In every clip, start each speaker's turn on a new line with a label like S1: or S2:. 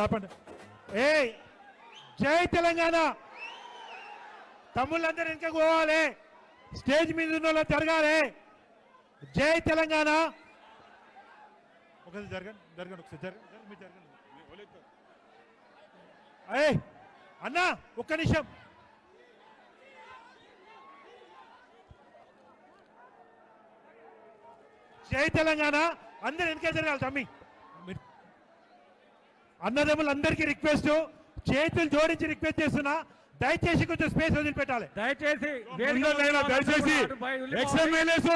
S1: ఆపండి. ఏ జై తెలంగాణ తమ్ముళ్ళందరూ వెనకకు పోవాలి, స్టేజ్ మీద ఉన్న వాళ్ళు జరగాలి. జై తెలంగాణ. ఒకసారి జరగండి జరగండి ఒకసారి జరగండి మీరు జరగండి. ఏ అన్నా ఒక్క నిమిషం. జై తెలంగాణ. అందరు వెనకే జరగాలి తమ్మి. అన్నదమ్ములందరికీ రిక్వెస్ట్, చేతులు జోడించి రిక్వెస్ట్ చేస్తున్నా, దయచేసి కొంచెం స్పేస్ వదిలిపెట్టాలి.
S2: దయచేసి
S3: ఎక్స్ఎమ్మెల్యేస్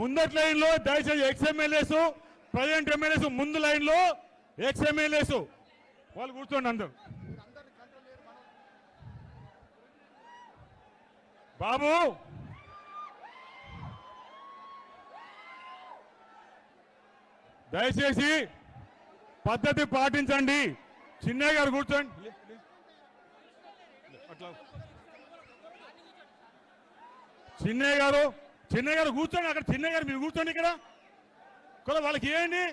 S3: ముందటి లైన్ లో, దయచేసి ఎక్స్ఎమ్మెల్యేస్ ప్రజెంట్ ఎమ్మెల్యేస్ ముందు లైన్ లో, ఎక్స్ఎమ్మెల్యేస్ వాళ్ళు కూర్చోండి అందరు. బాబు దయచేసి పద్ధతి పాటించండి. చిన్నయ్య గారు కూర్చోండి. అట్లా చిన్నయ్య గారు కూర్చోండి అక్కడ. చిన్నయ్య గారు మీరు కూర్చోండి ఇక్కడ. కూడా వాళ్ళకి ఏంటి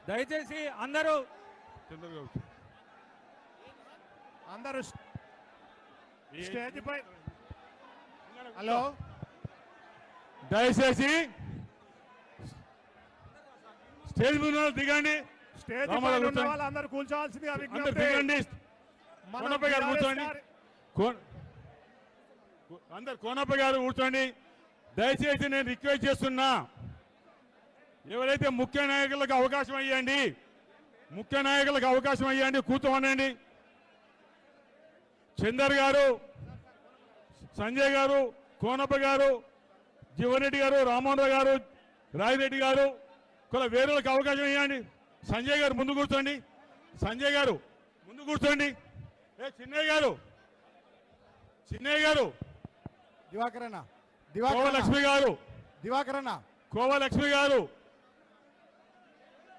S2: దయచేసి అందరూ
S1: స్టేజ్ పై. హలో
S3: దయచేసి స్టేజ్ మీద దిగండి.
S1: స్టేజ్ వాళ్ళందరూ కూర్చోవాల్సిందిగా
S3: దిగండి. కోనప్ప గారు కూర్చోండి. అందరు కోనప్ప గారు కూర్చోండి. దయచేసి నేను రిక్వెస్ట్ చేస్తున్నా, ఎవరైతే ముఖ్య నాయకులకు అవకాశం అయ్యండి, ముఖ్య నాయకులకు అవకాశం అయ్యండి, కూర్చోమనండి. చందర్ గారు, సంజయ్ గారు, కోనప్ప గారు, జీవన్రెడ్డి గారు, రామోహన్ రావు గారు, రాయిరెడ్డి గారు, కొల వేరేలకు అవకాశం ఇవ్వండి. సంజయ్ గారు ముందు కూర్చోండి. సంజయ్ గారు ముందు కూర్చోండి. చిన్నయ్య గారు, చిన్నయ్య గారు,
S4: దివాకరణ,
S3: కోవలక్ష్మి గారు,
S4: దివాకరణ,
S3: కోవలక్ష్మి గారు,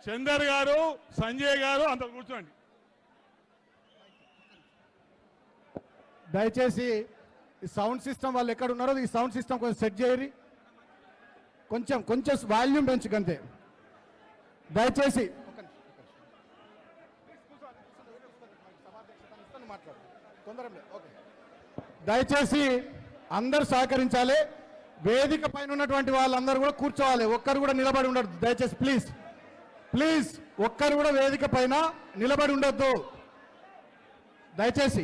S3: చందర్ గారు, సంజయ్ గారు అందరు కూర్చోండి.
S4: దయచేసి ఈ సౌండ్ సిస్టమ్ వాళ్ళు ఎక్కడ ఉన్నారో ఈ సౌండ్ సిస్టమ్ కొంచెం సెట్ చేయరి. కొంచెం వాల్యూమ్ పెంచుకంతే దయచేసి. దయచేసి అందరూ సహకరించాలి. వేదిక పైన ఉన్నటువంటి వాళ్ళందరూ కూడా కూర్చోవాలి, ఒక్కరు కూడా నిలబడి ఉండదు దయచేసి. ప్లీజ్ ప్లీజ్ ఒక్కరు కూడా వేదిక పైన నిలబడి ఉండొద్దు దయచేసి.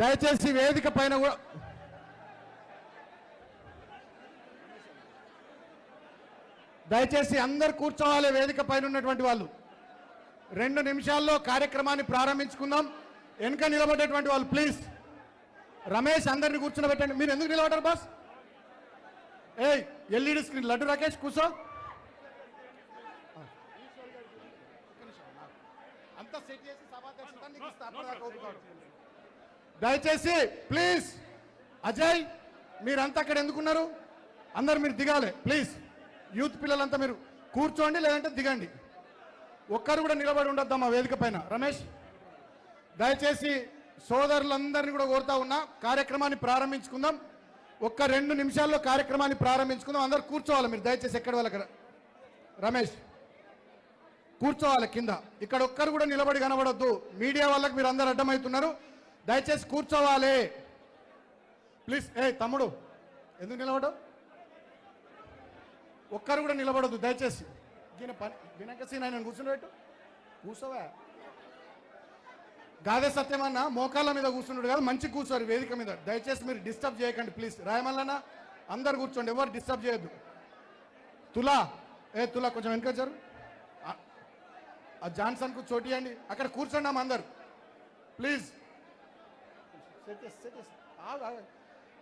S4: దయచేసి వేదిక పైన కూడా దయచేసి అందరు కూర్చోవాలి. వేదిక పైన ఉన్నటువంటి వాళ్ళు 2 నిమిషాల్లో కార్యక్రమాన్ని ప్రారంభించుకుందాం. వెనుక నిలబడేటువంటి వాళ్ళు ప్లీజ్. రమేష్ అందరిని కూర్చోబెట్టండి. మీరు ఎందుకు నిలబడ్డారు boss? LED screen. Laddu Rakesh కూర్చో. దయచేసి ప్లీజ్. అజయ్ మీరంతా అక్కడ ఎందుకున్నారు? అందరు మీరు దిగాలి ప్లీజ్. యూత్ పిల్లలంతా మీరు కూర్చోండి, లేదంటే దిగండి. ఒక్కరు కూడా నిలబడి ఉండొద్దాం మా వేదిక పైన. రమేష్ దయచేసి సోదరులందరినీ కూడా కోరుతా ఉన్నా, కార్యక్రమాన్ని ప్రారంభించుకుందాం. 1-2 నిమిషాల్లో కార్యక్రమాన్ని ప్రారంభించుకుందాం. అందరు కూర్చోవాలి మీరు దయచేసి. ఎక్కడ వాళ్ళు అక్కడ. రమేష్ కూర్చోవాలి కింద. ఇక్కడ ఒక్కరు కూడా నిలబడి కనబడొద్దు. మీడియా వాళ్ళకి మీరు అందరు అడ్డమవుతున్నారు. దయచేసి కూర్చోవాలి ప్లీజ్. తమ్ముడు ఎందుకు నిలబడవు? ఒక్కరు కూడా నిలబడద్దు దయచేసి. వినకసీన్ ఆయన కూర్చున్నట్టు కూర్చోవా. గాదే సత్యమన్న మోకాళ్ళ మీద కూర్చున్నాడు కాదు, మంచి కూర్చోరు వేదిక మీద. దయచేసి మీరు డిస్టర్బ్ చేయకండి ప్లీజ్. రాయమల్లన్న అందరు కూర్చోండి, ఎవరు డిస్టర్బ్ చేయొద్దు. తులా తులా కొంచెం వెనకొచ్చారు. ఆ జాన్సన్కు చోటియండి. అక్కడ కూర్చోండి అమ్మ అందరు ప్లీజ్.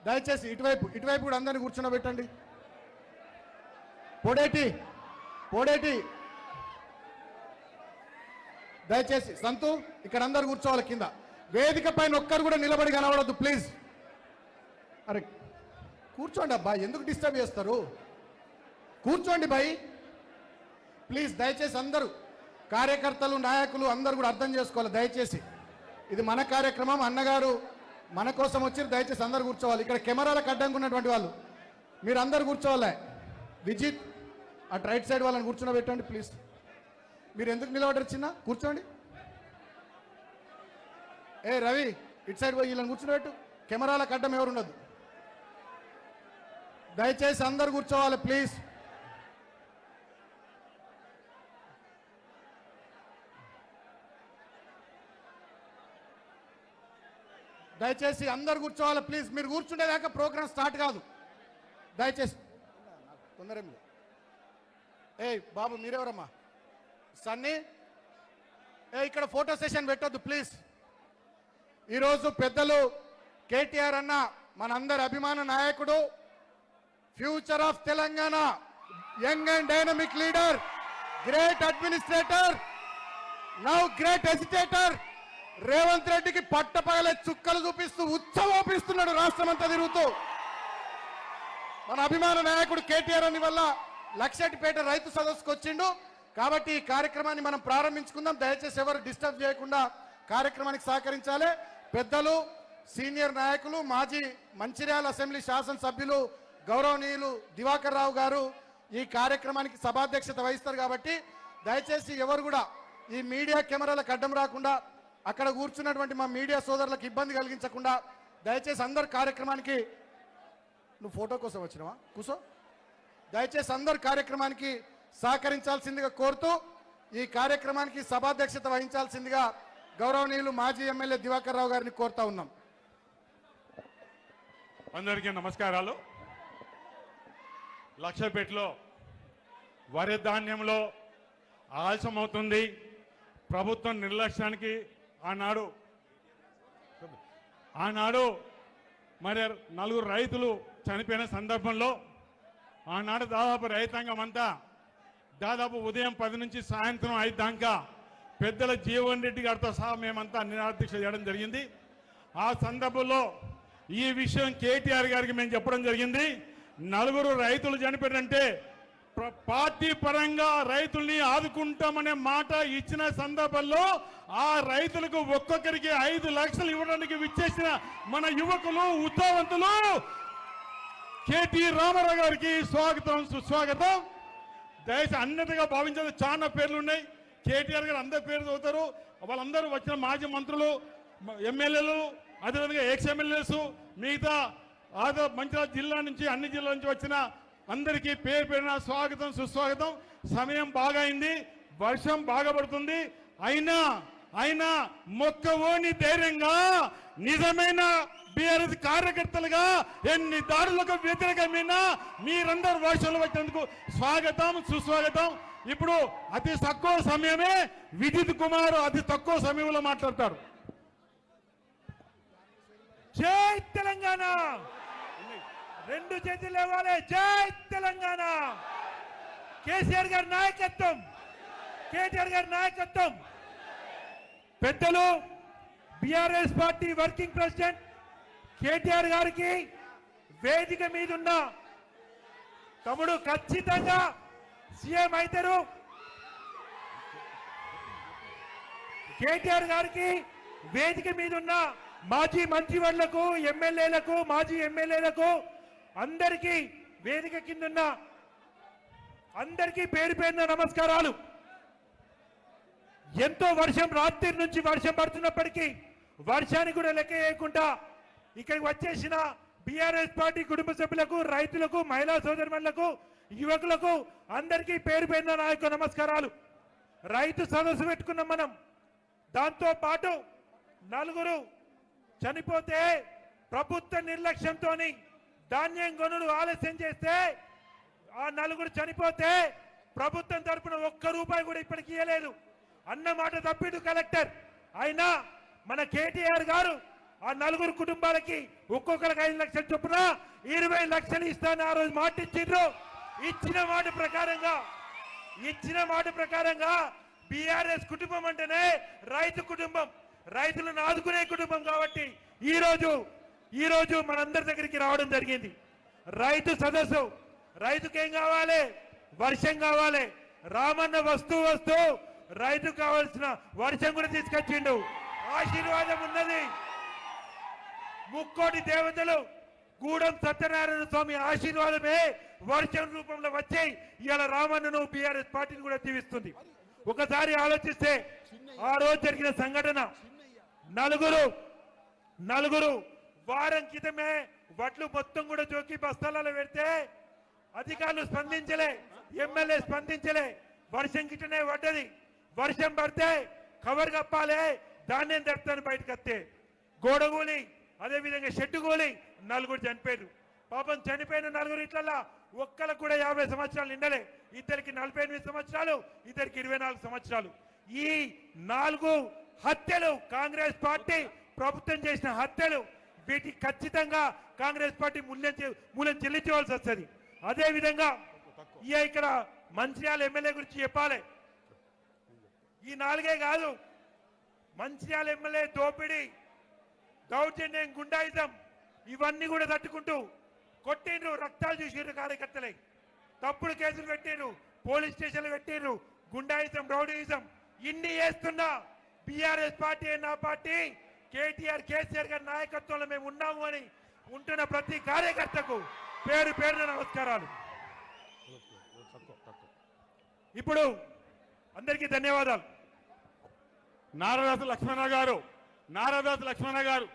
S4: దయచేసి ఇటువైపు కూడా అందరిని కూర్చోబెట్టండి. పోడేటి దయచేసి. సంతు ఇక్కడ అందరు కూర్చోవాలి కింద. వేదిక పైన ఒక్కరు కూడా నిలబడి కనబడద్దు ప్లీజ్. అరే కూర్చోండి అబ్బా, ఎందుకు డిస్టర్బ్ చేస్తారు? కూర్చోండి బాయ్ ప్లీజ్. దయచేసి అందరూ కార్యకర్తలు, నాయకులు అందరూ కూడా అర్థం చేసుకోవాలి దయచేసి. ఇది మన కార్యక్రమం, అన్నగారు మన కోసం వచ్చి దయచేసి అందరు కూర్చోవాలి. ఇక్కడ కెమెరాలకు అడ్డంగా ఉన్నటువంటి వాళ్ళు మీరు అందరు కూర్చోవాలి. విజిత్ అటు రైట్ సైడ్ వాళ్ళని కూర్చోబెట్టండి ప్లీజ్. మీరు ఎందుకు నిలబడ్డారు చిన్న? కూర్చోండి. ఏ రవి, ఇటు సైడ్ పోయి వీళ్ళని కూర్చోబెట్టు. కెమెరాలకు అడ్డం ఎవరు ఉండదు. దయచేసి అందరు కూర్చోవాలి ప్లీజ్. దయచేసి అందరు కూర్చోవాలి ప్లీజ్. మీరు కూర్చుండేదాకా ప్రోగ్రామ్ స్టార్ట్ కాదు. దయచేసి తొందర. ఏ బాబు మీరెవరమ్మా? సన్నీ, ఇక్కడ ఫోటో సెషన్ పెట్టొద్దు ప్లీజ్. ఈరోజు పెద్దలు కేటీఆర్ అన్న మనందరి అభిమాన నాయకుడు, future of Telangana, young and dynamic leader, great administrator, now great agitator Revanth రెడ్డికి పట్టపగలే చుక్కలు చూపిస్తూ ఉత్సవోపిస్తున్నాడు రాష్ట్రమంతా తిరుగుతూ. మన అభిమాన నాయకుడు కేటీఆర్ అని వల్ల లక్షెట్టిపేట రైతు సదస్సుకు వచ్చిండు. కాబట్టి ఈ కార్యక్రమాన్ని మనం ప్రారంభించుకుందాం. దయచేసి ఎవరు డిస్టర్బ్ చేయకుండా కార్యక్రమానికి సహకరించాలి. పెద్దలు, సీనియర్ నాయకులు, మాజీ మంచిర్యాల అసెంబ్లీ శాసనసభ్యులు గౌరవనీయులు దివాకర్ రావు గారు ఈ కార్యక్రమానికి సభాధ్యక్షత వహిస్తారు. కాబట్టి దయచేసి ఎవరు కూడా ఈ మీడియా కెమెరాలకు అడ్డం రాకుండా, అక్కడ కూర్చున్నటువంటి మా మీడియా సోదరులకు ఇబ్బంది కలిగించకుండా దయచేసి అందరు కార్యక్రమానికి, నువ్వు ఫోటో కోసం వచ్చినావా? కూసో. దయచేసి అందరు కార్యక్రమానికి సహకరించాల్సిందిగా కోరుతూ ఈ కార్యక్రమానికి సభాధ్యక్షత వహించాల్సిందిగా గౌరవనీయులు మాజీ ఎమ్మెల్యే దివాకర్ రావు గారిని కోరుతా ఉన్నాం.
S3: అందరికీ నమస్కారాలు. లక్షపేటలో వరి ధాన్యంలో ఆలస్యం అవుతుంది. ప్రభుత్వం నిర్లక్ష్యానికి ఆనాడు మరి 4 రైతులు చనిపోయిన సందర్భంలో ఆనాడు దాదాపు రైతాంగం అంతా దాదాపు ఉదయం 10 నుంచి సాయంత్రం 5 దాకా పెద్దల జీవన్ రెడ్డి గారితో సహా మేమంతా నిరాదీక్ష చేయడం జరిగింది. ఆ సందర్భంలో ఈ విషయం కేటీఆర్ గారికి మేము చెప్పడం జరిగింది. 4 రైతులు చనిపోయారంటే పార్టీ పరంగా రైతుల్ని ఆదుకుంటామనే మాట ఇచ్చిన సందర్భంలో ఆ రైతులకు ఒక్కొక్కరికి 5 లక్షలు ఇవ్వడానికి విచ్చేసిన మన యువకులు, ఉత్సాహవంతులు కేటీ రామారావు గారికి స్వాగతం, సుస్వాగతం. దయచేసి అన్నిటిగా భావించాలి. చాలా పేర్లు ఉన్నాయి. కేటీఆర్ గారు అందరి పేరు చదువుతారు. వాళ్ళందరూ వచ్చిన మాజీ మంత్రులు, ఎమ్మెల్యేలు, అదేవిధంగా ఎక్స్ ఎమ్మెల్యేస్, మిగతా మంచిర్యాల జిల్లా నుంచి అన్ని జిల్లాల నుంచి వచ్చిన అందరికీ పేరు పేరున స్వాగతం, సుస్వాగతం. సమయం బాగా అయింది, వర్షం బాగా పడుతుంది. అయినా మొక్కవోని ధైర్యంగా నిజమైన బీఆర్ఎస్ కార్యకర్తలుగా ఎన్ని దాడులకు వ్యతిరేకమైన మీరందరూ వర్షంలో వచ్చినందుకు స్వాగతం, సుస్వాగతం. ఇప్పుడు అతి తక్కువ సమయమే విద్యుత్ కుమార్ అతి తక్కువ సమయంలో మాట్లాడతారు.
S1: జై తెలంగాణ, 2 చేతులు ఇవ్వాలి. జై తెలంగాణ. కేసీఆర్ గారి నాయకత్వం, కేటీఆర్ గారి నాయకత్వం. పెద్దలు BRS party working president KTR గారికి వేదిక మీద ఉన్న తమ్ముడు ఖచ్చితంగా సీఎం అవుతారు. కేటీఆర్ గారికి వేదిక మీద ఉన్న మాజీ మంత్రివర్లకు, ఎమ్మెల్యేలకు, మాజీ ఎమ్మెల్యేలకు అందరికీ, వేదిక కింద అందరికీ పేరు పేరున నమస్కారాలు. ఎంతో వర్షం, రాత్రి నుంచి వర్షం పడుతున్నప్పటికీ వర్షానికి కూడా లెక్క వేయకుండా ఇక్కడికి వచ్చేసిన బీఆర్ఎస్ పార్టీ కుటుంబ సభ్యులకు, రైతులకు, మహిళా సోదరులకు, యువకులకు అందరికీ పేరు పేరున నా యొక్క నమస్కారాలు. రైతు సదస్సు పెట్టుకున్నాం మనం. దాంతో పాటు 4 చనిపోతే ప్రభుత్వ నిర్లక్ష్యంతో ధాన్యం కొనుడు ఆలస్యం చేస్తే ఆ 4 చనిపోతే ప్రభుత్వం తరపున 1 రూపాయి కూడా ఇప్పటికి ఇవ్వలేదు అన్నమాట తప్పిడు కలెక్టర్. అయినా మన కేటీఆర్ గారు ఆ 4 కుటుంబాలకి ఒక్కొక్కరికి 5 లక్షల చొప్పున 20 లక్షలు ఇస్తాను ఆ రోజు మాట ఇచ్చిండ్రు. ఇచ్చిన మాట ప్రకారంగా బీఆర్ఎస్ కుటుంబం అంటేనే రైతు కుటుంబం, రైతులను ఆదుకునే కుటుంబం. కాబట్టి ఈ రోజు మనందరి దగ్గరికి రావడం జరిగింది. రైతు సదస్సు. రైతుకేం కావాలి? వర్షం కావాలి. రామన్న వస్తూ రైతుకు కావాల్సిన వర్షం కూడా తీసుకొచ్చిండు. ఆశీర్వాదం ఉన్నది. ముక్కోటి దేవతలు గూడెం సత్యనారాయణ స్వామి ఆశీర్వాదమే వర్షం రూపంలో వచ్చి ఇవాళ రామన్నను బీఆర్ఎస్ పార్టీని కూడా దీవిస్తుంది. ఒకసారి ఆలోచిస్తే ఆ రోజు జరిగిన సంఘటన నలుగురు వారం క్రితమే వడ్లు మొత్తం కూడా జోకి బస్తాలలో పెడితే అధికారులు స్పందించలే, ఎమ్మెల్యే స్పందించలే. వర్షం గిట్టనే పడ్డది. వర్షం పడితే కవర్ కప్పాలే, ధాన్యం దడతాను బయటకు వస్తే గోడగూలి అదేవిధంగా షెడ్డు గోలి నలుగురు చనిపోయారు. పాపం చనిపోయిన నలుగురు ఇట్లలా ఒక్కరికి కూడా 50 సంవత్సరాలు నిండలే. ఇద్దరికి 48 సంవత్సరాలు, ఇద్దరికి 24 సంవత్సరాలు. ఈ 4 హత్యలు కాంగ్రెస్ పార్టీ ప్రభుత్వం చేసిన హత్యలు. వీటికి ఖచ్చితంగా కాంగ్రెస్ పార్టీ మూల్యం చెల్లించవలసి వస్తుంది. అదేవిధంగా ఇక్కడ మంచిర్యాల ఎమ్మెల్యే గురించి చెప్పాలి. ఈ 4 కాదు, మంచిర్యాల ఎమ్మెల్యే దోపిడీ, దౌర్జన్యం, గుండాయిజం ఇవన్నీ కూడా తట్టుకుంటూ కొట్టిండ్రు. రక్తాలు చూసిర్రు కార్యకర్తలే, తప్పుడు కేసులు పెట్టిర్రు, పోలీస్ స్టేషన్లు పెట్టిర్రు, గుండాయిజం, రౌడీయిజం ఇన్ని చేస్తున్నా బీఆర్ఎస్ పార్టీ నా పార్టీ కేటీఆర్ కేసీఆర్ గారి నాయకత్వంలో మేము ఉన్నాము అని ఉంటున్న ప్రతి కార్యకర్తకు పేరు పేరున నమస్కారాలు. ఇప్పుడు అందరికీ ధన్యవాదాలు.
S3: నారదాసు లక్ష్మణ గారు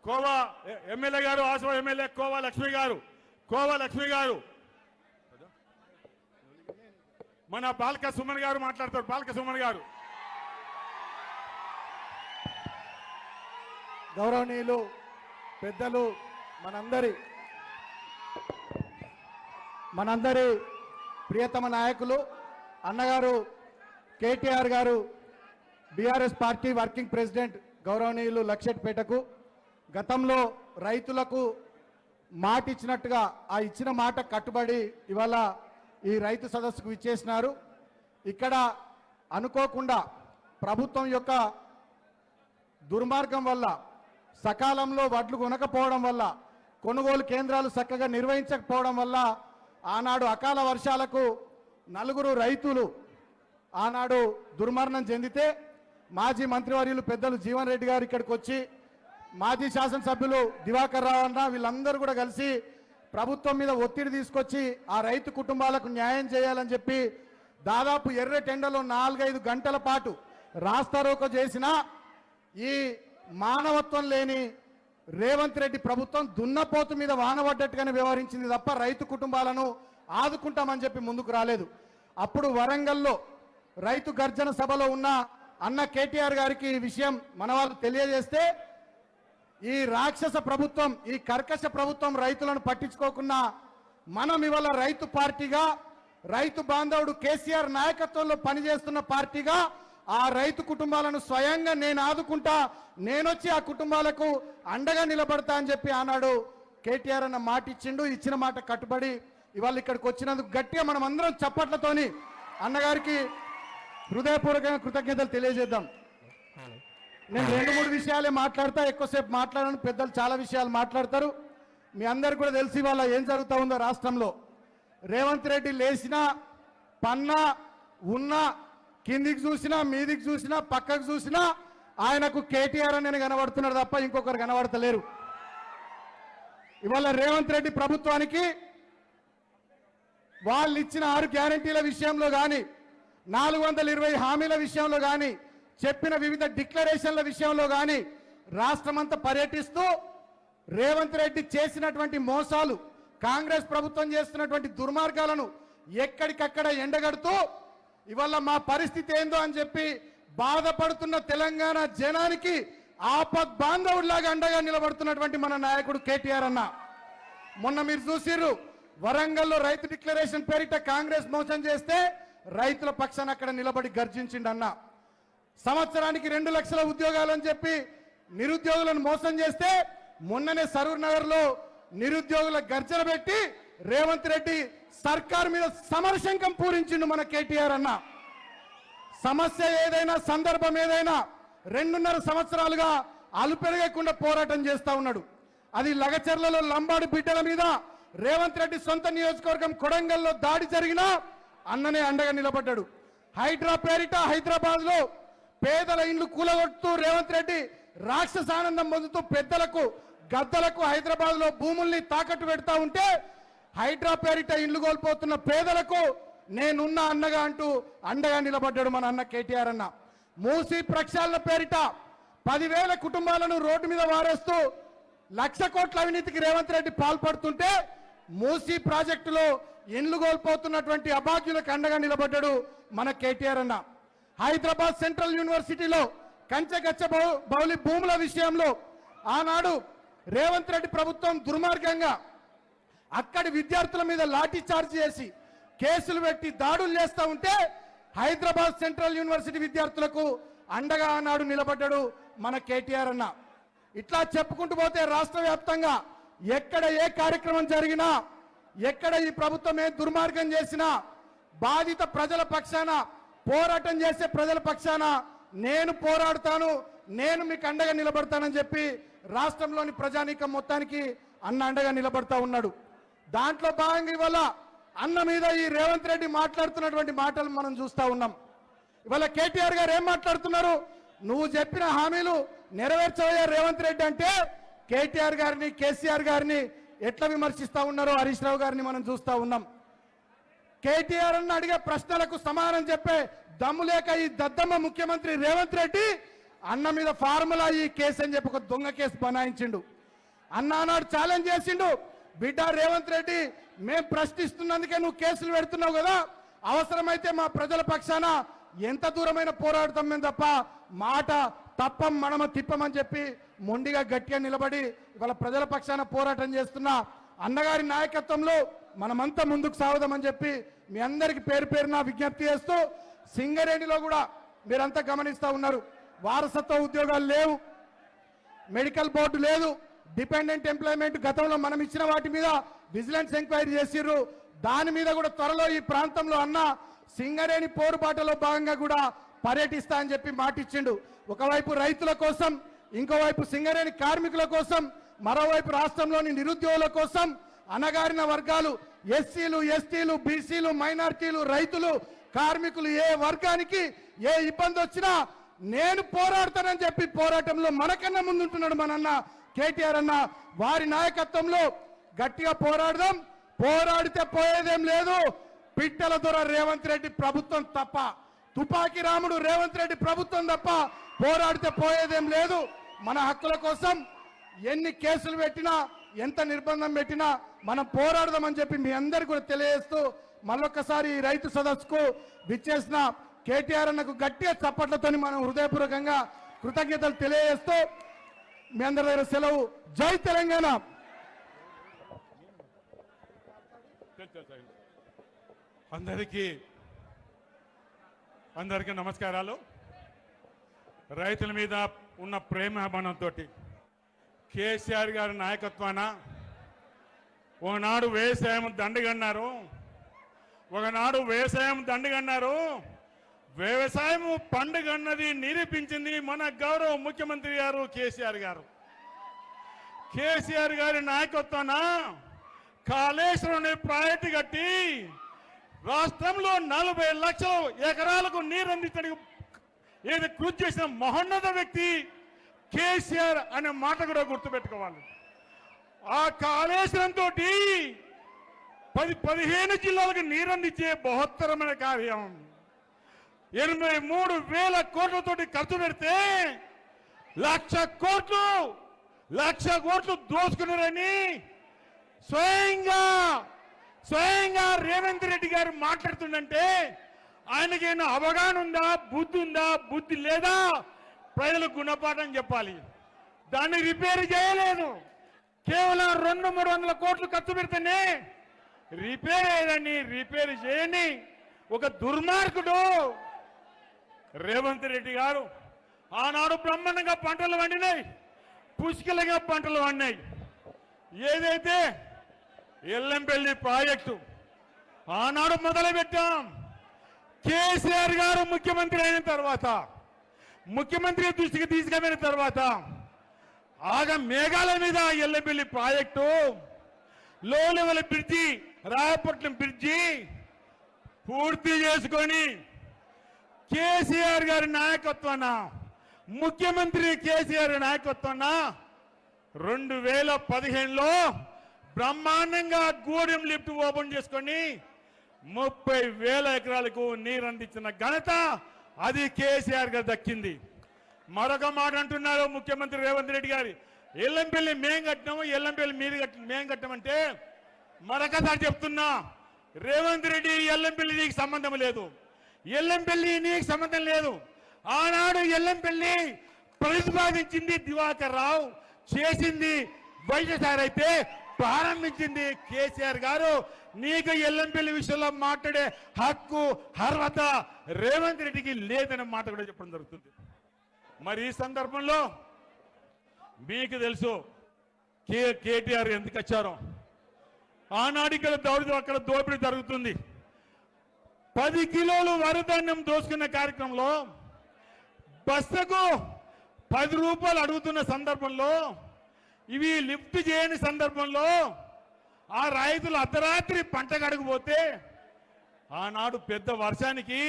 S3: కోవా ఎమ్మెల్యే గారు, ఆసవ ఎమ్మెల్యే కోవా లక్ష్మి గారు మన బాల్క సుమన్ గారు మాట్లాడతారు. బాల్క సుమన్ గారు.
S4: గౌరవనీయులు పెద్దలు, మనందరి ప్రియతమ నాయకులు అన్నగారు కేటీఆర్ గారు, బీఆర్ఎస్ పార్టీ వర్కింగ్ ప్రెసిడెంట్ గౌరవనీయులు లక్షెట్పేటకు గతంలో రైతులకు మాట ఇచ్చినట్టుగా ఆ ఇచ్చిన మాట కట్టుబడి ఇవాళ ఈ రైతు సదస్సుకు విచ్చేసినారు. ఇక్కడ అనుకోకుండా ప్రభుత్వం యొక్క దుర్మార్గం వల్ల, సకాలంలో వడ్లు కొనకపోవడం వల్ల, కొనుగోలు కేంద్రాలు చక్కగా నిర్వహించకపోవడం వల్ల ఆనాడు అకాల వర్షాలకు 4 రైతులు ఆనాడు దుర్మరణం చెందితే మాజీ మంత్రివర్యులు పెద్దలు జీవన్ రెడ్డి గారు ఇక్కడికి వచ్చి, మాజీ శాసనసభ్యులు దివాకర్ రావు అన్న వీళ్ళందరూ కూడా కలిసి ప్రభుత్వం మీద ఒత్తిడి తీసుకొచ్చి ఆ రైతు కుటుంబాలకు న్యాయం చేయాలని చెప్పి దాదాపు ఎర్రటెండలో 4-5 గంటల పాటు రాస్తారోకో చేసిన ఈ మానవత్వం లేని రేవంత్ రెడ్డి ప్రభుత్వం దున్నపోతు మీద వానబడ్డట్టుగానే వ్యవహరించింది తప్ప రైతు కుటుంబాలను ఆదుకుంటామని చెప్పి ముందుకు రాలేదు. అప్పుడు వరంగల్లో రైతు గర్జన సభలో ఉన్న అన్న కేటీఆర్ గారికి ఈ విషయం మన వాళ్ళు తెలియజేస్తే, ఈ రాక్షస ప్రభుత్వం, ఈ కర్కశ ప్రభుత్వం రైతులను పట్టించుకోకుండా మనం ఇవాళ రైతు పార్టీగా, రైతు బాంధవుడు కేసీఆర్ నాయకత్వంలో పనిచేస్తున్న పార్టీగా ఆ రైతు కుటుంబాలను స్వయంగా నేను ఆదుకుంటా, నేనొచ్చి ఆ కుటుంబాలకు అండగా నిలబడతా అని చెప్పి ఆనాడు కేటీఆర్ అన్న మాట ఇచ్చిండు. ఇచ్చిన మాట కట్టుబడి ఇవాళ ఇక్కడికి వచ్చినందుకు గట్టిగా మనం అందరం చప్పట్లతోని అన్నగారికి హృదయపూర్వకంగా కృతజ్ఞతలు తెలియజేద్దాం. నేను 2-3 విషయాలే మాట్లాడతా, ఎక్కువసేపు మాట్లాడను. పెద్దలు చాలా విషయాలు మాట్లాడతారు. మీ అందరికి కూడా తెలిసి వాళ్ళ ఏం జరుగుతూ ఉందో రాష్ట్రంలో. రేవంత్ రెడ్డి లేచినా, పన్నా, ఉన్నా, కిందికి చూసినా, మీదికి చూసినా, పక్కకు చూసినా ఆయనకు కేటీఆర్ అని కనబడుతున్నాడు తప్ప ఇంకొకరు కనబడతలేరు. ఇవాళ రేవంత్ రెడ్డి ప్రభుత్వానికి వాళ్ళు ఇచ్చిన 6 గ్యారంటీల విషయంలో కానీ, 420 హామీల విషయంలో కానీ, చెప్పిన వివిధ డిక్లరేషన్ల విషయంలో కానీ రాష్ట్రమంతా పర్యటిస్తూ రేవంత్ రెడ్డి చేసినటువంటి మోసాలు, కాంగ్రెస్ ప్రభుత్వం చేస్తున్నటువంటి దుర్మార్గాలను ఎక్కడికక్కడ ఎండగడుతూ ఇవాళ మా పరిస్థితి ఏందో అని చెప్పి బాధపడుతున్న తెలంగాణ జనానికి ఆపద్ బాంధవుడిలాగా అండగా నిలబడుతున్నటువంటి మన నాయకుడు కేటీఆర్ అన్న. మొన్న మీరు చూసిర్రు, వరంగల్లో రైతు డిక్లరేషన్ పేరిట కాంగ్రెస్ మోసం చేస్తే రైతుల పక్షాన అక్కడ నిలబడి గర్జించిండు అన్న. సంవత్సరానికి 2 లక్షల ఉద్యోగాలని చెప్పి నిరుద్యోగులను మోసం చేస్తే మొన్ననే సరూర్ నగర్ లో నిరుద్యోగుల గర్జన పెట్టి రేవంత్ రెడ్డి సర్కార్ మీద సమరశంకం పూరించిండు మన కేటీఆర్ అన్న. సమస్య ఏదైనా, సందర్భం ఏదైనా 2.5 సంవత్సరాలుగా అలుపెరగకుండా పోరాటం చేస్తా ఉన్నాడు. అది లగచర్లలో లంబాడి బిడ్డల మీద రేవంత్ రెడ్డి సొంత నియోజకవర్గం కొడంగల్లో దాడి జరిగినా అన్ననే అండగా నిలబడ్డాడు. హైడ్రా పేరిట హైదరాబాద్ లో పేదల ఇండ్లు కూలగొడుతూ రేవంత్ రెడ్డి రాక్షసానందం పొందుతూ పెద్దలకు గద్దలకు హైదరాబాద్ లో భూముల్ని తాకట్టు పెడతా ఉంటే హైడ్రా పేరిట ఇండ్లు కోల్పోతున్న పేదలకు నేనున్న అన్నగా అంటూ అండగా నిలబడ్డాడు మన అన్న కేటీఆర్ అన్న. మూసీ ప్రక్షాళన పేరిట 10,000 కుటుంబాలను రోడ్డు మీద వారేస్తూ 1,00,000 కోట్ల అవినీతికి రేవంత్ రెడ్డి పాల్పడుతుంటే మూసీ ప్రాజెక్టులో ఇండ్లు కోల్పోతున్నటువంటి అభాగ్యులకు అండగా నిలబడ్డాడు మన కేటీఆర్ అన్న. హైదరాబాద్ సెంట్రల్ యూనివర్సిటీలో కంచెగచ్చ బౌలి భూముల విషయంలో ఆనాడు రేవంత్ రెడ్డి ప్రభుత్వం దుర్మార్గంగా అక్కడి విద్యార్థుల మీద లాఠీ చార్జ్ చేసి కేసులు పెట్టి దాడులు చేస్తూ ఉంటే హైదరాబాద్ సెంట్రల్ యూనివర్సిటీ విద్యార్థులకు అండగా ఆనాడు నిలబడ్డాడు మన కేటీఆర్ అన్న. ఇట్లా చెప్పుకుంటూ పోతే రాష్ట్ర వ్యాప్తంగా ఎక్కడ ఏ కార్యక్రమం జరిగినా, ఎక్కడ ఈ ప్రభుత్వం ఏ దుర్మార్గం చేసినా బాధిత ప్రజల పక్షాన పోరాటం చేసే ప్రజల పక్షాన నేను పోరాడుతాను, నేను మీకు అండగా నిలబడతానని చెప్పి రాష్ట్రంలోని ప్రజానీకం మొత్తానికి అన్న అండగా నిలబడతా ఉన్నాడు. దాంట్లో భాగంగా ఇవాళ అన్న మీద ఈ రేవంత్ రెడ్డి మాట్లాడుతున్నటువంటి మాటలు మనం చూస్తా ఉన్నాం. ఇవాళ కేటీఆర్ గారు ఏం మాట్లాడుతున్నారు? నువ్వు చెప్పిన హామీలు నెరవేర్చవయ్యా రేవంత్ రెడ్డి అంటే కేటీఆర్ గారిని, కేసీఆర్ గారిని ఎట్లా విమర్శిస్తా ఉన్నారో హరీష్ రావు గారిని మనం చూస్తా ఉన్నాం. కేటీఆర్ అన్న అడిగే ప్రశ్నలకు సమాధానం చెప్పే దమ్ము లేక ఈ దద్దమ్మ ముఖ్యమంత్రి రేవంత్ రెడ్డి అన్న మీద ఫార్ములా ఈ కేసు అని చెప్పి ఒక దొంగ కేసు బనాయించిండు. అన్న ఆనాడు ఛాలెంజ్ చేసిండు, బిడ్డ రేవంత్ రెడ్డి మేం ప్రశ్నిస్తున్నందుకే నువ్వు కేసులు పెడుతున్నావు కదా, అవసరమైతే మా ప్రజల పక్షాన ఎంత దూరమైన పోరాడతాం మేము తప్ప మాట తప్పం మనమ తిప్పమని చెప్పి మొండిగా గట్టిగా నిలబడి ఇవాళ ప్రజల పక్షాన పోరాటం చేస్తున్న అన్నగారి నాయకత్వంలో మనమంతా ముందుకు సాగుదామని చెప్పి మీ అందరికి పేరు పేరున విజ్ఞప్తి చేస్తూ, సింగరేణిలో కూడా మీరంతా గమనిస్తూ ఉన్నారు, వారసత్వ ఉద్యోగాలు లేవు, మెడికల్ బోర్డు లేదు, డిపెండెంట్ ఎంప్లాయ్మెంట్ గతంలో మనం ఇచ్చిన వాటి మీద విజిలెన్స్ ఎంక్వైరీ చేసిర్రు. దాని మీద కూడా త్వరలో ఈ ప్రాంతంలో అన్న సింగరేణి పోరుబాటలో భాగంగా కూడా పర్యటిస్తా అని చెప్పి మాటిచ్చిండు. ఒకవైపు రైతుల కోసం, ఇంకోవైపు సింగరేణి కార్మికుల కోసం, మరోవైపు రాష్ట్రంలోని నిరుద్యోగుల కోసం అణగారిన వర్గాలు ఎస్సీలు, ఎస్టీలు, బీసీలు, మైనారిటీలు, రైతులు, కార్మికులు ఏ వర్గానికి ఏ ఇబ్బంది వచ్చినా నేను పోరాడతానని చెప్పి పోరాటంలో మనకన్నా ముందుంటున్నాడు మన అన్న కేటీఆర్ అన్న. వారి నాయకత్వంలో గట్టిగా పోరాడదాం. పోరాడితే పోయేదేం లేదు. పిట్టల దొర రేవంత్ రెడ్డి ప్రభుత్వం తప్ప, తుపాకీ రాముడు రేవంత్ రెడ్డి ప్రభుత్వం తప్ప పోరాడితే పోయేదేం లేదు. మన హక్కుల కోసం ఎన్ని కేసులు పెట్టినా, ఎంత నిర్బంధం పెట్టినా మనం పోరాడదామని చెప్పి మీ అందరికీ కూడా తెలియజేస్తూ మళ్ళొక్కసారి ఈ రైతు సదస్సుకు విచ్చేసిన కేటీఆర్ అన్నకు గట్టిగా చప్పట్లతోని మనం హృదయపూర్వకంగా కృతజ్ఞతలు తెలియజేస్తూ మీ అందరి దగ్గర సెలవు. జై తెలంగాణ.
S3: అందరికీ నమస్కారాలు. రైతుల మీద ఉన్న ప్రేమాభిమానంతో కేసీఆర్ గారి నాయకత్వాన ఒకనాడు వ్యవసాయం దండగన్నారు, వ్యవసాయం పండుగన్నది నిరూపించింది మన గౌరవ ముఖ్యమంత్రి గారు కేసీఆర్ గారు. కేసీఆర్ గారి నాయకత్వాన కాళేశ్వరం ప్రాజెక్టు కట్టి రాష్ట్రంలో 40 లక్షల ఎకరాలకు నీరు అందించడానికి ఏది కృషి చేసిన మహోన్నత వ్యక్తి కేసీఆర్ అనే మాట కూడా గుర్తుపెట్టుకోవాలి. ఆ కాళేశ్వరం తోటి 15 జిల్లాలకు నీరు అందించే బహుత్తరమైన కార్యం 83,000 కోట్లతోటి ఖర్చు పెడితే 1,00,000 కోట్లు దోచుకున్నారని స్వయంగా రేవంత్ రెడ్డి గారు మాట్లాడుతుందంటే ఆయనకైనా అవగాహన ఉందా, బుద్ధి లేదా? ప్రజలకు గుణపాఠం చెప్పాలి. దాన్ని రిపేర్ చేయలేదు. కేవలం 200-300 కోట్లు ఖర్చు పెడితేనే రిపేర్ చేయని ఒక దుర్మార్గుడు రేవంత్ రెడ్డి గారు. ఆనాడు బ్రహ్మాండంగా పంటలు పండినాయి, పుష్కలంగా పంటలు పండినాయి. ఏదైతే ఎల్లంపల్లి ప్రాజెక్టు ఆనాడు మొదలు పెట్టాం. కేసీఆర్ గారు ముఖ్యమంత్రి అయిన తర్వాత, ముఖ్యమంత్రి దృష్టికి తీసుకుపోయిన తర్వాత మేఘాల మీద ఎల్లంపల్లి ప్రాజెక్టు, లో లెవెల్ బ్రిడ్జి, రాయపట్నం బ్రిడ్జి పూర్తి చేసుకొని కేసీఆర్ గారి నాయకత్వాన, ముఖ్యమంత్రి కేసీఆర్ నాయకత్వాన 2015లో బ్రహ్మాండంగా గూడెం లిఫ్ట్ ఓపెన్ చేసుకొని 30,000 ఎకరాలకు నీరు అందించిన ఘనత అది కేసీఆర్ గారు దక్కింది. మరొక మాట అంటున్నారు ముఖ్యమంత్రి రేవంత్ రెడ్డి గారు, ఎల్లంపల్లి మేం కట్టినాము, ఎల్లంపల్లి మీరు మేం కట్టామంటే మరొకసారి చెప్తున్నా, రేవంత్ రెడ్డి ఎల్లంపల్లి నీకు సంబంధం లేదు, ఎల్లంపల్లి నీకు సంబంధం లేదు. ఆనాడు ఎల్లంపల్లి ప్రతిపాదించింది దివాకర్ రావు, చేసింది వైఎస్ఆర్ అయితే ప్రారంభించింది కేసీఆర్ గారు. నీకు ఎల్లంపల్లి విషయంలో మాట్లాడే హక్కు అర్హత రేవంత్ రెడ్డికి లేదనే మాట కూడా చెప్పడం జరుగుతుంది. మరి ఈ సందర్భంలో మీకు తెలుసు కేటీఆర్ ఎందుకు వచ్చారో. ఆనాడు ఇక్కడ అక్కడ దోపిడీ జరుగుతుంది. 10 కిలోలు వరధాన్యం దోసుకున్న కార్యక్రమంలో బస్తకు 10 రూపాయలు అడుగుతున్న సందర్భంలో, ఇవి లిఫ్ట్ చేయని సందర్భంలో ఆ రైతులు అర్ధరాత్రి పంట కడగపోతే ఆనాడు పెద్ద వర్షానికి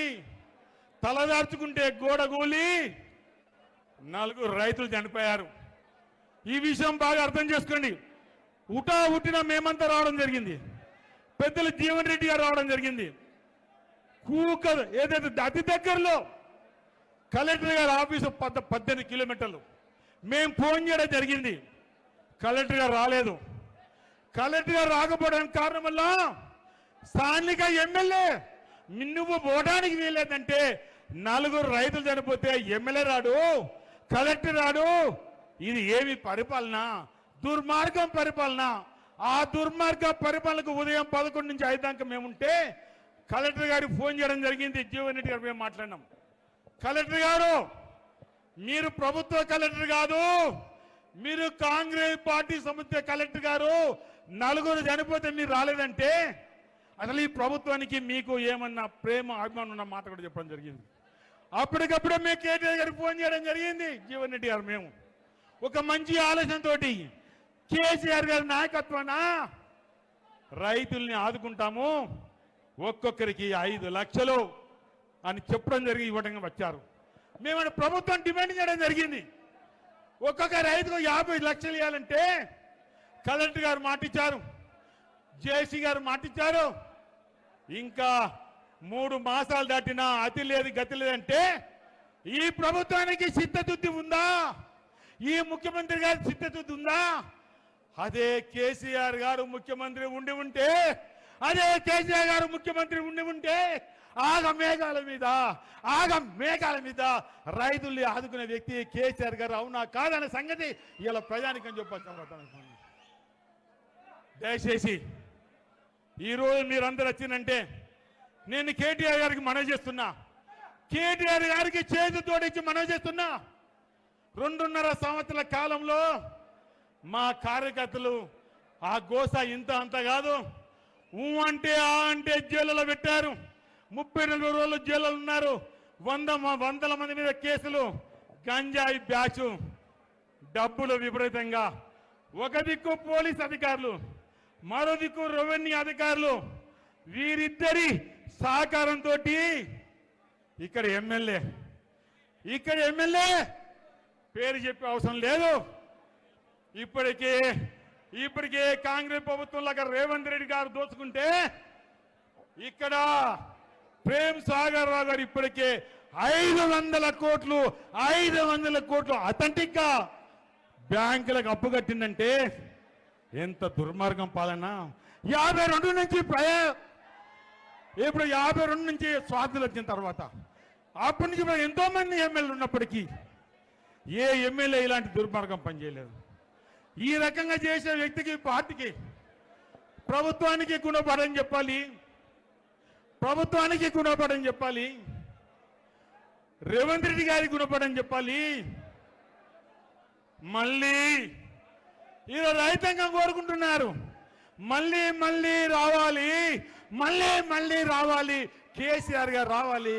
S3: తలదార్చుకుంటే గోడగూలి 4 రైతులు చనిపోయారు. ఈ విషయం బాగా అర్థం చేసుకోండి. ఉట్టిన మేమంతా రావడం జరిగింది, పెద్దలు జీవన్ రెడ్డి గారు రావడం జరిగింది. ఏదైతే అతి దగ్గరలో కలెక్టర్ గారి ఆఫీసు 18 కిలోమీటర్లు మేము ఫోన్ చేయడం జరిగింది. కలెక్టర్ గారు రాలేదు. కలెక్టర్ గారు రాకపోవడానికి కారణం వల్ల స్థానిక ఎమ్మెల్యే నువ్వు పోవడానికి వీలేదంటే 4 రైతులు చనిపోతే ఎమ్మెల్యే రాడు, కలెక్టర్ రాడు. ఇది ఏమి పరిపాలన? దుర్మార్గం పరిపాలన. ఆ దుర్మార్గ పరిపాలనకు ఉదయం 11 నుంచి 5 దాకా మేముంటే కలెక్టర్ గారికి ఫోన్ చేయడం జరిగింది. జీవన్ రెడ్డి గారు మేము మాట్లాడినాం. కలెక్టర్ గారు, మీరు ప్రభుత్వ కలెక్టర్ కాదు, మీరు కాంగ్రెస్ పార్టీ సంబంధించిన కలెక్టర్ గారు. 4 చనిపోతే మీరు రాలేదంటే అసలు ఈ ప్రభుత్వానికి మీకు ఏమన్నా ప్రేమ అభిమానం ఉన్న మాట కూడా చెప్పడం జరిగింది. అప్పటికప్పుడే మేము కేటీఆర్ గారికి ఫోన్ చేయడం జరిగింది. జీవన్ రెడ్డి గారు మేము ఒక మంచి ఆలోచనతో కేసీఆర్ గారి నాయకత్వాన రైతుల్ని ఆదుకుంటాము, ఒక్కొక్కరికి 5 లక్షలు అని చెప్పడం జరిగి ఇవ్వడం వచ్చారు. మేము ప్రభుత్వం డిమాండ్ చేయడం జరిగింది. ఒక్కొక్క రైతుకు 50 లక్షలు ఇవ్వాలంటే కలెక్టర్ గారు మాటిచ్చారు, జేసీ గారు మాటిచ్చారు. ఇంకా 3 మాసాలు దాటినా అతి లేదు గతి లేదంటే ఈ ప్రభుత్వానికి చిత్తశుద్ధి ఉందా? ఈ ముఖ్యమంత్రి గారి చిత్తశుద్ధి ఉందా? అదే కేసీఆర్ గారు ముఖ్యమంత్రి ఉండి ఉంటే, అదే కేసీఆర్ గారు ముఖ్యమంత్రి ఉండి ఉంటే ఆగ మేఘాల మీద రైతుల్ని ఆదుకునే వ్యక్తి కేసీఆర్ గారు అవునా కాదనే సంగతి ఇలా ప్రజానికం చెప్పాల్సిన. దయచేసి ఈరోజు మీరందరూ వచ్చిందంటే నేను కేటీఆర్ గారికి మనవి చేస్తున్నా, కేటీఆర్ గారికి చేతి తోడించి మనవి చేస్తున్నా. 2.5 సంవత్సరాల కాలంలో మా కార్యకర్తలు ఆ గోస ఇంత అంత కాదు, అంటే అంటే జైలులో పెట్టారు. 32 రోజులు జైలు ఉన్నారు. వందల మంది మీద కేసులు, గంజాయి బ్యాచు, డబ్బులు విపరీతంగా. ఒక దిక్కు పోలీస్ అధికారులు, మరో దిక్కు రెవెన్యూ అధికారులు, వీరిద్దరి సహకారంతో ఇక్కడ ఎమ్మెల్యే పేరు చెప్పే అవసరం లేదు. ఇప్పటికే కాంగ్రెస్ ప్రభుత్వంలో రేవంత్ రెడ్డి గారు దోచుకుంటే ఇక్కడ ప్రేమ్ సాగర్ రావు గారు ఇప్పటికే 500 కోట్లు అథెంటిక్ గా బ్యాంకులకు అప్పు కట్టిందంటే ఎంత దుర్మార్గం పాలన. 52 నుంచి ఇప్పుడు 52 నుంచి స్వాతంత్రం వచ్చిన తర్వాత అప్పటి నుంచి ఎంతో మంది ఎమ్మెల్యేలు ఉన్నప్పటికీ ఏ ఎమ్మెల్యే ఇలాంటి దుర్మార్గం పనిచేయలేదు. ఈ రకంగా చేసే వ్యక్తికి, పార్టీకి, ప్రభుత్వానికి గుణపడని చెప్పాలి, రేవంత్ రెడ్డి గారికి గుణపడని చెప్పాలి. మళ్ళీ ఈరోజు రైతాంగం కోరుకుంటున్నారు, మళ్ళీ రావాలి, కేసీఆర్ గారు రావాలి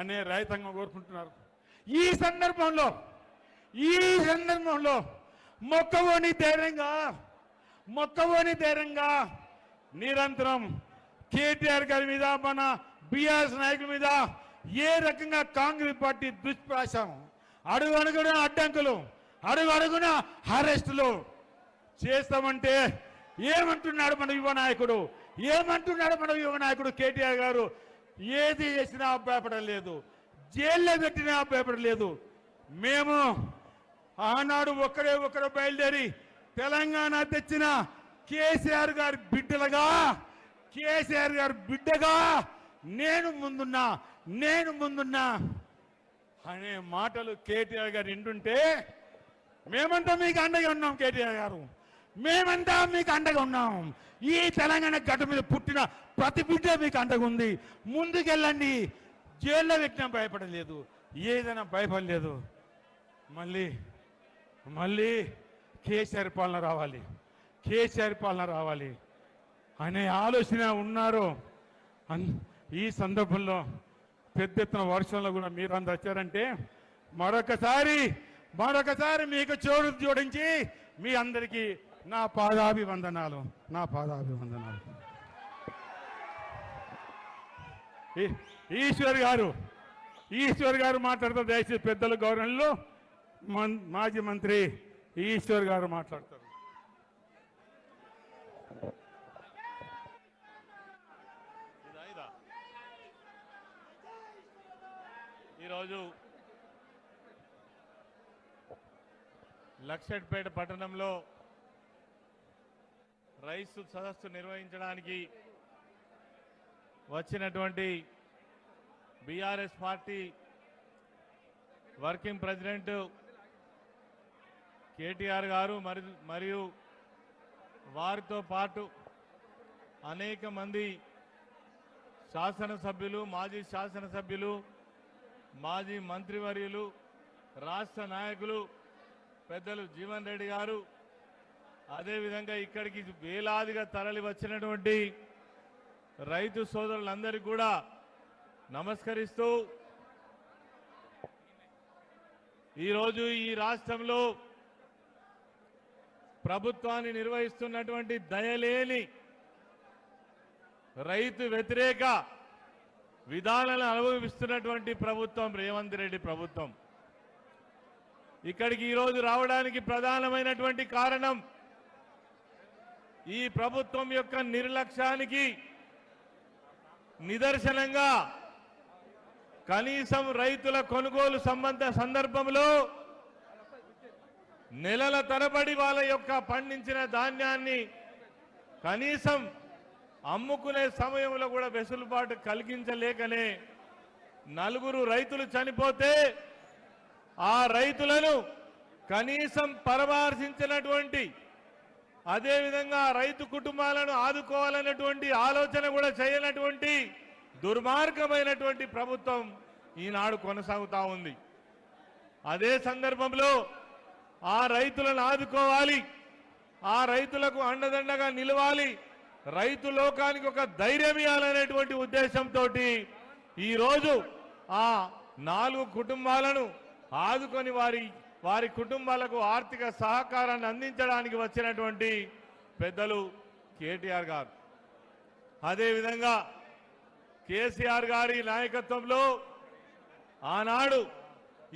S3: అనే రైతాంగం కోరుకుంటున్నారు. ఈ సందర్భంలో మొక్కవోని ధైర్యంగా నిరంతరం కేటీఆర్ గారి మీద, మన బీఆర్ఎస్ నాయకుల మీద ఏ రకంగా కాంగ్రెస్ పార్టీ దుష్ప్రాసం, అడుగడుగున అడ్డంకులు, అడుగు అడుగున అరెస్టులు చేస్తామంటే ఏమంటున్నాడు మన యువ నాయకుడు? ఏమంటున్నాడు మన యువ నాయకుడు కేటీఆర్ గారు? ఏది చేసినా భయపడలేదు, జైల్లో పెట్టినా భయపడలేదు. మేము ఆనాడు ఒకరు బయలుదేరి తెలంగాణ తెచ్చిన కేసీఆర్ గారి బిడ్డగా నేను ముందున్నా అనే మాటలు కేటీఆర్ గారు వింటుంటే మేమంతా మీకు అండగా ఉన్నాం. కేటీఆర్ గారు, మేమంతా మీకు అండగా ఉన్నాం. ఈ తెలంగాణ గడ్డ మీద పుట్టిన ప్రతి బిడ్డ మీకు అండగా ఉంది. ముందుకెళ్ళండి. జైల్లో పెట్టినా భయపడలేదు, ఏదైనా భయపడలేదు. మళ్ళీ కేసీఆర్ పాలన రావాలి అనే ఆలోచన ఉన్నారు. ఈ సందర్భంలో పెద్ద ఎత్తున వర్షంలో కూడా మీరు అందరు వచ్చారంటే మరొకసారి మీకు జోడించి మీ అందరికీ నా పాదాభివందనాలు. ఈశ్వర్ గారు మాట్లాడతారు. దయచేసి పెద్దల గౌరవంలో మాజీ మంత్రి ఈశ్వర్ గారు మాట్లాడతారు.
S5: ఈరోజు లక్షట్పేట పట్టణంలో రైతు సదస్సు నిర్వహించడానికి వచ్చినటువంటి BRS party working president KTR గారు మరియు వారితో పాటు అనేక మంది శాసనసభ్యులు, మాజీ శాసనసభ్యులు, మాజీ మంత్రివర్యులు, రాష్ట్ర నాయకులు పెద్దలు జీవన్ రెడ్డి గారు, అదేవిధంగా ఇక్కడికి వేలాదిగా తరలి వచ్చినటువంటి రైతు సోదరులందరికీ కూడా నమస్కరిస్తూ ఈరోజు ఈ రాష్ట్రంలో ప్రభుత్వాన్ని నిర్వహిస్తున్నటువంటి దయలేని రైతు వ్యతిరేక విధానాలను అనుభవిస్తున్నటువంటి ప్రభుత్వం రేవంత్ రెడ్డి ప్రభుత్వం. ఇక్కడికి ఈరోజు రావడానికి ప్రధానమైనటువంటి కారణం ఈ ప్రభుత్వం యొక్క నిర్లక్ష్యానికి నిదర్శనంగా కనీసం రైతుల కొనుగోలు సందర్భంలో నెలల తరబడి వాళ్ళ యొక్క పండించిన ధాన్యాన్ని కనీసం అమ్ముకునే సమయంలో కూడా వెసులుబాటు కలిగించలేకనే 4 రైతులు చనిపోతే ఆ రైతులను కనీసం పరామర్శించినటువంటి, అదేవిధంగా రైతు కుటుంబాలను ఆదుకోవాలన్నటువంటి ఆలోచన కూడా చేయనటువంటి దుర్మార్గమైనటువంటి ప్రభుత్వం ఈనాడు కొనసాగుతా ఉంది. అదే సందర్భంలో ఆ రైతులను ఆదుకోవాలి, ఆ రైతులకు అండదండగా నిలవాలి, రైతు లోకానికి ఒక ధైర్యం ఇవ్వాలనేటువంటి ఉద్దేశంతో ఈరోజు ఆ 4 కుటుంబాలను ఆదుకొని వారి కుటుంబాలకు ఆర్థిక సహకారాన్ని అందించడానికి వచ్చినటువంటి పెద్దలు కేటీఆర్ గారు, అదేవిధంగా కేసీఆర్ గారి నాయకత్వంలో ఆనాడు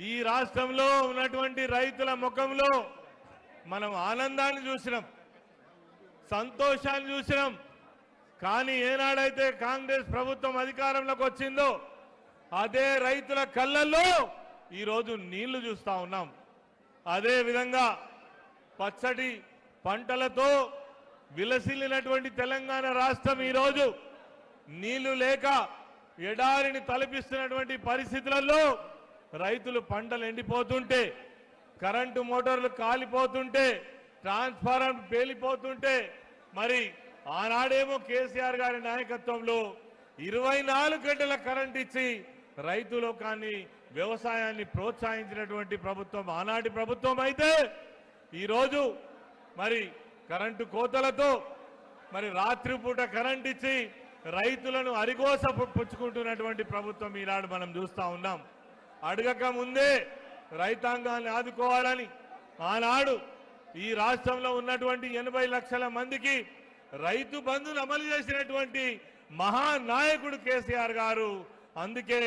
S5: ఈ రాష్ట్రంలో ఉన్నటువంటి రైతుల ముఖంలో మనం ఆనందాన్ని చూసినాం, సంతోషాన్ని చూసినాం. కానీ ఏనాడైతే కాంగ్రెస్ ప్రభుత్వం అధికారంలోకి వచ్చిందో అదే రైతుల కళ్ళల్లో ఈరోజు నీళ్లు చూస్తా ఉన్నాం. అదే విధంగా పచ్చటి పంటలతో విలసిల్లినటువంటి తెలంగాణ రాష్ట్రం ఈరోజు నీళ్లు లేక ఎడారిని తలపిస్తున్నటువంటి పరిస్థితులలో రైతులు పంటలు ఎండిపోతుంటే, కరెంటు మోటార్లు కాలిపోతుంటే, ట్రాన్స్ఫార్మర్ పేలిపోతుంటే, మరి ఆనాడేమో కేసీఆర్ గారి నాయకత్వంలో 24 గంటల కరెంట్ ఇచ్చి రైతు లోకాన్ని, వ్యవసాయాన్ని ప్రోత్సహించినటువంటి ప్రభుత్వం ఆనాటి ప్రభుత్వం అయితే ఈరోజు మరి కరెంటు కోతలతో మరి రాత్రిపూట కరెంట్ ఇచ్చి రైతులను అరిగోస పుచ్చుకుంటున్నటువంటి ప్రభుత్వం ఈనాడు మనం చూస్తా ఉన్నాం. అడగక ముందే రైతాంగాన్ని ఆదుకోవాలని ఆనాడు ఈ రాష్ట్రంలో ఉన్నటువంటి 80 లక్షల మందికి రైతు బంధును అమలు చేసినటువంటి మహానాయకుడు కేసీఆర్ గారు. అందుకే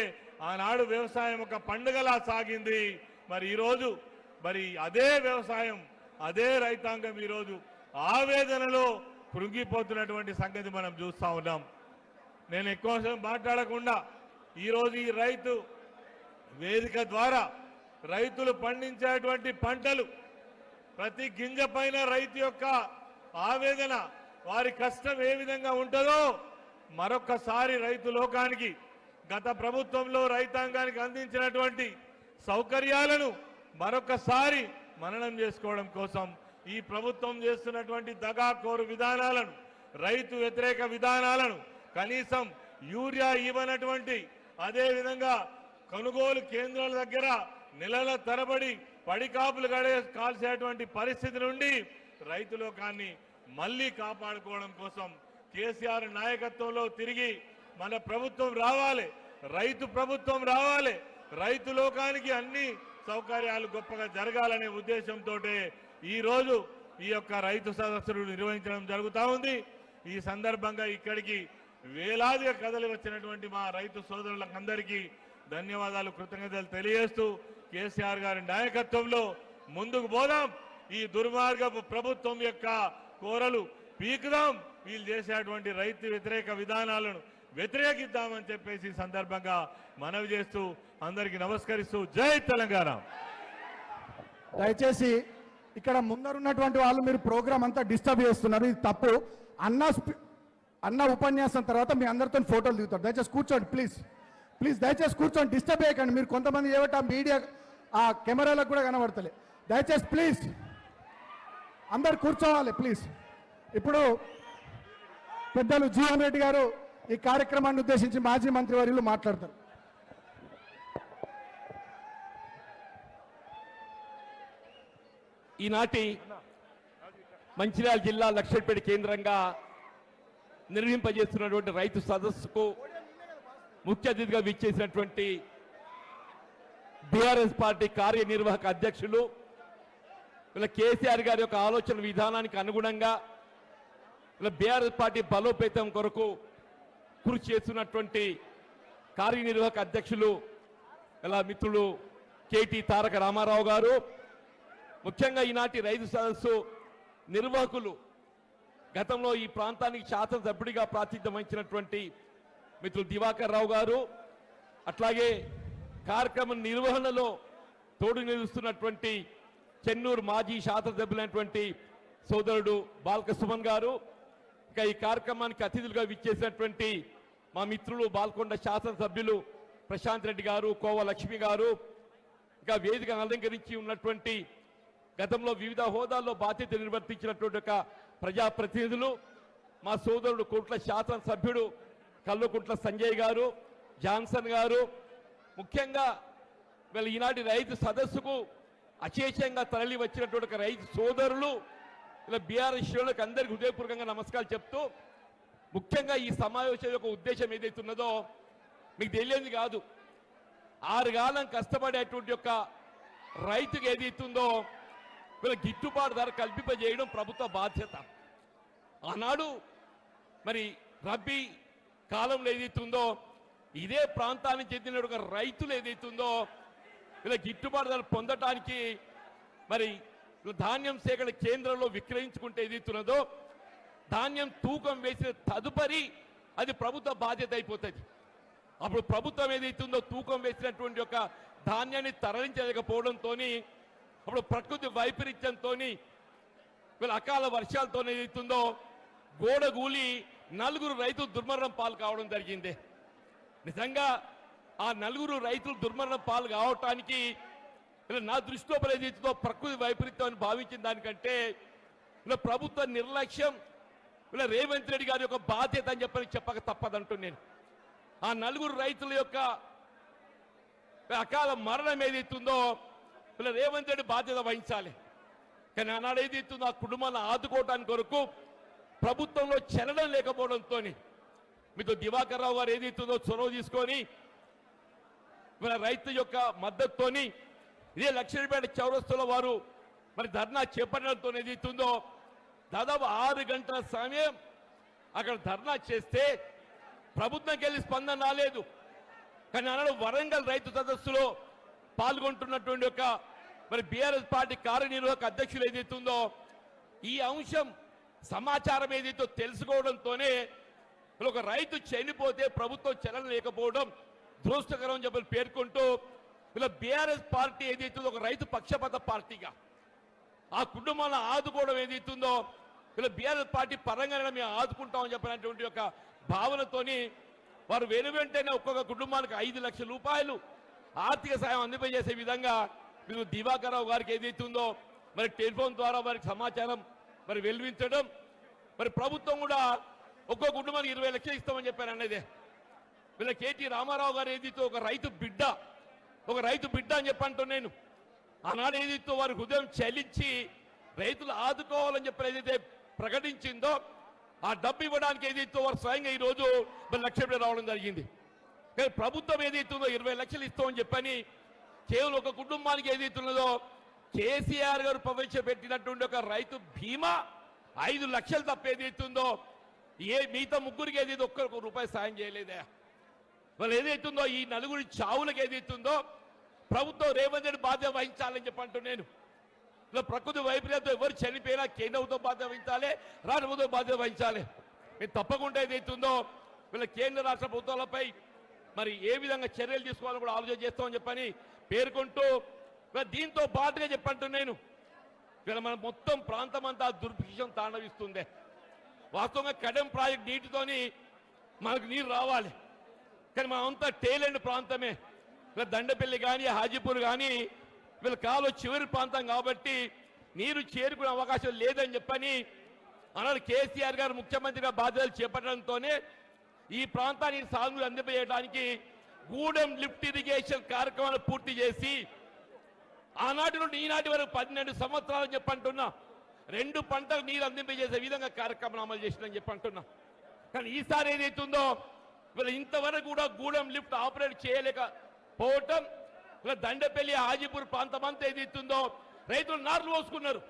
S5: ఆనాడు వ్యవసాయం ఒక పండుగలా సాగింది. మరి ఈరోజు మరి అదే వ్యవసాయం అదే రైతాంగం ఈరోజు ఆవేదనలో కృంగిపోతున్నటువంటి సంగతి మనం చూస్తా ఉన్నాం. నేను ఎక్కువసేపు మాట్లాడకుండా ఈరోజు ఈ రైతు వేదిక ద్వారా రైతులు పండించేటువంటి పంటలు ప్రతి గింజ పైన రైతు యొక్క ఆవేదన వారి కష్టం ఏ విధంగా ఉంటుందో మరొక్కసారి రైతు లోకానికి గత ప్రభుత్వంలో రైతాంగానికి అందించినటువంటి సౌకర్యాలను మరొకసారి మననం చేసుకోవడం కోసం ఈ ప్రభుత్వం చేస్తున్నటువంటి దగాకోరు విధానాలను రైతు వ్యతిరేక విధానాలను కనీసం యూరియా ఇవ్వనటువంటి అదేవిధంగా కొనుగోలు కేంద్రాల దగ్గర నెలల తరబడి పడికాపులు కాల్చేటువంటి పరిస్థితి నుండి రైతు లోకాన్ని మళ్ళీ కాపాడుకోవడం కోసం కేసీఆర్ నాయకత్వంలో తిరిగి మన ప్రభుత్వం రావాలి, రైతు ప్రభుత్వం రావాలి, రైతు లోకానికి అన్ని సౌకర్యాలు గొప్పగా జరగాలనే ఉద్దేశంతో ఈ రోజు ఈ యొక్క రైతు సదస్సులు నిర్వహించడం జరుగుతూ ఉంది. ఈ సందర్భంగా ఇక్కడికి వేలాదిగా కదలి వచ్చినటువంటి మా రైతు సోదరులందరికీ ధన్యవాదాలు, కృతజ్ఞతలు తెలియజేస్తూ కేసీఆర్ గారి నాయకత్వంలో ముందుకు పోదాం. ఈ దుర్మార్గపు ప్రభుత్వం యొక్క కోరలు పీకుదాం, వీళ్ళు చేసేటువంటి రైతు వ్యతిరేక విధానాలను వ్యతిరేకిద్దామని చెప్పేసి సందర్భంగా మనవి చేస్తూ అందరికీ నమస్కరిస్తూ జై తెలంగాణ.
S4: దయచేసి ఇక్కడ ముందరున్నటువంటి వాళ్ళు మీరు ప్రోగ్రామ్ అంతా డిస్టర్బ్ చేస్తున్నారు, ఇది తప్పు. అన్న ఉపన్యాసం తర్వాత మీ అందరితో ఫోటోలు దిగుతారు. దయచేసి కూర్చోండి ప్లీజ్, ప్లీజ్ దయచేసి కూర్చోండి, డిస్టర్బ్ చేయకండి. మీరు కొంతమంది ఏమిటా మీడియా ఆ కెమెరాలకు కూడా కనబడతలే. దయచేసి ప్లీజ్ అందరు కూర్చోవాలి ప్లీజ్. ఇప్పుడు పెద్దలు జీవన్ రెడ్డి గారు ఈ కార్యక్రమాన్ని ఉద్దేశించి మాజీ మంత్రివర్యులు మాట్లాడతారు.
S6: ఈనాటి మంచిర్యాల జిల్లా లక్షపేట కేంద్రంగా నిర్వహింపజేస్తున్నటువంటి రైతు సదస్సుకు ముఖ్య అతిథిగా విచ్చేసినటువంటి బీఆర్ఎస్ పార్టీ కార్యనిర్వాహక అధ్యక్షులు ఇలా కేసీఆర్ గారి యొక్క ఆలోచన విధానానికి అనుగుణంగా ఇలా బీఆర్ఎస్ పార్టీ బలోపేతం కొరకు కృషి చేస్తున్నటువంటి కార్యనిర్వాహక అధ్యక్షులు ఇలా మిత్రులు కేటీ తారక రామారావు గారు, ముఖ్యంగా ఈనాటి రైతు సదస్సు నిర్వాహకులు గతంలో ఈ ప్రాంతానికి శాసనసభ్యుడిగా ప్రాతినిధ్యం వహించినటువంటి మిత్రులు దివాకర్ రావు గారు, అట్లాగే కార్యక్రమం నిర్వహణలో తోడు నిలుస్తున్నటువంటి చెన్నూరు మాజీ శాసనసభ్యులైనటువంటి సోదరుడు బాల్క సుమన్ గారు, ఇక ఈ కార్యక్రమానికి అతిథులుగా విచ్చేసినటువంటి మా మిత్రులు బాల్కొండ శాసనసభ్యులు ప్రశాంత్ రెడ్డి గారు, కోవ లక్ష్మి గారు, ఇక వేదిక అలంకరించి ఉన్నటువంటి గతంలో వివిధ హోదాల్లో బాధ్యత నిర్వర్తించినటువంటి ఒక ప్రజాప్రతినిధులు, మా సోదరుడు కోట్ల శాసనసభ్యుడు కల్వకుంట్ల సంజయ్ గారు, జాన్సన్ గారు, ముఖ్యంగా వీళ్ళ ఈనాటి రైతు సదస్సుకు అశేషంగా తరలి వచ్చినటువంటి ఒక రైతు సోదరులు ఇలా బీఆర్ఎస్ శ్రేణులకు అందరికీ హృదయపూర్వకంగా నమస్కారాలు చెప్తూ, ముఖ్యంగా ఈ సమావేశం యొక్క ఉద్దేశం ఏదైతే ఉన్నదో మీకు తెలియదు కాదు. 6 కాలం కష్టపడేటువంటి యొక్క రైతుకు ఏదైతుందో వీళ్ళ గిట్టుబాటు ధర కల్పింపజేయడం ప్రభుత్వ బాధ్యత. ఆనాడు మరి రబీ కాలంలో ఏదైతుందో ఇదే ప్రాంతానికి చెందిన ఒక రైతులు ఏదైతుందో వీళ్ళ గిట్టుబాటు ధర పొందటానికి మరి ధాన్యం సేకరణ కేంద్రంలో విక్రయించుకుంటే ఏదైతున్నదో ధాన్యం తూకం వేసిన తదుపరి అది ప్రభుత్వ బాధ్యత అయిపోతుంది. అప్పుడు ప్రభుత్వం ఏదైతుందో తూకం వేసినటువంటి యొక్క ధాన్యాన్ని తరలించలేకపోవడంతో అప్పుడు ప్రకృతి వైపరీత్యంతో వీళ్ళ అకాల వర్షాలతో ఏదైతుందో గోడగూలి 4 రైతులు దుర్మరణం పాలు కావడం జరిగింది. నిజంగా ఆ 4 రైతులు దుర్మరణం పాలు కావటానికి నా దృష్టిలో ఏదైతుందో ప్రకృతి వైపరీత్యం అని భావించిన దానికంటే ఇలా ప్రభుత్వ నిర్లక్ష్యం ఇలా రేవంత్ రెడ్డి గారి యొక్క బాధ్యత అని చెప్పక తప్పదంటూ నేను ఆ 4 రైతుల యొక్క అకాల మరణం ఏదైతుందో ఇలా రేవంత్ రెడ్డి బాధ్యత వహించాలి. కానీ ఆనాడు ఏదైతుందో ఆ కుటుంబాన్ని ఆదుకోవడానికి కొరకు ప్రభుత్వంలో చలనం లేకపోవడంతో మీతో దివాకర్ రావు గారు ఏదైతుందో చొరవ తీసుకొని ఇలా రైతు యొక్క మద్దతుతోని ఇదే లక్ష్మీపేట చౌరస్తాలో వారు మరి ధర్నా చేపట్టడంతో ఏదైతుందో దాదాపు 6 గంటల సమయం అక్కడ ధర్నా చేస్తే ప్రభుత్వంకి వెళ్ళి స్పందన రాలేదు. కానీ ఆనాడు వరంగల్ రైతు సదస్సులో పాల్గొంటున్నటువంటి ఒక మరి బీఆర్ఎస్ పార్టీ కార్యనిర్వాహక అధ్యక్షులు ఏదైతుందో ఈ అంశం సమాచారం ఏదైతే తెలుసుకోవడంతోనే ఒక రైతు చనిపోతే ప్రభుత్వం చలన లేకపోవడం దురదృష్టకరం అని చెప్పి పేర్కొంటూ ఇలా బీఆర్ఎస్ పార్టీ ఏదైతుందో ఒక రైతు పక్షపాత పార్టీగా ఆ కుటుంబాలను ఆదుకోవడం ఏదైతుందో ఇలా బీఆర్ఎస్ పార్టీ పరంగానే మేము ఆదుకుంటామని చెప్పినటువంటి ఒక భావనతోని వారు వెనువెంటనే ఒక్కొక్క కుటుంబానికి 5 లక్షల రూపాయలు ఆర్థిక సాయం అందింపజేసే విధంగా మీరు దివాకర్రావు గారికి ఏదైతుందో మరి టెలిఫోన్ ద్వారా వారికి సమాచారం మరి వెలువించడం మరి ప్రభుత్వం కూడా ఒక్కో కుటుంబానికి 20 లక్షలు ఇస్తామని చెప్పారు అనేది వీళ్ళ కేటీ రామారావు గారు ఏదైతే ఒక రైతు బిడ్డ అని చెప్పంటూ నేను ఆనాడు ఏదైతే వారి హృదయం చలించి రైతులు ఆదుకోవాలని చెప్పి ఏదైతే ప్రకటించిందో ఆ డబ్బు ఇవ్వడానికి ఏదైతే వారు స్వయంగా ఈరోజు మరి లక్ష రావడం జరిగింది. కానీ ప్రభుత్వం ఏదైతుందో 20 లక్షలు ఇస్తామని చెప్పని కేవలం ఒక కుటుంబానికి ఏదైతున్నదో కేసీఆర్ గారు ప్రవేశపెట్టినటువంటి ఒక రైతు బీమా 5 లక్షలు తప్ప ఏదైతుందో మిగతా ముగ్గురికి ఏదైతే ఒక్క రూపాయి సాయం చేయలేదే. వాళ్ళు ఏదైతుందో ఈ నలుగురి చావులకు ఏదైతుందో ప్రభుత్వం రేవంత్ రెడ్డి బాధ్యత వహించాలని చెప్పంటూ నేను ఇలా ప్రకృతి వైపరీత్యంతో ఎవరు చనిపోయినా కేంద్రంతో బాధ్యత వహించాలి, రాష్ట్ర ప్రభుత్వం బాధ్యత వహించాలి. మీరు తప్పకుండా ఏదైతుందో వీళ్ళ కేంద్ర రాష్ట్ర ప్రభుత్వాలపై మరి ఏ విధంగా చర్యలు తీసుకోవాలని కూడా ఆలోచన చేస్తామని చెప్పని పేర్కొంటూ దీంతో పాటుగా చెప్పంటూ నేను వీళ్ళ మన మొత్తం ప్రాంతం అంతా దుర్భిక్షం తాండవిస్తుంది. వాస్తవంగా కడెం ప్రాజెక్ట్ నీటితోని మనకు నీరు రావాలి, కానీ మనం అంతా టేలెండ్ ప్రాంతమే. వీళ్ళ దండపల్లి కానీ హాజీపూర్ కానీ వీళ్ళ కాలు చివరి ప్రాంతం కాబట్టి నీరు చేరుకునే అవకాశం లేదని చెప్పని అన్నాడు కేసీఆర్ గారు ముఖ్యమంత్రిగా బాధ్యతలు చేపట్టడంతోనే ఈ ప్రాంతానికి సాగునీరు అందింపజేయడానికి గూడెం లిఫ్ట్ ఇరిగేషన్ కార్యక్రమాన్ని పూర్తి చేసి ఆనాటి నుండి ఈనాటి వరకు 12 సంవత్సరాలు చెప్పంటున్నా 2 పంటలు నీరు అందింపజేసే విధంగా కార్యక్రమం అమలు చేసిందని చెప్పంటున్నా. కానీ ఈసారి ఏదైతుందో వీళ్ళు ఇంతవరకు కూడా గూడెం లిఫ్ట్ ఆపరేట్ చేయలేకపోవటం ఇలా దండపల్లి హాజీపూర్ ప్రాంతం అంతా ఏదైతుందో రైతులు నార్లు పోసుకున్నారు.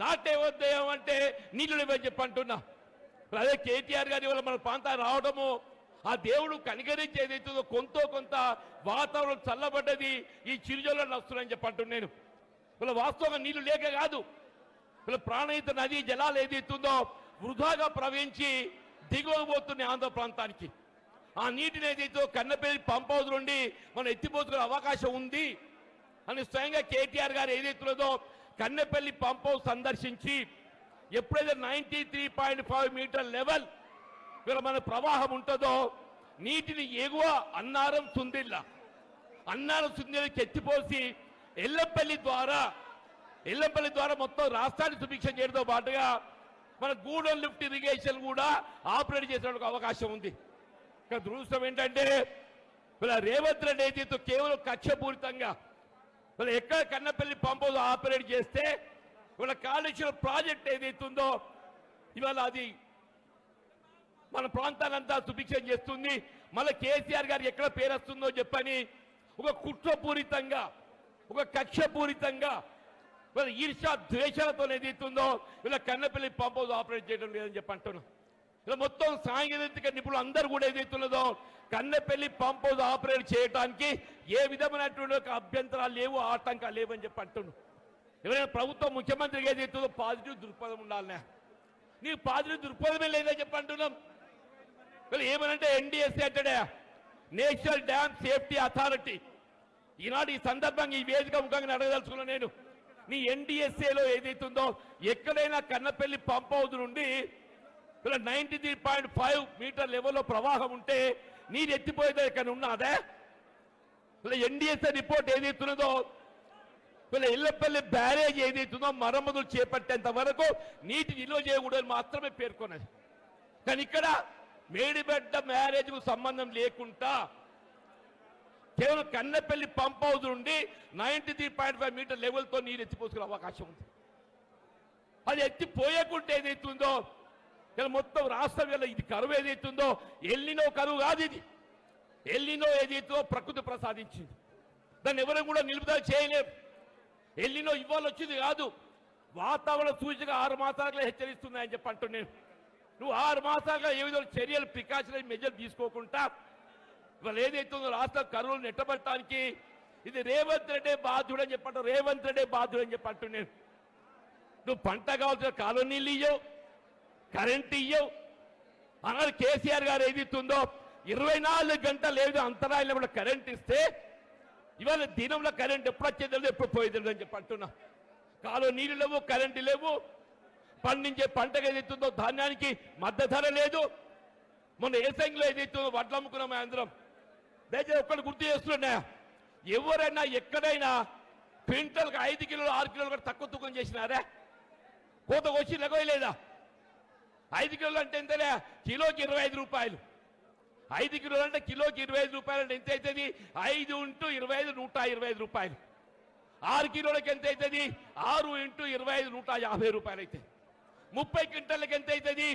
S6: నాటే వద్దేయం అంటే నీళ్లు లేవని చెప్పంటున్నా. అదే కేటీఆర్ గారి వల్ల మన ప్రాంతానికి రావడము ఆ దేవుడు కనికరించి ఏదైతుందో కొంత వాతావరణం చల్లబడ్డది ఈ చిరుజల్లో వస్తున్నాయని చెప్పంటున్నాను నేను. వీళ్ళ వాస్తవంగా నీళ్లు లేక కాదు, వీళ్ళ ప్రాణహిత నదీ జలాలు ఏదైతుందో వృధాగా ప్రవహించి దిగువబోతున్నాయి ఆంధ్ర ప్రాంతానికి. ఆ నీటిని ఏదైతే కన్నపల్లి పంప్ హౌస్ నుండి మనం ఎత్తిపోతుకునే అవకాశం ఉంది అని స్వయంగా కేటీఆర్ గారు ఏదైతున్నదో కన్నపల్లి పంప్ హౌస్ సందర్శించి ఎప్పుడైతే 93.5 మీటర్ లెవెల్ వీళ్ళ మన ప్రవాహం ఉంటుందో నీటిని ఎగువ అన్నారం సుందిళ్ళకి ఎత్తిపోసి ఎల్లంపల్లి ద్వారా మొత్తం రాష్ట్రాన్ని సుభిక్ష చేయడంతో పాటుగా మన గూడెం లిఫ్ట్ ఇరిగేషన్ కూడా ఆపరేట్ చేసేందుకు అవకాశం ఉంది. ఇంకా దురదృష్టం ఏంటంటే వీళ్ళ రేవంత్ రెడ్డి ఏదైతే కేవలం కక్షపూరితంగా వీళ్ళ ఎక్కడ కన్నపల్లి పంప్ హౌస్ ఆపరేట్ చేస్తే వీళ్ళ కాళేశ్వరం ప్రాజెక్ట్ ఏదైతుందో ఇవాళ అది మన ప్రాంతాలంతా సుభిక్షం చేస్తుంది. మళ్ళీ కేసీఆర్ గారికి ఎక్కడ పేరు వస్తుందో చెప్పని ఒక కుట్రపూరితంగా ఒక కక్షపూరితంగా వీళ్ళ ఈర్ష్యా ద్వేషాలతో ఏదైతుందో వీళ్ళ కన్నపల్లి పంప్ హౌస్ ఆపరేట్ చేయడం లేదని చెప్పి అంటున్నాం. ఇలా మొత్తం సాంకేతిక నిపుణులు అందరూ కూడా ఏదైతున్నదో కన్నపల్లి పంప్ హౌస్ ఆపరేట్ చేయడానికి ఏ విధమైనటువంటి అభ్యంతరాలు లేవు, ఆటంకాలు లేవని చెప్పి అంటున్నాం. ఎవరైనా ప్రభుత్వం ముఖ్యమంత్రికి ఏదైతుందో పాజిటివ్ దృక్పథం ఉండాలనే, నీకు పాజిటివ్ దృక్పథమే లేదని చెప్పి అంటున్నాం. ఏమనంటే ఎన్డీఎస్ఏ అంటాడే నేషనల్ డ్యామ్ సేఫ్టీ అథారిటీ. ఈనాడు ఈ సందర్భంగా ఈ వేదిక ముఖంగా అడగదలుచుకున్నా నేను, నీ ఎన్డీఎస్ఏలో ఏదైతుందో ఎక్కడైనా కన్నపల్లి పంప్ హౌస్ నుండి 93.5 మీటర్ లెవెల్లో ప్రవాహం ఉంటే నీరు ఎత్తిపోయేది ఎక్కడ ఉన్నదే? ఎన్డీఎస్ఏ రిపోర్ట్ ఏదైతున్నదో ఎల్లపల్లి బ్యారేజ్ ఏదైతుందో మరమ్మతులు చేపట్టేంత వరకు నీటి నిల్వ చేయకూడదని మాత్రమే పేర్కొన్నది. కానీ ఇక్కడ మేడిబెడ్డ బ్యారేజ్కు సంబంధం లేకుండా కేవలం కన్నపల్లి పంప్ హౌస్ నుండి 93.5 మీటర్ లెవెల్తో నీరు ఎత్తిపోసుకునే అవకాశం ఉంది. అది ఎత్తిపోయకుంటే ఏదైతుందో మొత్తం రాష్ట్రం ఇది కరువు ఏదైతుందో ఎల్లినో కరువు కాదు, ఇది ఎల్లినో ఏదైతుందో ప్రకృతి ప్రసాదించింది, దాన్ని ఎవరు కూడా నిలుపుదల చేయలేరు. ఎల్లినో ఇవాళ వచ్చింది కాదు, వాతావరణ సూచిక 6 మాసాలుగా హెచ్చరిస్తున్నాయని చెప్పి అంటున్నాను. నువ్వు 6 మాసాలుగా ఏ విధంగా చర్యలు ప్రికాషనరీ మెజర్ తీసుకోకుండా ఇవాళ ఏదైతుందో రాష్ట్ర కరువులు నెట్టబట్టడానికి ఇది రేవంత్ రెడ్డి బాధ్యుడు అని చెప్పంటావు, రేవంత్ రెడ్డి బాధ్యుడు అని చెప్పంటు నేను. నువ్వు పంట కావాల్సిన కాలనీలు ఇయ్యవు, కరెంట్ ఇయ్యవు. అన్నాడు కేసీఆర్ గారు ఏది ఇస్తుందో 24 గంటలు ఏదో అంతరాయంలో కూడా కరెంట్ ఇస్తే ఇవాళ దినంలో కరెంట్ ఎప్పుడు వచ్చేది ఎప్పుడు పోయేది అని చెప్పి అంటున్నా. కాలువ నీళ్ళు లేవు, కరెంటు లేవు. పండించే పంటకు ఏదైతుందో ధాన్యానికి మద్దతు ధర లేదు. మొన్న ఏసంగిలో ఏదైతుందో వడ్లు అమ్ముకున్నాం అందరం. దయచేసి ఒక్కటి గుర్తు చేస్తున్నా, ఎవరైనా ఎక్కడైనా క్వింటల్కి 5 కిలోలు 6 కిలోలు కూడా తక్కువ తూకం చేసినారా? కోత వచ్చి లెగలేదా? 5 కిలోలు అంటే ఎంతలే? కిలోకి 25 రూపాయలు. 5 కిలోలు అంటే కిలోకి 25 రూపాయలు అంటే ఎంత అవుతుంది? 5 × 25 125 రూపాయలు. 6 కిలోలకి ఎంత అవుతుంది? 6 × 25 150 రూపాయలు అవుతాయి. 30 క్వింటల్కి ఎంత అవుతుంది?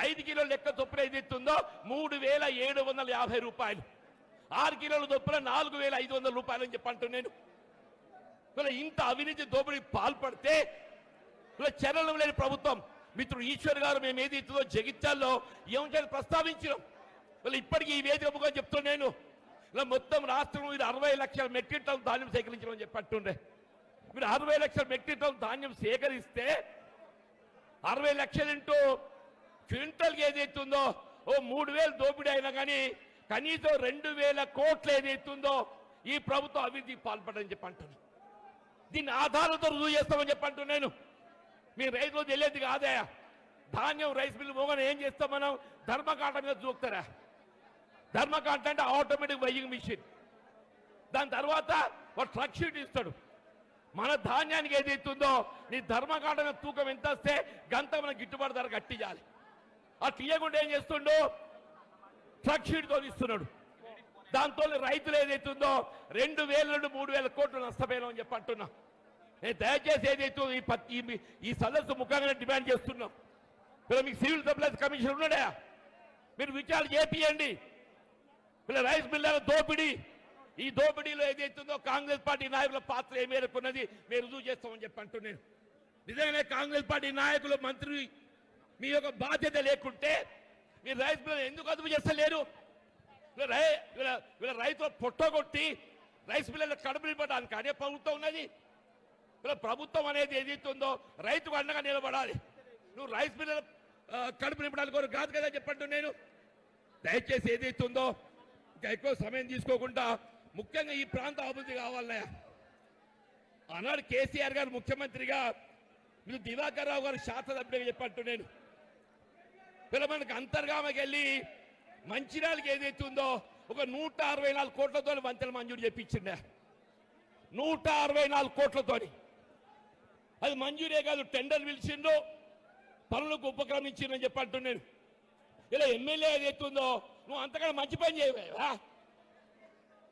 S6: 5 కిలోల లెక్క చొప్పున ఏదైతుందో 3750 రూపాయలు. 6 కిలోల చొప్పున 4500 రూపాయలు అని చెప్పంటు నేను. ఇంత అవినీతి దోపిడీ పాల్పడితే చలనం లేని ప్రభుత్వం. మిత్రుడు ఈశ్వర్ గారు మేము ఏదైతుందో జగిత్యాల్లో ఏమంటే ప్రస్తావించినాం. ఇప్పటికీ ఈ వేదిక ముఖం చెప్తున్నా నేను. ఇలా మొత్తం రాష్ట్రంలో మీరు 60 లక్షల మెట్రిక్ టన్ ధాన్యం సేకరించమని చెప్పంటుండే. మీరు 60 లక్షల మెట్రిక్ టన్ ధాన్యం సేకరిస్తే 60 లక్షలు ఇంటూ క్వింటల్కి ఏదైతుందో 3000 దోపిడీ అయినా కానీ కనీసం 2000 కోట్లు ఏదైతుందో ఈ ప్రభుత్వం అవినీతికి పాల్పడని చెప్పి అంటున్నాను. దీన్ని ఆధారాలతో రుజువు చేస్తామని చెప్పంటు నేను. మీ రైతులు తెలియదు కాదే, ధాన్యం రైస్ మిల్లు మోగని ఏం చేస్తాం మనం? ధర్మకాంట మీద చూపుతారా? ధర్మకాంట అంటే ఆటోమేటిక్ వెయ్యింగ్ మిషన్. దాని తర్వాత ఒక ట్రక్ షీట్ ఇస్తాడు. మన ధాన్యానికి ఏదైతుందో నీ ధర్మకాంట మీద తూకం ఎంత వస్తే గంత మన గిట్టుబాటు ధర కట్టించాలి. ఆ తీయకుండా ఏం చేస్తుండో ట్రక్ షీట్తో ఇస్తున్నాడు. దాంతో రైతులు ఏదైతుందో 2000 నుండి 3000 కోట్లు నష్టపోయామని చెప్పి అంటున్నా. నేను దయచేసి ఏదైతే ఈ సదస్సు ముఖంగా డిమాండ్ చేస్తున్నాం. మీకు సివిల్ సప్లైస్ కమిషన్ ఉన్నాడా? మీరు విచారణ చేపియండి. రైస్ మిల్లర్ల దోపిడీ, ఈ దోపిడీలో ఏదైతుందో కాంగ్రెస్ పార్టీ నాయకుల పాత్ర ఏ మేరకు ఉన్నది మీరు రుజువు చేస్తామని చెప్పి అంటూ నేను. నిజంగానే కాంగ్రెస్ పార్టీ నాయకులు మంత్రి మీ యొక్క బాధ్యత లేకుంటే మీరు రైస్ మిల్లర్ ఎందుకు అదుపు చేస్తలేరు? వీళ్ళ రైతులు పొట్టగొట్టి రైస్ మిల్లర్లు కడుపు నింపడానికి అనే ప్రభుత్వం ఉన్నది. ప్రభుత్వం అనేది ఏదైతుందో రైతుకు అండగా నిలబడాలి. నువ్వు రైస్ మిల్లర్ కడుపు నింపడానికి కొరకు కాదు కదా చెప్పంటూ నేను. దయచేసి ఏదైతుందో ఇంకా ఎక్కువ సమయం తీసుకోకుండా ముఖ్యంగా ఈ ప్రాంత అభివృద్ధి కావాలన్నాయా. ఆనాడు కేసీఆర్ గారు ముఖ్యమంత్రిగా మీరు దివాకర్ రావు గారు శాసనసభ్యుడిగా చెప్పంటూ నేను. మనకు అంతర్గామకి వెళ్ళి మంచిర్యాలకి ఏదైతుందో ఒక 164 కోట్లతో వంతెన మంజూరు చేపించిండే. 164 కోట్లతోని అది మంజూరే కాదు, టెండర్ పిలిచిండు, పనులకు ఉపక్రమించిందని చెప్పంటూ నేను. ఇలా ఎమ్మెల్యే ఏదైతుందో నువ్వు అంతకన్నా మంచి పని చేయవా?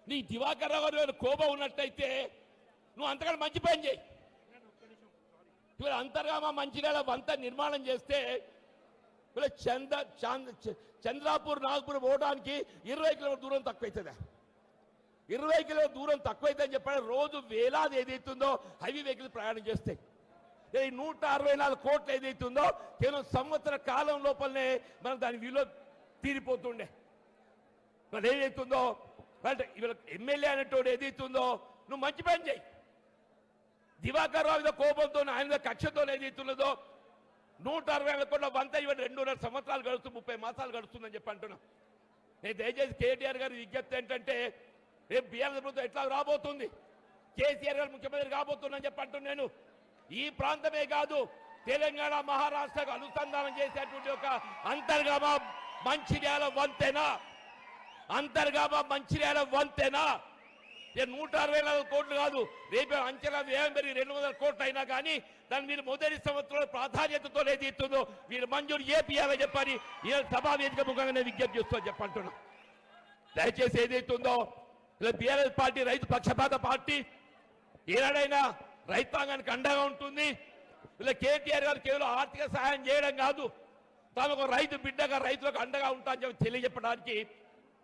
S6: నీ దివాకర్ రావు గారు కోపం ఉన్నట్టయితే నువ్వు అంతకన్నా మంచి పని చేయి. ఇవాళ అంతర్గామ మంచిర్యాల వంత నిర్మాణం చేస్తే చంద్రాపూర్ నాగపూర్ పోవడానికి 20 కిలోమీటర్ దూరం తక్కువైతుందా? 20 కిలోమీటర్ దూరం తక్కువైతుందని చెప్పాడు. రోజు వేలాది ఏదైతుందో హైవే వెహికల్ ప్రయాణం చేస్తాయి. ఈ 164 కోట్లు ఏదైతుందో కేవలం సంవత్సర కాలం లోపలనే మనం దాని విలువ తీరిపోతుండే. మరి ఏదైతుందో ఇవాళ ఎమ్మెల్యే అనేటోడు ఏదైతుందో నువ్వు మంచి పని చేయి. దివాకర్ రావు మీద కోపంతో ఆయన కక్షతో ఏదైతున్నదో 160 కోట్ల వంత ఇవాళ 2.5 సంవత్సరాలు గడుస్తుంది, 30 మాసాలు గడుస్తుందని చెప్పి అంటున్నాం. నేను దయచేసి కేటీఆర్ గారి విజ్ఞప్తి ఏంటంటే రేపు బీఆర్ఎస్ ప్రభుత్వం ఎట్లా రాబోతుంది, కేసీఆర్ గారు ముఖ్యమంత్రి కాబోతుందని చెప్పి అంటున్నాను నేను. ఈ ప్రాంతమే కాదు తెలంగాణ మహారాష్ట్రకు అనుసంధానం చేసేటువంటి ఒక అంతర్గామ మంచిర్యాల వంతెన, అంతర్గామ మంచిర్యాల వంతెన 164 కోట్లు కాదు, రేపు అంచనా వ్యయం పెరిగి 200 కోట్లు అయినా కానీ దాన్ని మీరు మొదటి సంవత్సరంలో ప్రాధాన్యతతో ఏదైతుందో మీరు మంజూరు చేపియాలని చెప్పని ఈ సభా వేదిక ముఖంగా విజ్ఞప్తి చేస్తూ చెప్పంటున్నా. దయచేసి ఏదైతుందో ఇలా బీఆర్ఎస్ పార్టీ రైతు పక్షపాత పార్టీ, ఏనాడైనా రైతాంగానికి అండగా ఉంటుంది. ఇలా కేటీఆర్ గారు కేవలం ఆర్థిక సహాయం చేయడం కాదు, తాను ఒక రైతు బిడ్డగా రైతులకు అండగా ఉంటా అని చెప్పి తెలియజెప్పడానికి